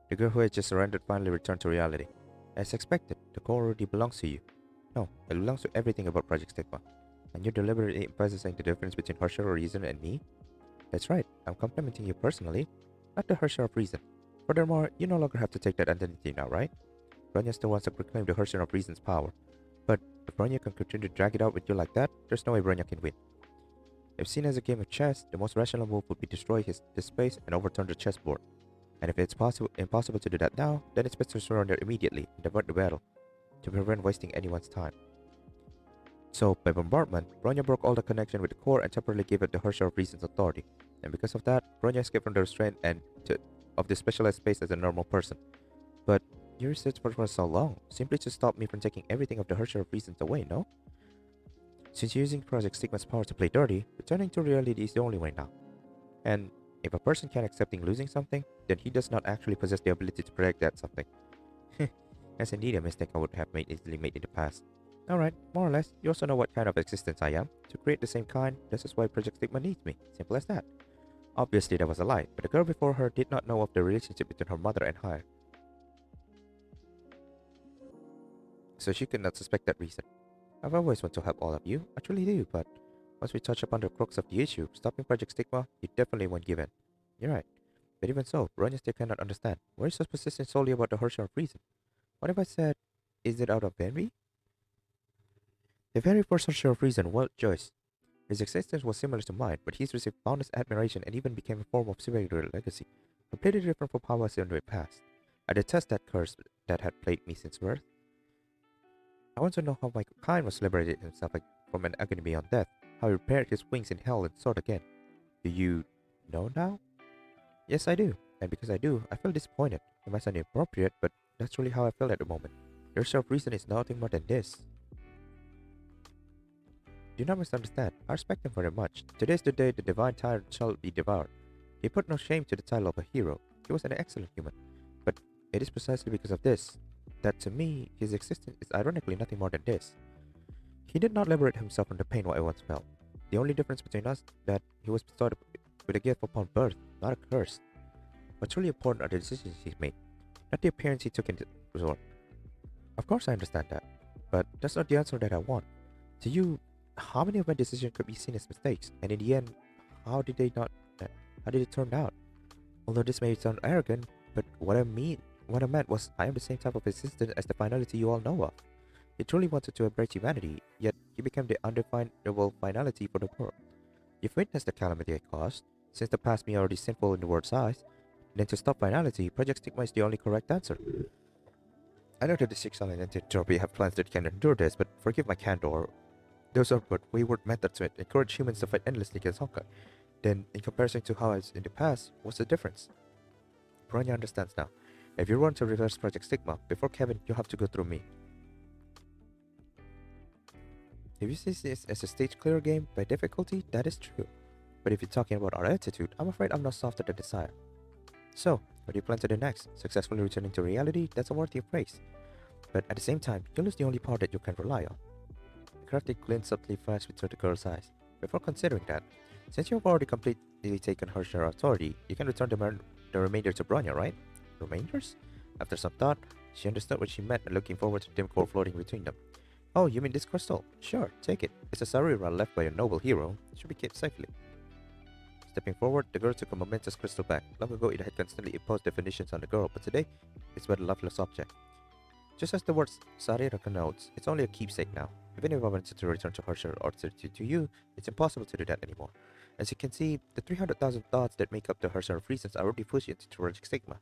The girl who had just surrendered finally returned to reality. As expected, the core already belongs to you. No, it belongs to everything about Project Stigma. And you're deliberately emphasizing the difference between Herrscher of Reason and me? That's right, I'm complimenting you personally, not the Herrscher of Reason. Furthermore, you no longer have to take that identity now, right? Bronya still wants to proclaim the Herrscher of Reason's power. But if Bronya can continue to drag it out with you like that, there's no way Bronya can win. If seen as a game of chess, the most rational move would be to destroy this space and overturn the chessboard. And if it's impossible to do that now, then it's best to surrender immediately and divert the battle, to prevent wasting anyone's time. So, by bombardment, Bronya broke all the connection with the core and temporarily gave it the Herrscher of Reason's authority. And because of that, Bronya escaped from the restraint of the specialized space as a normal person. But you researched for so long, simply to stop me from taking everything of the Herrscher of Reasons away, no? Since you're using Project Stigma's power to play dirty, returning to reality is the only way now. And if a person can't accepting losing something, then he does not actually possess the ability to protect that something. That's indeed a mistake I would have easily made in the past. Alright, more or less, you also know what kind of existence I am. To create the same kind, this is why Project Stigma needs me. Simple as that. Obviously that was a lie, but the girl before her did not know of the relationship between her mother and her. So she could not suspect that reason. I've always wanted to help all of you, I truly do, but once we touch upon the crux of the issue, stopping Project Stigma, you definitely won't give in. You're right. But even so, Bronya still cannot understand. Why is so persistent solely about the Herrscher of Reason? What if I said, is it out of envy? The very first Herrscher of Reason, Wild Joyce. His existence was similar to mine, but he's received boundless admiration and even became a form of superior legacy, completely different from how I was in the past. I detest that curse that had plagued me since birth. I want to know how my kind was liberated himself from an agony beyond death, how he repaired his wings in hell and soared again. Do you know now? Yes, I do, and because I do, I feel disappointed. It might sound inappropriate, but that's really how I feel at the moment. The Herrscher of Reason is nothing more than this. Do not misunderstand. I respect him very much. Today is the day the divine tyrant shall be devoured. He put no shame to the title of a hero. He was an excellent human. But it is precisely because of this that to me, his existence is ironically nothing more than this. He did not liberate himself from the pain what I once felt. The only difference between us is that he was bestowed with a gift upon birth, not a curse. What's truly important are the decisions he's made, not the appearance he took into resort. Of course I understand that, but that's not the answer that I want. To you, how many of my decisions could be seen as mistakes, and in the end, how did it turn out? Although this may sound arrogant, but what I meant was I am the same type of existence as the finality you all know of. You truly wanted to embrace humanity, yet you became the undefinable finality for the world. You've witnessed the calamity I caused, since the past me already sinful in the world's eyes. Then to stop finality, Project Stigma is the only correct answer. I know that the Six Silent Entropy have plans that can endure this, but forgive my candor. Those are but wayward methods to encourage humans to fight endlessly against Honkai. Then, in comparison to how I was in the past, what's the difference? Bronya understands now. If you want to reverse Project Stigma, before Kevin, you have to go through me. If you see this as a stage clear game by difficulty, that is true. But if you're talking about our attitude, I'm afraid I'm not softer than desire. So, What do you plan to do next? Successfully returning to reality? That's a worthy of praise. But at the same time, you lose the only power that you can rely on. A crafty glint subtly flashed between the girl's eyes. Before considering that, since you have already completely taken her share of authority, you can return the remainder to Bronya, right? Remainders? After some thought, she understood what she meant and looking forward to the dim core floating between them. Oh, you mean this crystal? Sure, take it. It's a sarira left by a noble hero. It should be kept safely. Stepping forward, the girl took a momentous crystal back. Long ago, it had constantly imposed definitions on the girl, but today, it's but a loveless object. Just as the word sarira connotes, it's only a keepsake now. Even if I wanted to return to her share or to you, it's impossible to do that anymore. As you can see, the 300,000 thoughts that make up the Herser of Reasons are already pushed into tragic stigma.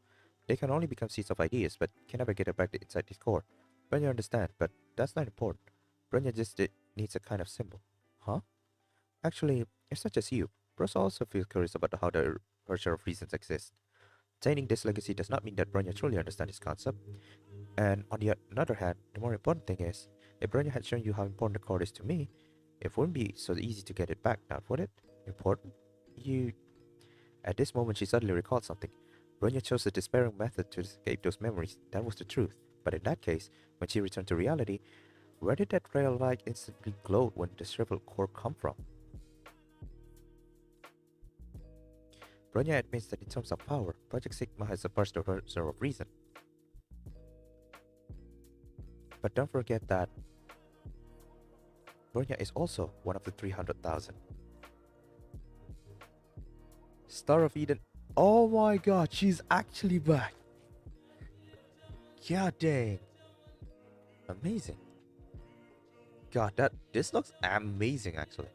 They can only become seeds of ideas, but can never get back inside this core. Brenya understand, but that's not important. Brenya just needs a kind of symbol. Huh? Actually, it's not just you. Bros also feel curious about how the Herser of Reasons exists. Attaining this legacy does not mean that Brenya truly understands this concept. And on the other hand, the more important thing is, if Brenya had shown you how important the core is to me, it wouldn't be so easy to get it back now, would it? Important? You... At this moment, she suddenly recalled something. Brenya chose a despairing method to escape those memories. That was the truth. But in that case, when she returned to reality, where did that ray of light instantly glow when the shriveled core come from? Brenya admits that in terms of power, Project Sigma has surpassed the Herser of Reason. But don't forget that Brenya is also one of the 300,000. Star of Eden. Oh my god, she's actually back. God dang. Amazing. God, this looks amazing actually.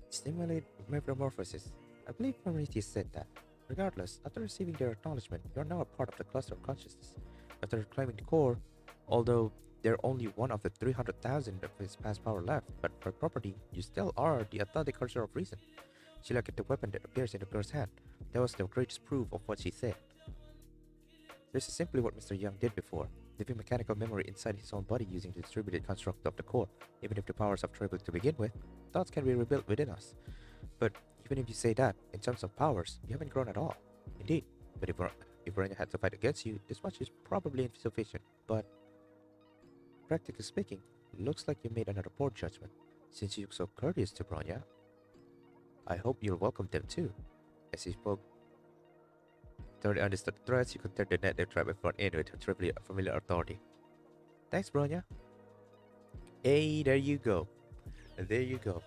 Stimulate metamorphosis. I believe Prometheus said that. Regardless, after receiving their acknowledgement, you are now a part of the cluster of consciousness. After reclaiming the core, although they're only one of the 300,000 of his past power left, but by property, you still are the authentic Herser of Reason. She looked at the weapon that appears in the girl's hand. That was the greatest proof of what she said. This is simply what Mr. Young did before, leaving mechanical memory inside his own body using the distributed construct of the core. Even if the powers have troubled to begin with, thoughts can be rebuilt within us. But even if you say that, in terms of powers, you haven't grown at all. Indeed, but if Brenya had to fight against you, this much is probably insufficient. But practically speaking, looks like you made another poor judgment. Since you're so courteous to Brenya, I hope you'll welcome them too. As he spoke, thoroughly understood the threats, you could turn the net they tried before in with a familiar authority. Thanks, Brenya. Hey, there you go. There you go.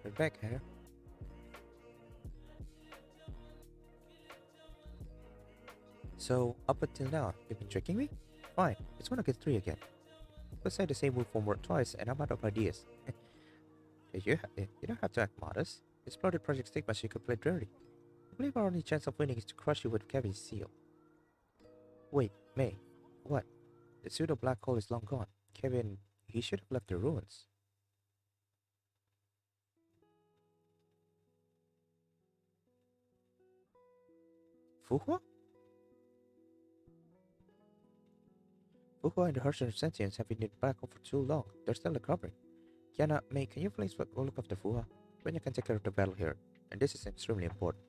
We're back here. So, up until now, you've been tricking me? Fine, it's 1 against 3 again. Let's say the same move forward twice and I'm out of ideas. you don't have to act modest. Exploded Project Stigma so you could play dirty. I believe our only chance of winning is to crush you with Kevin's seal. Wait, May, what? The pseudo black hole is long gone. Kevin, he should have left the ruins. Fuhua? Fuhua and the Hersen sentients have been in back for too long. They're still recovering. Kiana, May, can you please look after Fuhua? Bronya can take care of the battle here, and this is extremely important.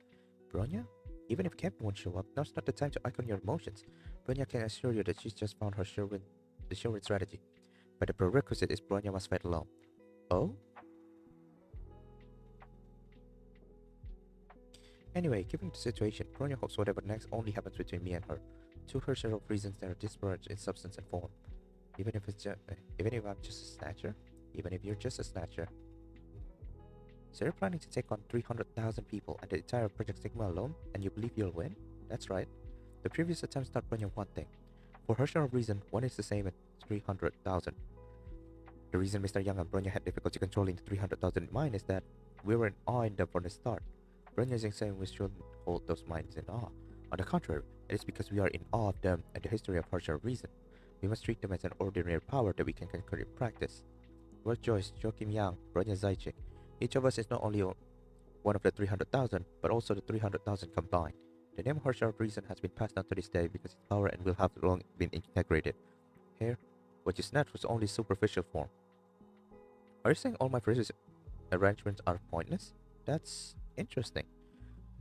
Bronya? Even if Kevin won't show up, now's not the time to icon your emotions. Bronya can assure you that she's just found her the sure-win strategy. But the prerequisite is Bronya must fight alone. Oh? Anyway, given the situation, Bronya hopes whatever next only happens between me and her. To her share of reasons that are disparate in substance and form. Even if I'm just a snatcher? Even if you're just a snatcher. So you're planning to take on 300,000 people and the entire Project Sigma alone, and you believe you'll win? That's right. The previous attempts taught Bronya one thing. For her share of reason, one is the same as 300,000. The reason Mr. Young and Bronya had difficulty controlling the 300,000 in mind is that we were in awe in them from the start. Bronya is saying we shouldn't hold those minds in awe. On the contrary, it is because we are in awe of them and the history of her share of reason. We must treat them as an ordinary power that we can conquer in practice. Word Joyce, Joachim Yang, Bronya Zajcik. Each of us is not only one of the 300,000, but also the 300,000 combined. The name of her share of reason has been passed down to this day because its power and will have long been integrated. Here, what you snatched was only superficial form. Are you saying all my previous arrangements are pointless? That's interesting.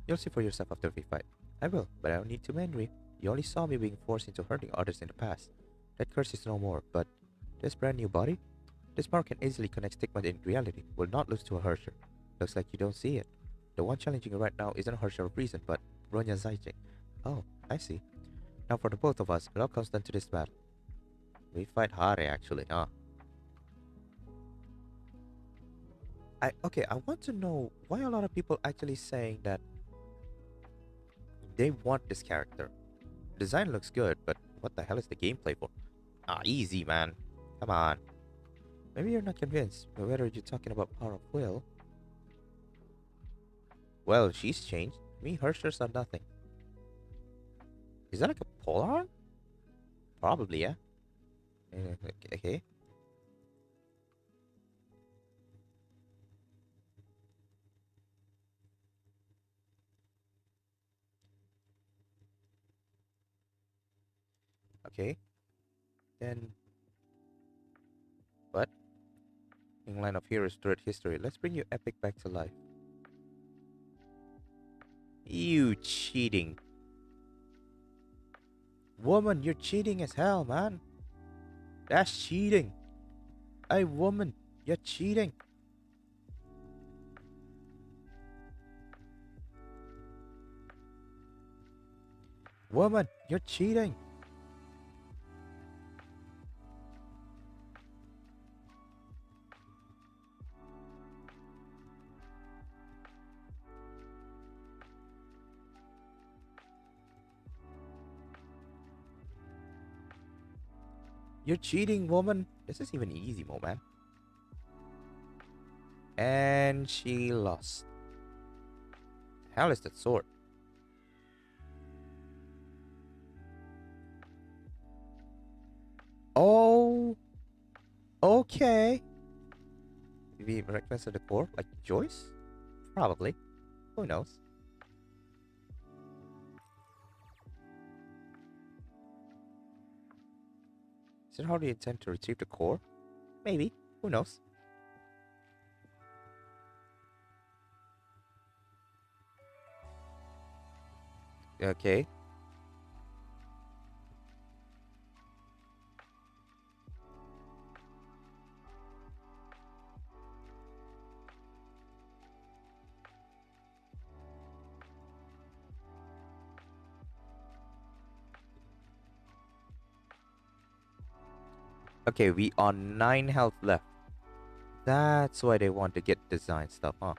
You'll see for yourself after we fight. I will, but I don't need to be angry. You only saw me being forced into hurting others in the past. That curse is no more, but this brand new body? This power can easily connect stigma in reality. Will not lose to a Harsher. Looks like you don't see it. The one challenging you right now isn't a Harsher of reason, but Ronya Zaijing. Oh, I see. Now for the both of us, it all comes down to this battle. We fight Hare actually, huh? I want to know why a lot of people actually saying that they want this character. Design looks good, but what the hell is the gameplay for? Ah, easy, man. Come on. Maybe you're not convinced, but whether you're talking about power of will. Well, she's changed. Me, Hershers are nothing. Is that like a polearm? Probably, yeah. Okay. Okay. Then, what? In line of heroes throughout history, let's bring your epic back to life. You cheating. Woman, you're cheating as hell, man. That's cheating. Hey, woman, you're cheating. Woman, you're cheating. You're cheating, woman. This is even easy, mo man. And she lost. Hell is that sword? Oh, okay. Maybe reckless at the core, like Joyce? Probably. Who knows? Is it how they intend to retrieve the core? Maybe. Who knows? Okay. Okay, we are 9 health left. That's why they want to get design stuff, huh?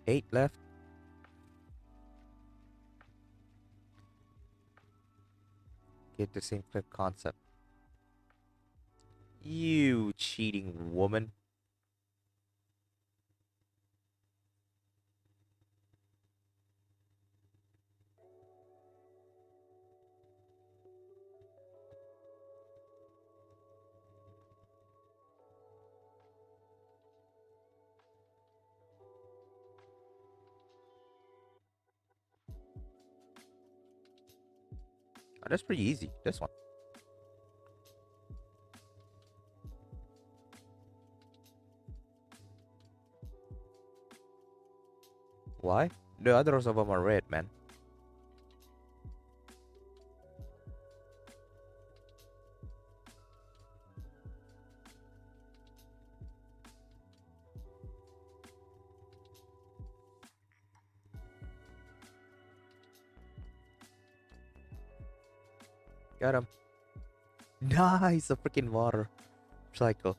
Eight left. Get the same clip concept. You cheating woman. Oh, that's pretty easy. This one. Why? The others of them are red, man. Got him. Nice, a freaking water cycle.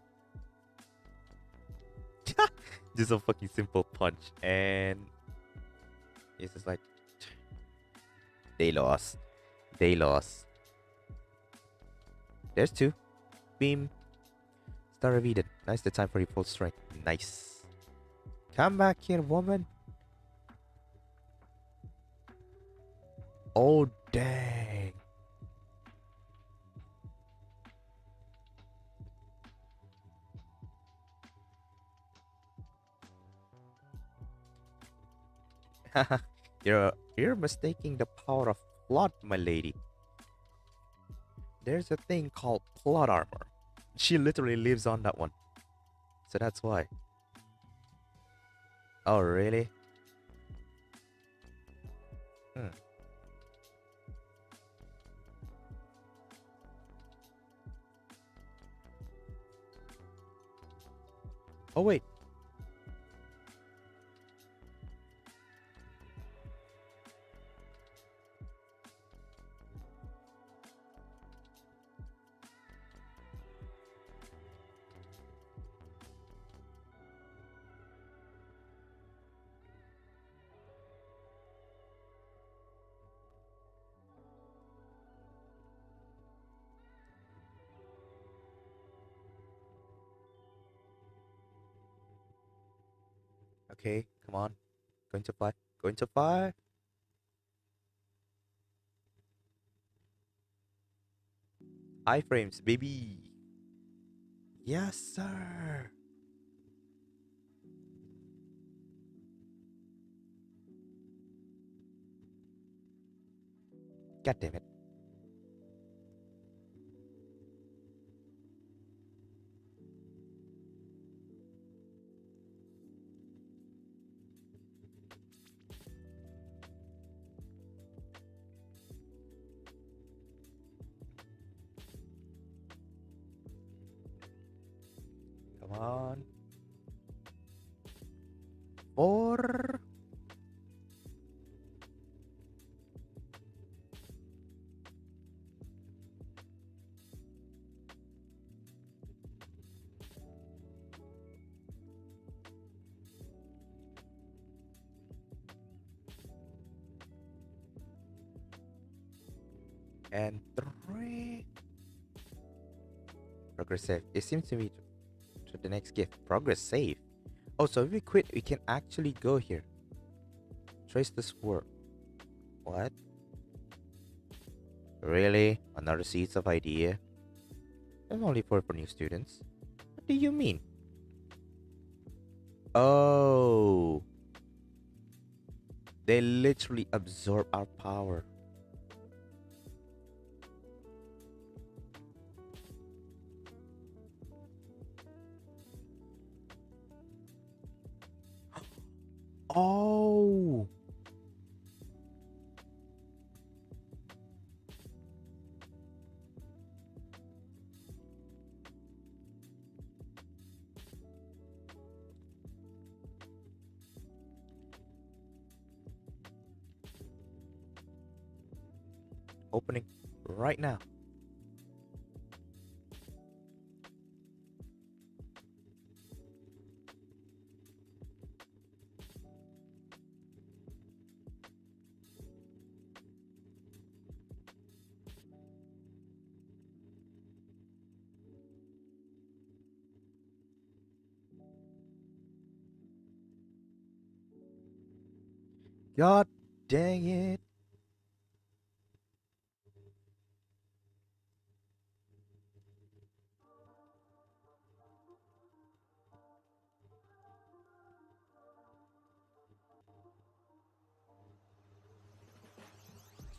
Just a fucking simple punch, and it's just like they lost. They lost. There's two. Beam. Star of Eden. Nice the time for your full strength. Nice. Come back here, woman. Oh, dang. You're mistaking the power of plot, my lady. There's a thing called plot armor. She literally lives on that one. So that's why. Oh, really? Hmm. Oh, wait. Okay, come on. Going to fly. Going to fly. Iframes, baby. Yes, sir. God damn it. Come on. Four. And three. Progress save. It seems to me to the next gift. Progress save. Oh, so if we quit, we can actually go here. Trace the sword. What? Really? Another seeds of idea? I'm only for new students. What do you mean? Oh. They literally absorb our power. Oh. Opening right now. God dang it.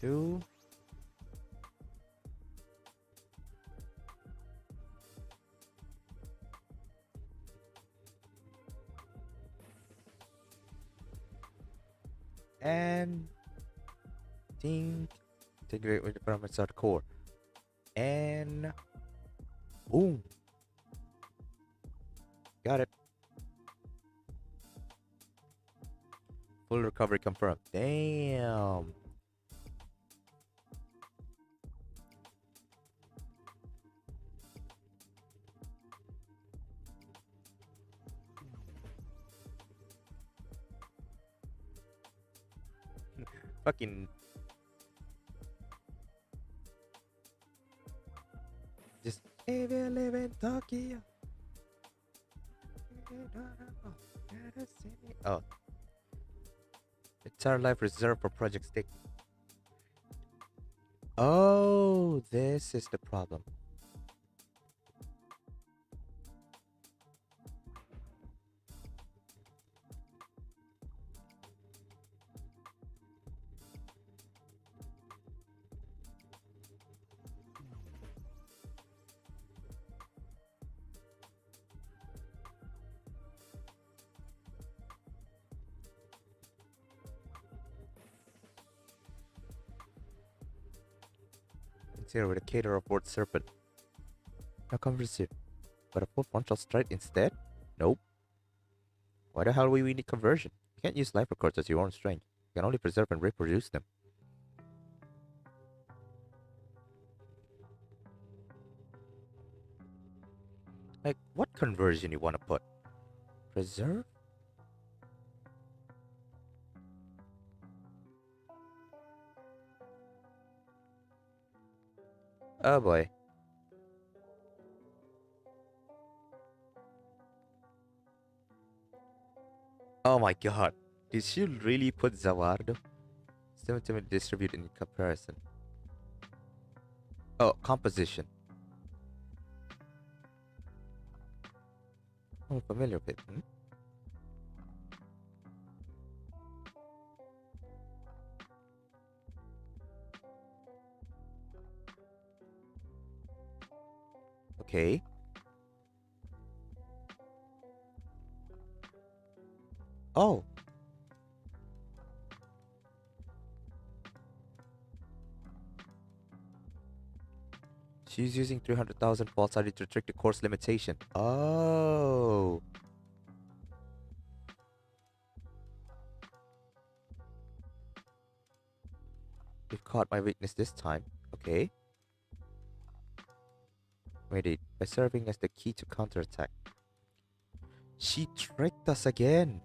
Two. And think. Integrate with the parameters of the core. And boom. Got it. Full recovery confirmed. Damn. Fucking just if you live in Tokyo. Oh. Entire life reserved for Project Stick. Oh, this is the problem. here with a caterer of Word Serpent. No conversion, but a full frontal strike instead? Nope. Why the hell would we need conversion? You can't use life records as your own strength. You can only preserve and reproduce them. Like, what conversion you want to put? Preserve? Oh boy. Oh my god. Did she really put Zawardo? 70 distribute in comparison. Oh, composition. I'm familiar with it. Hmm? Okay. Oh. She's using 300,000 false ID to trick the course limitation. Oh. You've caught my weakness this time. Okay. Wait, by serving as the key to counterattack. She tricked us again.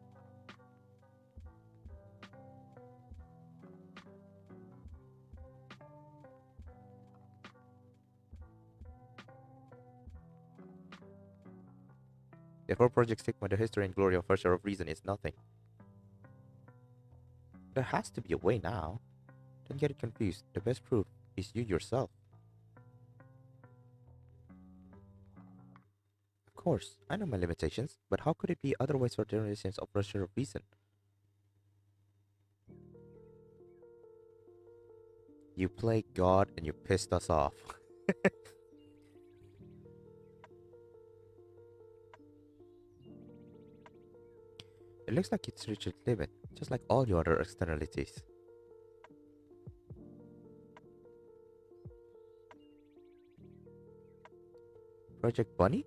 If her project stick by the history and glory of First of Reason is nothing. There has to be a way now. Don't get it confused. The best proof is you yourself. Of course, I know my limitations, but how could it be otherwise for generations of Russia of Reason? You play God and you pissed us off. It looks like it's reached its limit, just like all your other externalities. Project Bunny?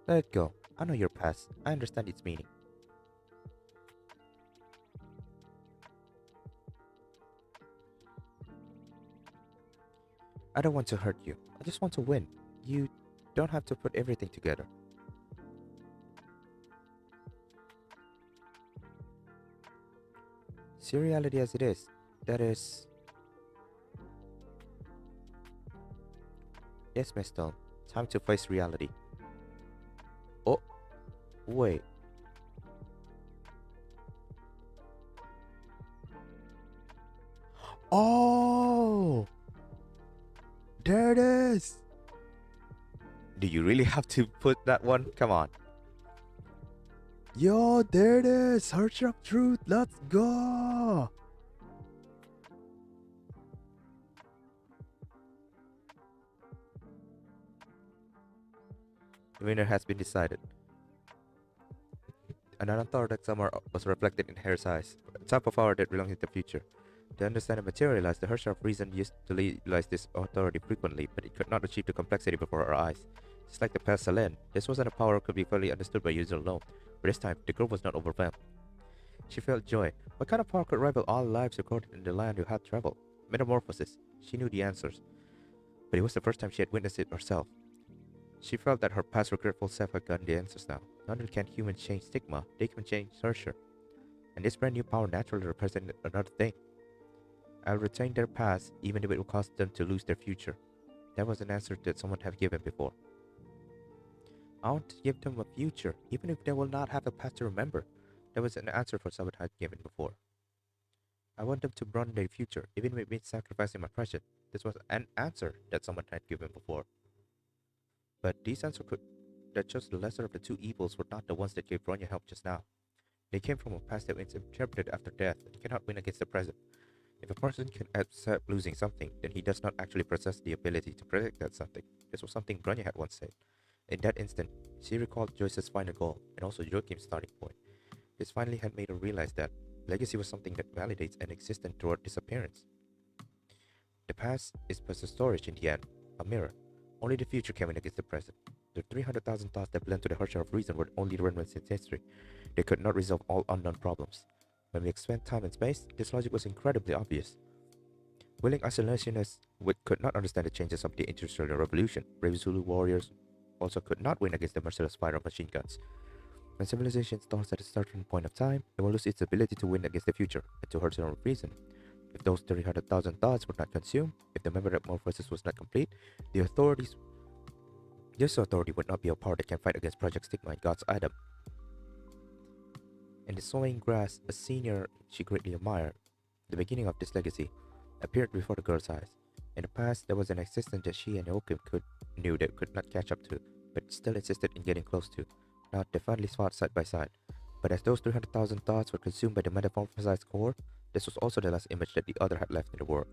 Let it go. I know your past. I understand its meaning. I don't want to hurt you. I just want to win. You don't have to put everything together. See reality as it is. That is... Yes, Miss Stone. Time to face reality. Oh, wait. Oh! There it is! Do you really have to put that one? Come on. Yo, there it is! Search of Truth, let's go! The winner has been decided. An unorthodox summer was reflected in Hare's eyes, a type of power that belongs in the future. To understand and materialize, the Hersher of Reason used to utilize this authority frequently, but it could not achieve the complexity before our eyes. Just like the past Selene, this wasn't a power that could be fully understood by users alone, but this time, the girl was not overwhelmed. She felt joy. What kind of power could rival all lives recorded in the land you had traveled? Metamorphosis. She knew the answers, but it was the first time she had witnessed it herself. She felt that her past regretful self had gotten the answers now. Not only can humans change stigma, they can change Hersher. And this brand new power naturally represented another thing. I'll retain their past, even if it will cause them to lose their future. That was an answer that someone had given before. I want to give them a future, even if they will not have a past to remember. That was an answer for someone had given before. I want them to broaden their future, even if it means sacrificing my present. This was an answer that someone had given before. But these answers that chose the lesser of the two evils were not the ones that gave Bronya help just now. They came from a past that was interpreted after death and cannot win against the present. If a person can accept losing something, then he does not actually possess the ability to protect that something. This was something Bronya had once said. In that instant, she recalled Joyce's final goal, and also Joachim's starting point. This finally had made her realize that Legacy was something that validates an existence throughout disappearance. The past is but a storage in the end, a mirror. Only the future can win against the present. The 300,000 thoughts that blend to the Harsher of reason were only remnants in history. They could not resolve all unknown problems. When we expand time and space, this logic was incredibly obvious. Willing isolationists could not understand the changes of the Industrial Revolution. Brave Zulu warriors also could not win against the merciless fire of machine guns. When civilization starts at a certain point of time, it will lose its ability to win against the future, and to Harsher of reason. If those 300,000 thoughts were not consumed, if the metamorphosis was not complete, this authority would not be a power that can fight against Project Stigma and God's Adam. In the sowing grass, a senior she greatly admired, the beginning of this legacy, appeared before the girl's eyes. In the past, there was an existence that she and Oakham knew they could not catch up to, but still insisted in getting close to. Now they finally fought side by side. But as those 300,000 thoughts were consumed by the metamorphosized core, this was also the last image that the other had left in the world.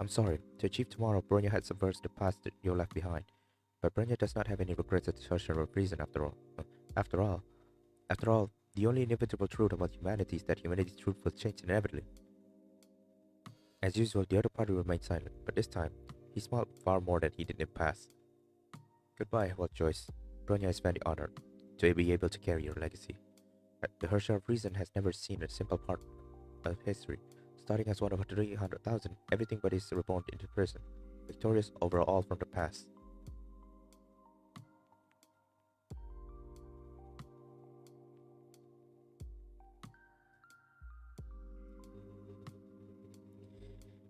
I'm sorry, to achieve tomorrow, Bronya had subverted the past that you left behind. But Bronya does not have any regrets at the social reason after all. After all, the only inevitable truth about humanity is that humanity's truth will change inevitably. As usual, the other party remained silent, but this time, he smiled far more than he did in the past. Goodbye, Wild Joyce. Bronya is very honored to be able to carry your legacy. The Harsher of Reason has never seen a simple part of history. Starting as one of 300,000, everything but is reborn into prison, victorious over all from the past.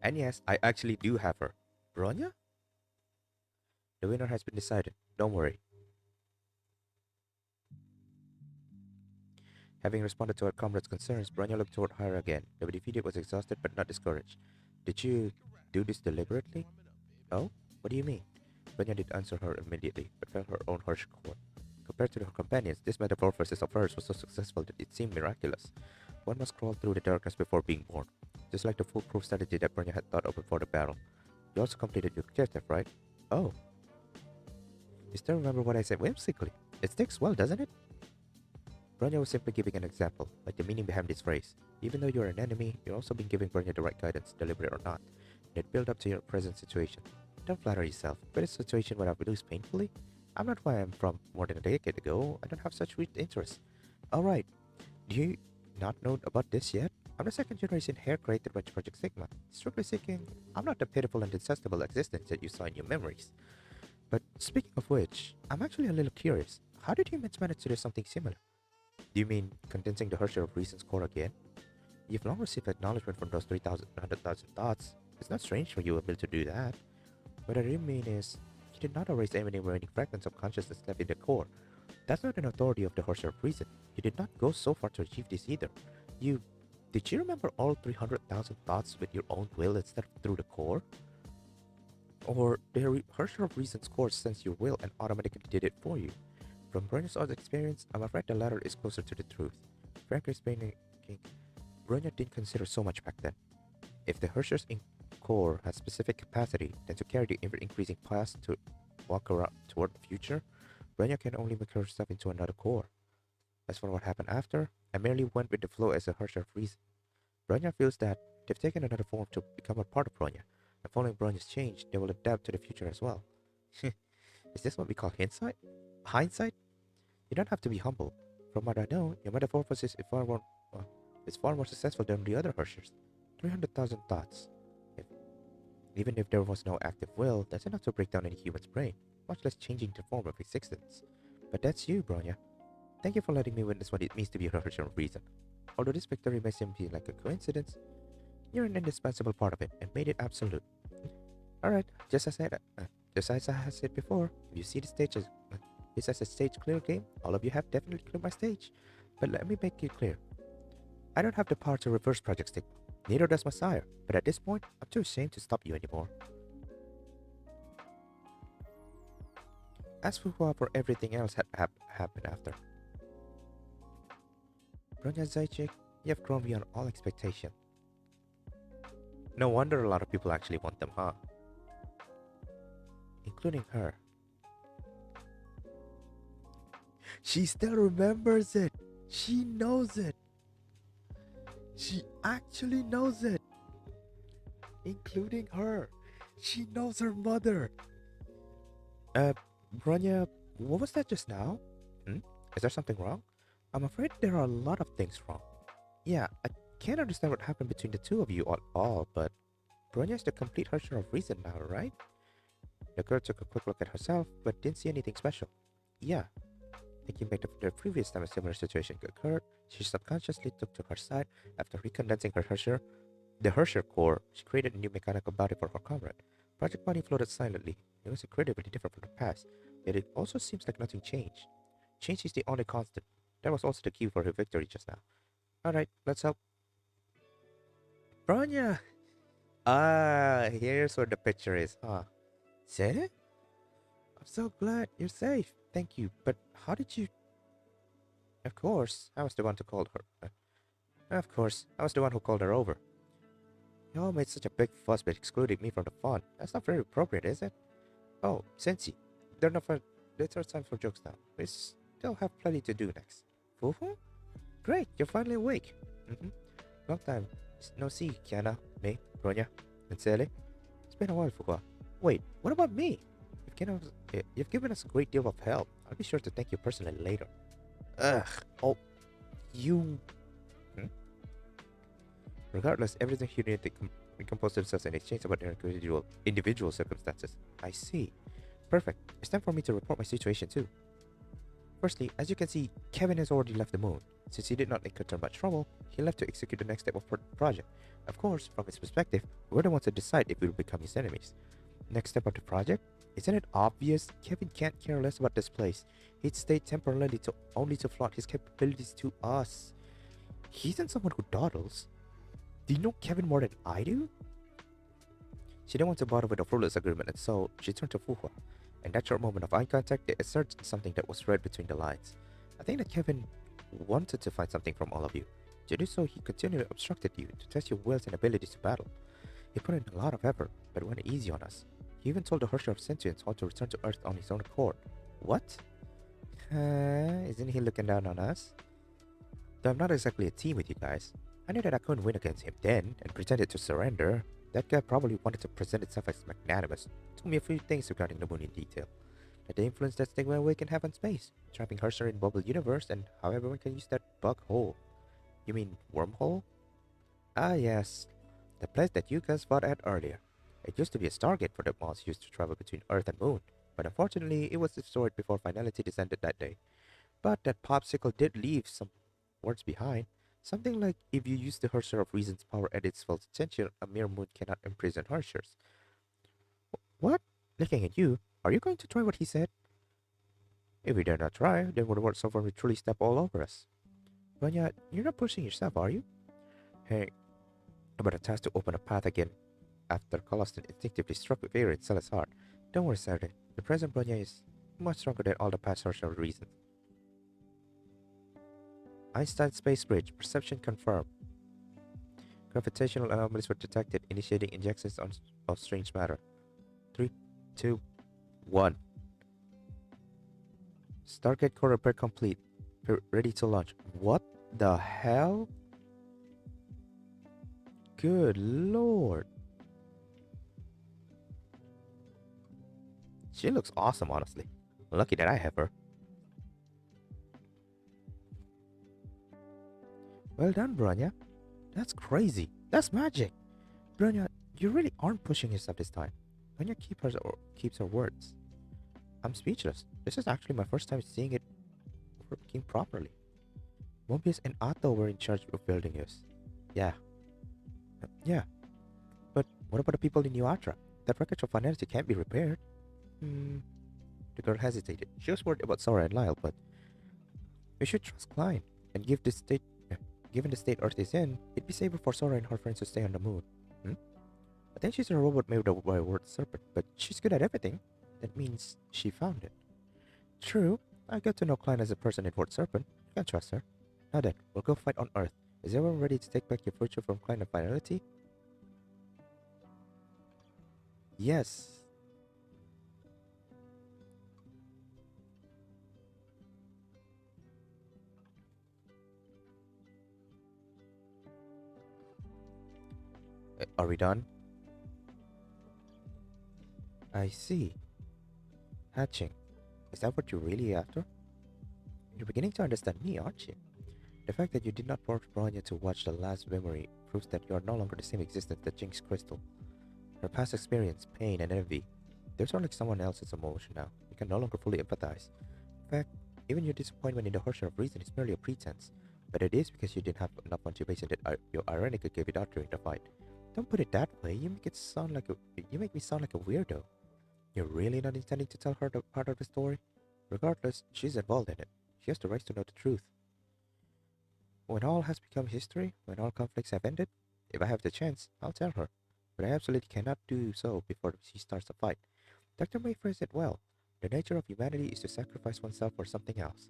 And yes, I actually do have her. Bronya? The winner has been decided. Don't worry. Having responded to her comrade's concerns, Bronya looked toward her again. The defeated was exhausted but not discouraged. Did you do this deliberately? Oh? What do you mean? Bronya did answer her immediately, but felt her own harsh core. Compared to her companions, this metamorphosis of hers was so successful that it seemed miraculous. One must crawl through the darkness before being born. Just like the foolproof strategy that Bronya had thought of before the battle. You also completed your objective, right? Oh. You still remember what I said whimsically? It sticks well, doesn't it? Bronya was simply giving an example, like the meaning behind this phrase. Even though you're an enemy, you're also being given Bronya the right guidance, deliberate or not, and it built up to your present situation. Don't flatter yourself, but a situation where I've lose painfully? I'm not where I'm from more than a decade ago. I don't have such weird interests. Alright, do you not know about this yet? I'm the second generation heir created by Project Sigma. Strictly speaking, I'm not the pitiful and detestable existence that you saw in your memories. But speaking of which, I'm actually a little curious. How did humans manage to do something similar? Do you mean condensing the Harsher of Reason's core again? You've long received acknowledgement from those 300,000 thoughts. It's not strange for you able to do that. What I really mean is, you did not erase any remaining fragments of consciousness left in the core. That's not an authority of the Harsher of Reason. You did not go so far to achieve this either. Did you remember all 300,000 thoughts with your own will instead of through the core? Or the Harsher of Reason's core sensed your will and automatically did it for you? From Bronya's own experience, I'm afraid the latter is closer to the truth. Frankly speaking, Bronya didn't consider so much back then. If the Harsher's core has specific capacity, then to carry the ever-increasing past to walk around toward the future, Bronya can only make herself into another core. As for what happened after, I merely went with the flow as a Harsher of Reason. Bronya feels that they've taken another form to become a part of Bronya, and following Bronya's change, they will adapt to the future as well. Is this what we call hindsight? Hindsight? You don't have to be humble. From what I know, your metamorphosis is far more successful than the other Hershers. 300,000 thoughts. Even if there was no active will, that's enough to break down any human's brain, much less changing the form of existence. But that's you, Bronya. Thank you for letting me witness what it means to be a Hersher of Reason. Although this victory may seem like a coincidence, you're an indispensable part of it and made it absolute. Alright, just as I said before, if you see the stage as this as a stage clear game, all of you have definitely cleared my stage. But let me make it clear. I don't have the power to reverse Project Stigma. Neither does my sire. But at this point, I'm too ashamed to stop you anymore. As for whoever everything else had happened after. Bronya Zajcik, you have grown beyond all expectation. No wonder a lot of people actually want them, huh? Including her. She still remembers it. She knows it. She actually knows it, including her. She knows her mother. Uh, Bronya, what was that just now? Hmm? Is there something wrong? I'm afraid there are a lot of things wrong. Yeah, I can't understand what happened between the two of you at all, but Bronya is the complete Herrscher of reason now, right? The girl took a quick look at herself, but didn't see anything special. Yeah, thinking back to the previous time a similar situation occurred, she subconsciously took to her side after recondensing her Herrscher. The Herrscher core, she created a new mechanical body for her comrade. Project Bunny floated silently. It was incredibly different from the past, yet it also seems like nothing changed. Change is the only constant. That was also the key for her victory just now. Alright, let's help. Bronya! Ah, here's where the picture is, huh? Said it? I'm so glad you're safe. Thank you. But how did you... Of course, I was the one who called her. Of course, I was the one who called her over. You all made such a big fuss by excluding me from the fun. That's not very appropriate, is it? Oh, Sensi, there's no time for jokes now. We still have plenty to do next. Fufu? Great, you're finally awake. Mm-hmm. Long time. No see, Kiana, me, Bronya, and Sally. It's been a while, Fuwa. Wait, what about me? You've given us a great deal of help. I'll be sure to thank you personally later. Ugh. Oh, you... Hmm? Regardless, everything here needed to recompose themselves and exchange about their individual circumstances. I see. Perfect. It's time for me to report my situation too. Firstly, as you can see, Kevin has already left the moon. Since he did not encounter much trouble, he left to execute the next step of the project. Of course, from his perspective, we're the ones to decide if we will become his enemies. Next step of the project? Isn't it obvious? Kevin can't care less about this place. He'd stay temporarily only to flaunt his capabilities to us. He isn't someone who dawdles. Do you know Kevin more than I do? She didn't want to bother with a fruitless agreement, and so she turned to Fuhua. In that short moment of eye contact, they asserted something that was read between the lines. I think that Kevin wanted to find something from all of you. To do so, he continually obstructed you to test your wills and abilities to battle. He put in a lot of effort, but went easy on us. He even told the Herrscher of Sentience how to return to Earth on his own accord. What? Isn't he looking down on us? Though I'm not exactly a team with you guys. I knew that I couldn't win against him then, and pretended to surrender. That guy probably wanted to present itself as magnanimous. Told me a few things regarding the moon in detail. That the influence that stigma away can have on space, trapping Herrscher in bubble universe, and how everyone can use that bug hole. You mean wormhole? Ah yes, the place that you guys fought at earlier. It used to be a stargate for the moths used to travel between Earth and Moon, but unfortunately it was destroyed before finality descended that day. But that popsicle did leave some words behind. Something like, if you use the Herrscher of Reason's power at its full potential, a mere moon cannot imprison Herschers. What? Looking at you, are you going to try what he said? If we dare not try, then the word sovereign will truly step all over us. Vanya, you're not pushing yourself, are you? Hey, about a task to open a path again after Colostan instinctively struck with fear in Stella's heart. Don't worry, Saturday. The present Bronya is much stronger than all the past Herrscher reasons. Einstein Space Bridge. Perception confirmed. Gravitational anomalies were detected, initiating injections of strange matter. 3, 2, 1. Stargate core repair complete. Ready to launch. What the hell? Good lord. She looks awesome, honestly. Lucky that I have her. Well done, Bronya. That's crazy. That's magic. Bronya, you really aren't pushing yourself this time. Bronya keeps her words. I'm speechless. This is actually my first time seeing it working properly. Mobius and Otto were in charge of building this. Yeah. Yeah. But what about the people in New Atra? That wreckage of finality can't be repaired. The girl hesitated. She was worried about Sora and Lyle, but we should trust Klein and give this state. Given the state Earth is in, it'd be safer for Sora and her friends to stay on the moon. I think she's a robot made by a word serpent, but she's good at everything. That means she found it. True, I got to know Klein as a person in Word Serpent. You can trust her. Now then, we'll go fight on Earth. Is everyone ready to take back your virtue from Klein and finality? Yes. Are we done? I see. Hatching. Is that what you're really after? You're beginning to understand me, aren't you? The fact that you did not force Bronya to watch the last memory proves that you are no longer the same existence that Jinx Crystal. Her past experience, pain, and envy, those are like someone else's emotion now. You can no longer fully empathize. In fact, even your disappointment in the harsher of reason is merely a pretense. But it is because you didn't have enough motivation that you ironically gave it out during the fight. Don't put it that way. You make me sound like a weirdo. You're really not intending to tell her the part of the story? Regardless, she's involved in it. She has the right to know the truth. When all has become history, when all conflicts have ended, if I have the chance, I'll tell her. But I absolutely cannot do so before she starts the fight. Dr. May phrased it well. The nature of humanity is to sacrifice oneself for something else.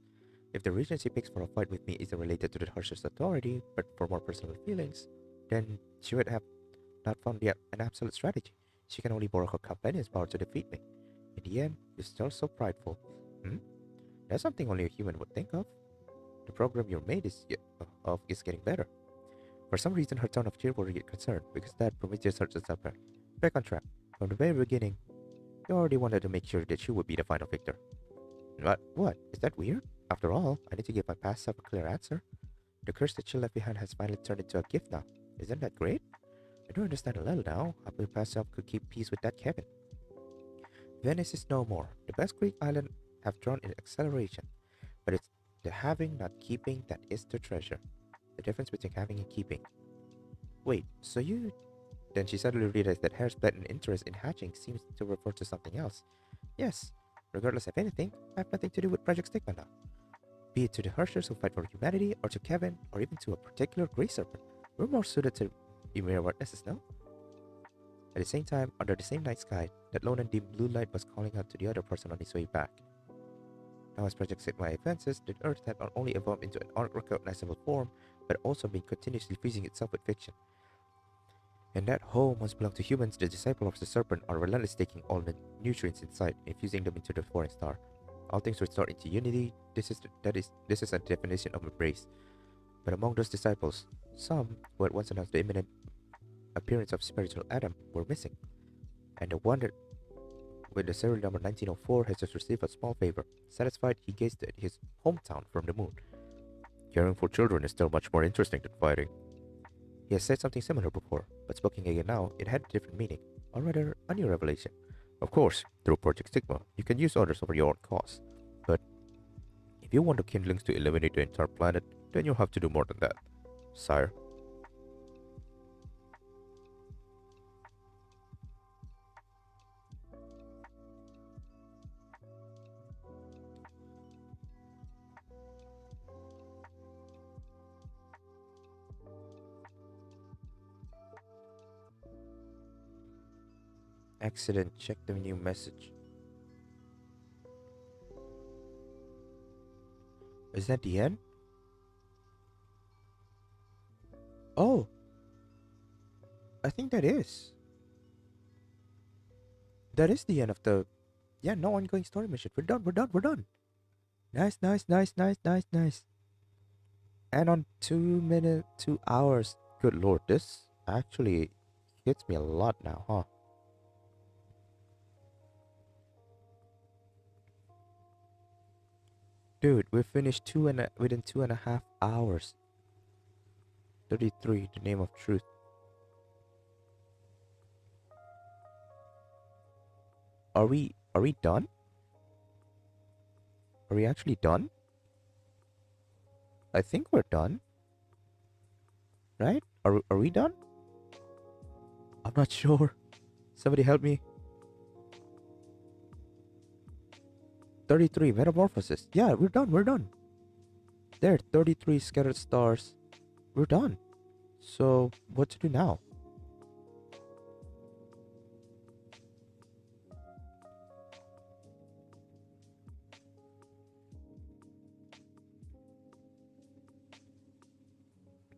If the reason she picks for a fight with me isn't related to the harshest authority, but for more personal feelings, then she would have not found yet an absolute strategy. She can only borrow her companion's power to defeat me. In the end, you're still so prideful. Hmm? That's something only a human would think of. The program you're made of is getting better. For some reason, her tone of cheer worried concerned, because that Prometheus hurt herself back on track. From the very beginning, you already wanted to make sure that she would be the final victor. What? Is that weird? After all, I need to give my past self a clear answer. The curse that she left behind has finally turned into a gift now. Isn't that great? I do understand a little now how my past self could keep peace with that Kevin. Venice is no more. The best Greek island have drawn in acceleration, but it's the having, not keeping, that is the treasure. The difference between having and keeping. Wait, so you... Then she suddenly realized that Hare's blatant interest in hatching seems to refer to something else. Yes, regardless of anything, I have nothing to do with Project Stigma now. Be it to the Hershers who fight for humanity, or to Kevin, or even to a particular Grey Serpent. We're more suited to Ymir witnesses, no? At the same time, under the same night sky, that lone and dim blue light was calling out to the other person on his way back. Now as Project Sigma advances, the Earth had not only evolved into an unrecognizable form, but also been continuously freezing itself with fiction. And that home once belonged to humans, the disciples of the serpent are relentlessly taking all the nutrients inside, infusing them into the foreign star. All things restored into unity, this is a definition of embrace. But among those disciples, some who had once announced the imminent appearance of spiritual Adam were missing. And the one that with the serial number 1904 has just received a small favor. Satisfied, he gazed at his hometown from the moon. Caring for children is still much more interesting than fighting. He has said something similar before, but spoken again now, it had a different meaning, or rather, a new revelation. Of course, through Project Stigma, you can use others for your own cause. But if you want the kindlings to eliminate the entire planet, then you'll have to do more than that, sire. Accident, check the new message. Is that the end? Oh, I think that is. That is the end of the... Yeah, no ongoing story mission. We're done, we're done, we're done. Nice, nice, nice, nice, nice, nice. And on 2 minutes, 2 hours. Good lord, this actually hits me a lot now, huh? Dude, we finished within 2.5 hours. 33, the name of truth. Are we done? Are we actually done? I think we're done. Right? Are we done? I'm not sure. Somebody help me. 33, metamorphosis. Yeah, we're done, we're done. There, 33 scattered stars. We're done. So, what to do now?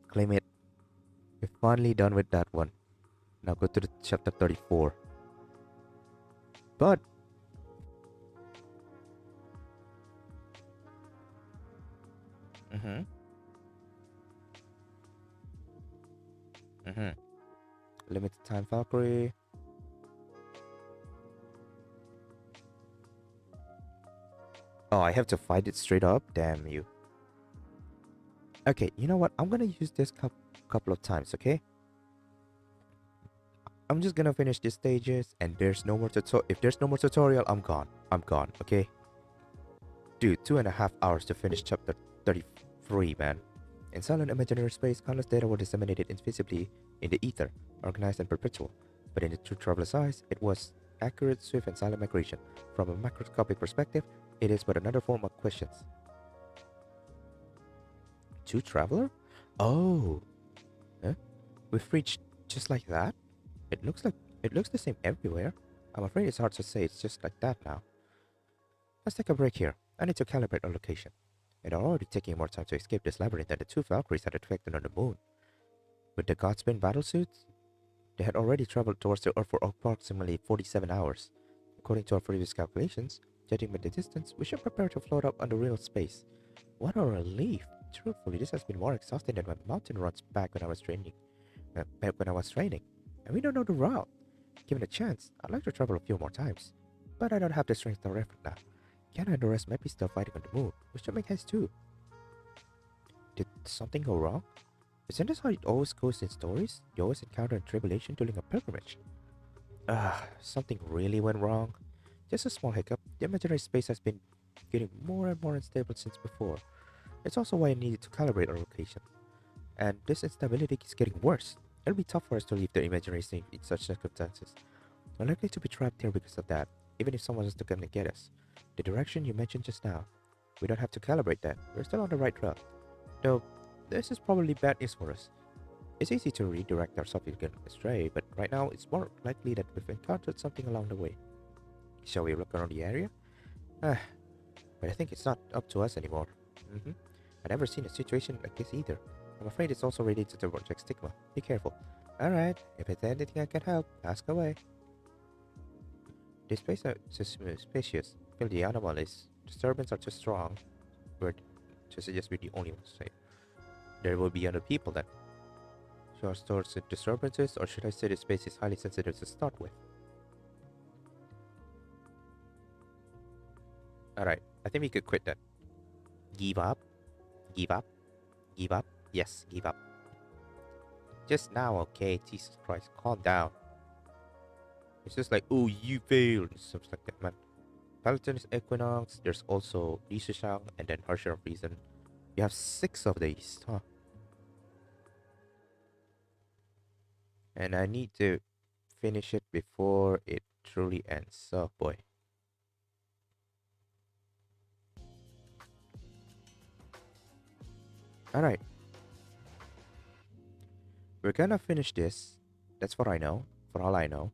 Claim it. We're finally done with that one. Now go to the chapter 34. But Limited time Valkyrie. Oh, I have to fight it straight up? Damn you. Okay, you know what? I'm gonna use this couple of times, okay? I'm just gonna finish these stages and there's no more tutorial. If there's no more tutorial, I'm gone. I'm gone, okay? Dude, 2.5 hours to finish chapter 33, man. In silent imaginary space, countless data were disseminated invisibly in the ether, organized and perpetual. But in the true traveler's eyes, it was accurate, swift, and silent migration. From a macroscopic perspective, it is but another form of questions. True traveler? Oh. Huh? We've reached just like that? It looks the same everywhere. I'm afraid it's hard to say it's just like that now. Let's take a break here. I need to calibrate our location. It are already taking more time to escape this labyrinth than the two Valkyries had expected on the moon. With the Godspeed battlesuits, they had already traveled towards the Earth for approximately 47 hours. According to our previous calculations, judging by the distance, we should prepare to float up on the real space. What a relief! Truthfully, this has been more exhausting than my mountain runs back when I was training. And we don't know the route. Given a chance, I'd like to travel a few more times. But I don't have the strength or effort now. Kiana and the rest might be still fighting on the moon. We should make haste too. Did something go wrong? Isn't this how it always goes in stories? You always encounter a tribulation during a pilgrimage. Something really went wrong. Just a small hiccup. The imaginary space has been getting more and more unstable since before. It's also why I needed to calibrate our location. And this instability is getting worse. It'll be tough for us to leave the imaginary scene in such circumstances. We're likely to be trapped here because of that, even if someone is to come and get us. The direction you mentioned just now, we don't have to calibrate that. We're still on the right route. Though, this is probably bad news for us. It's easy to redirect ourselves if we get astray, but right now it's more likely that we've encountered something along the way. Shall we look around the area? But I think it's not up to us anymore. I've never seen a situation like this either. I'm afraid it's also related to Project Stigma. Be careful. Alright, if there's anything I can help, ask away. This place is spacious. Feel the anomalies. Disturbance are too strong. We're to suggest we're the only ones safe. There will be other people then. Should our stores with disturbances, or should I say the space is highly sensitive to start with? Alright, I think we could quit that. Give up? Give up? Give up? Yes, give up. Just now, okay? Jesus Christ, calm down. It's just like, oh, you failed. Stuff like that, man. Paladin is Equinox. There's also Lishishang and then Harsher of Reason. You have 6 of these, huh? And I need to finish it before it truly ends. Oh boy. Alright. We're gonna finish this. That's what I know. For all I know.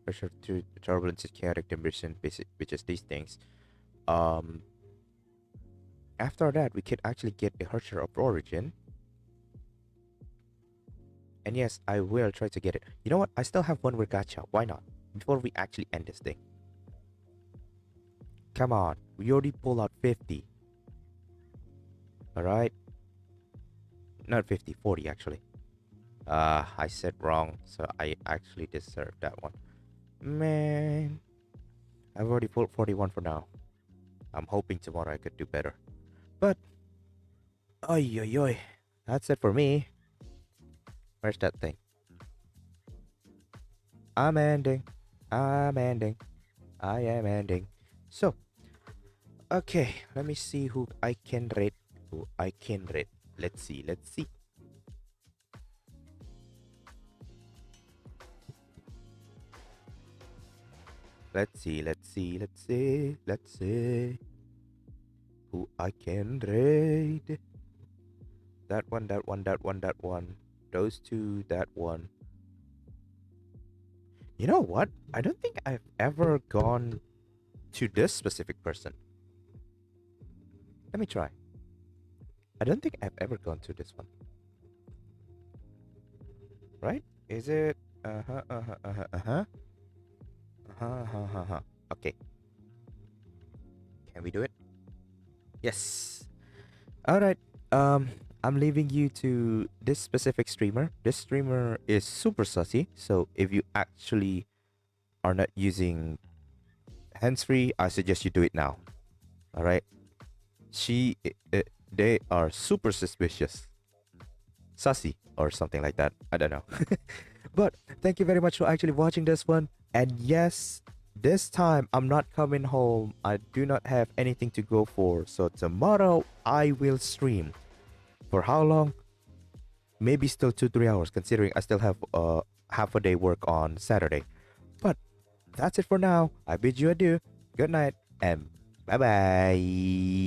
Pressure to turbulence is chaotic ambition, which is these things. After that, we could actually get a Harsher of Origin. And yes, I will try to get it. You know what? I still have one more gacha. Why not? Before we actually end this thing. Come on. We already pulled out 50. Alright. Not 50, 40 actually. I said wrong. So I actually deserve that one. Man. I've already pulled 41 for now. I'm hoping tomorrow I could do better. But. Oy, oy, oy. That's it for me. Where's that thing? I'm ending. I'm ending. I am ending. So. Okay. Let me see who I can rate. Who I can rate. Let's see. Let's see. Let's see. Let's see. Let's see. Let's see. Who I can rate. That one. That one. That one. That one. Those two. That one. You know what? I don't think I've ever gone to this specific person. Let me try. I don't think I've ever gone to this one. Right? Is it? Okay. Can we do it? Yes. Alright. I'm leaving you to this specific streamer. This streamer is super sussy, so if you actually are not using hands-free, I suggest you do it now. All right? They are super suspicious, sussy, or something like that. I don't know. But thank you very much for actually watching this one. And yes, this time I'm not coming home. I do not have anything to go for. So tomorrow I will stream. For how long? Maybe still 2-3 hours, considering I still have half a day work on Saturday. But that's it for now. I bid you adieu. Good night and bye bye.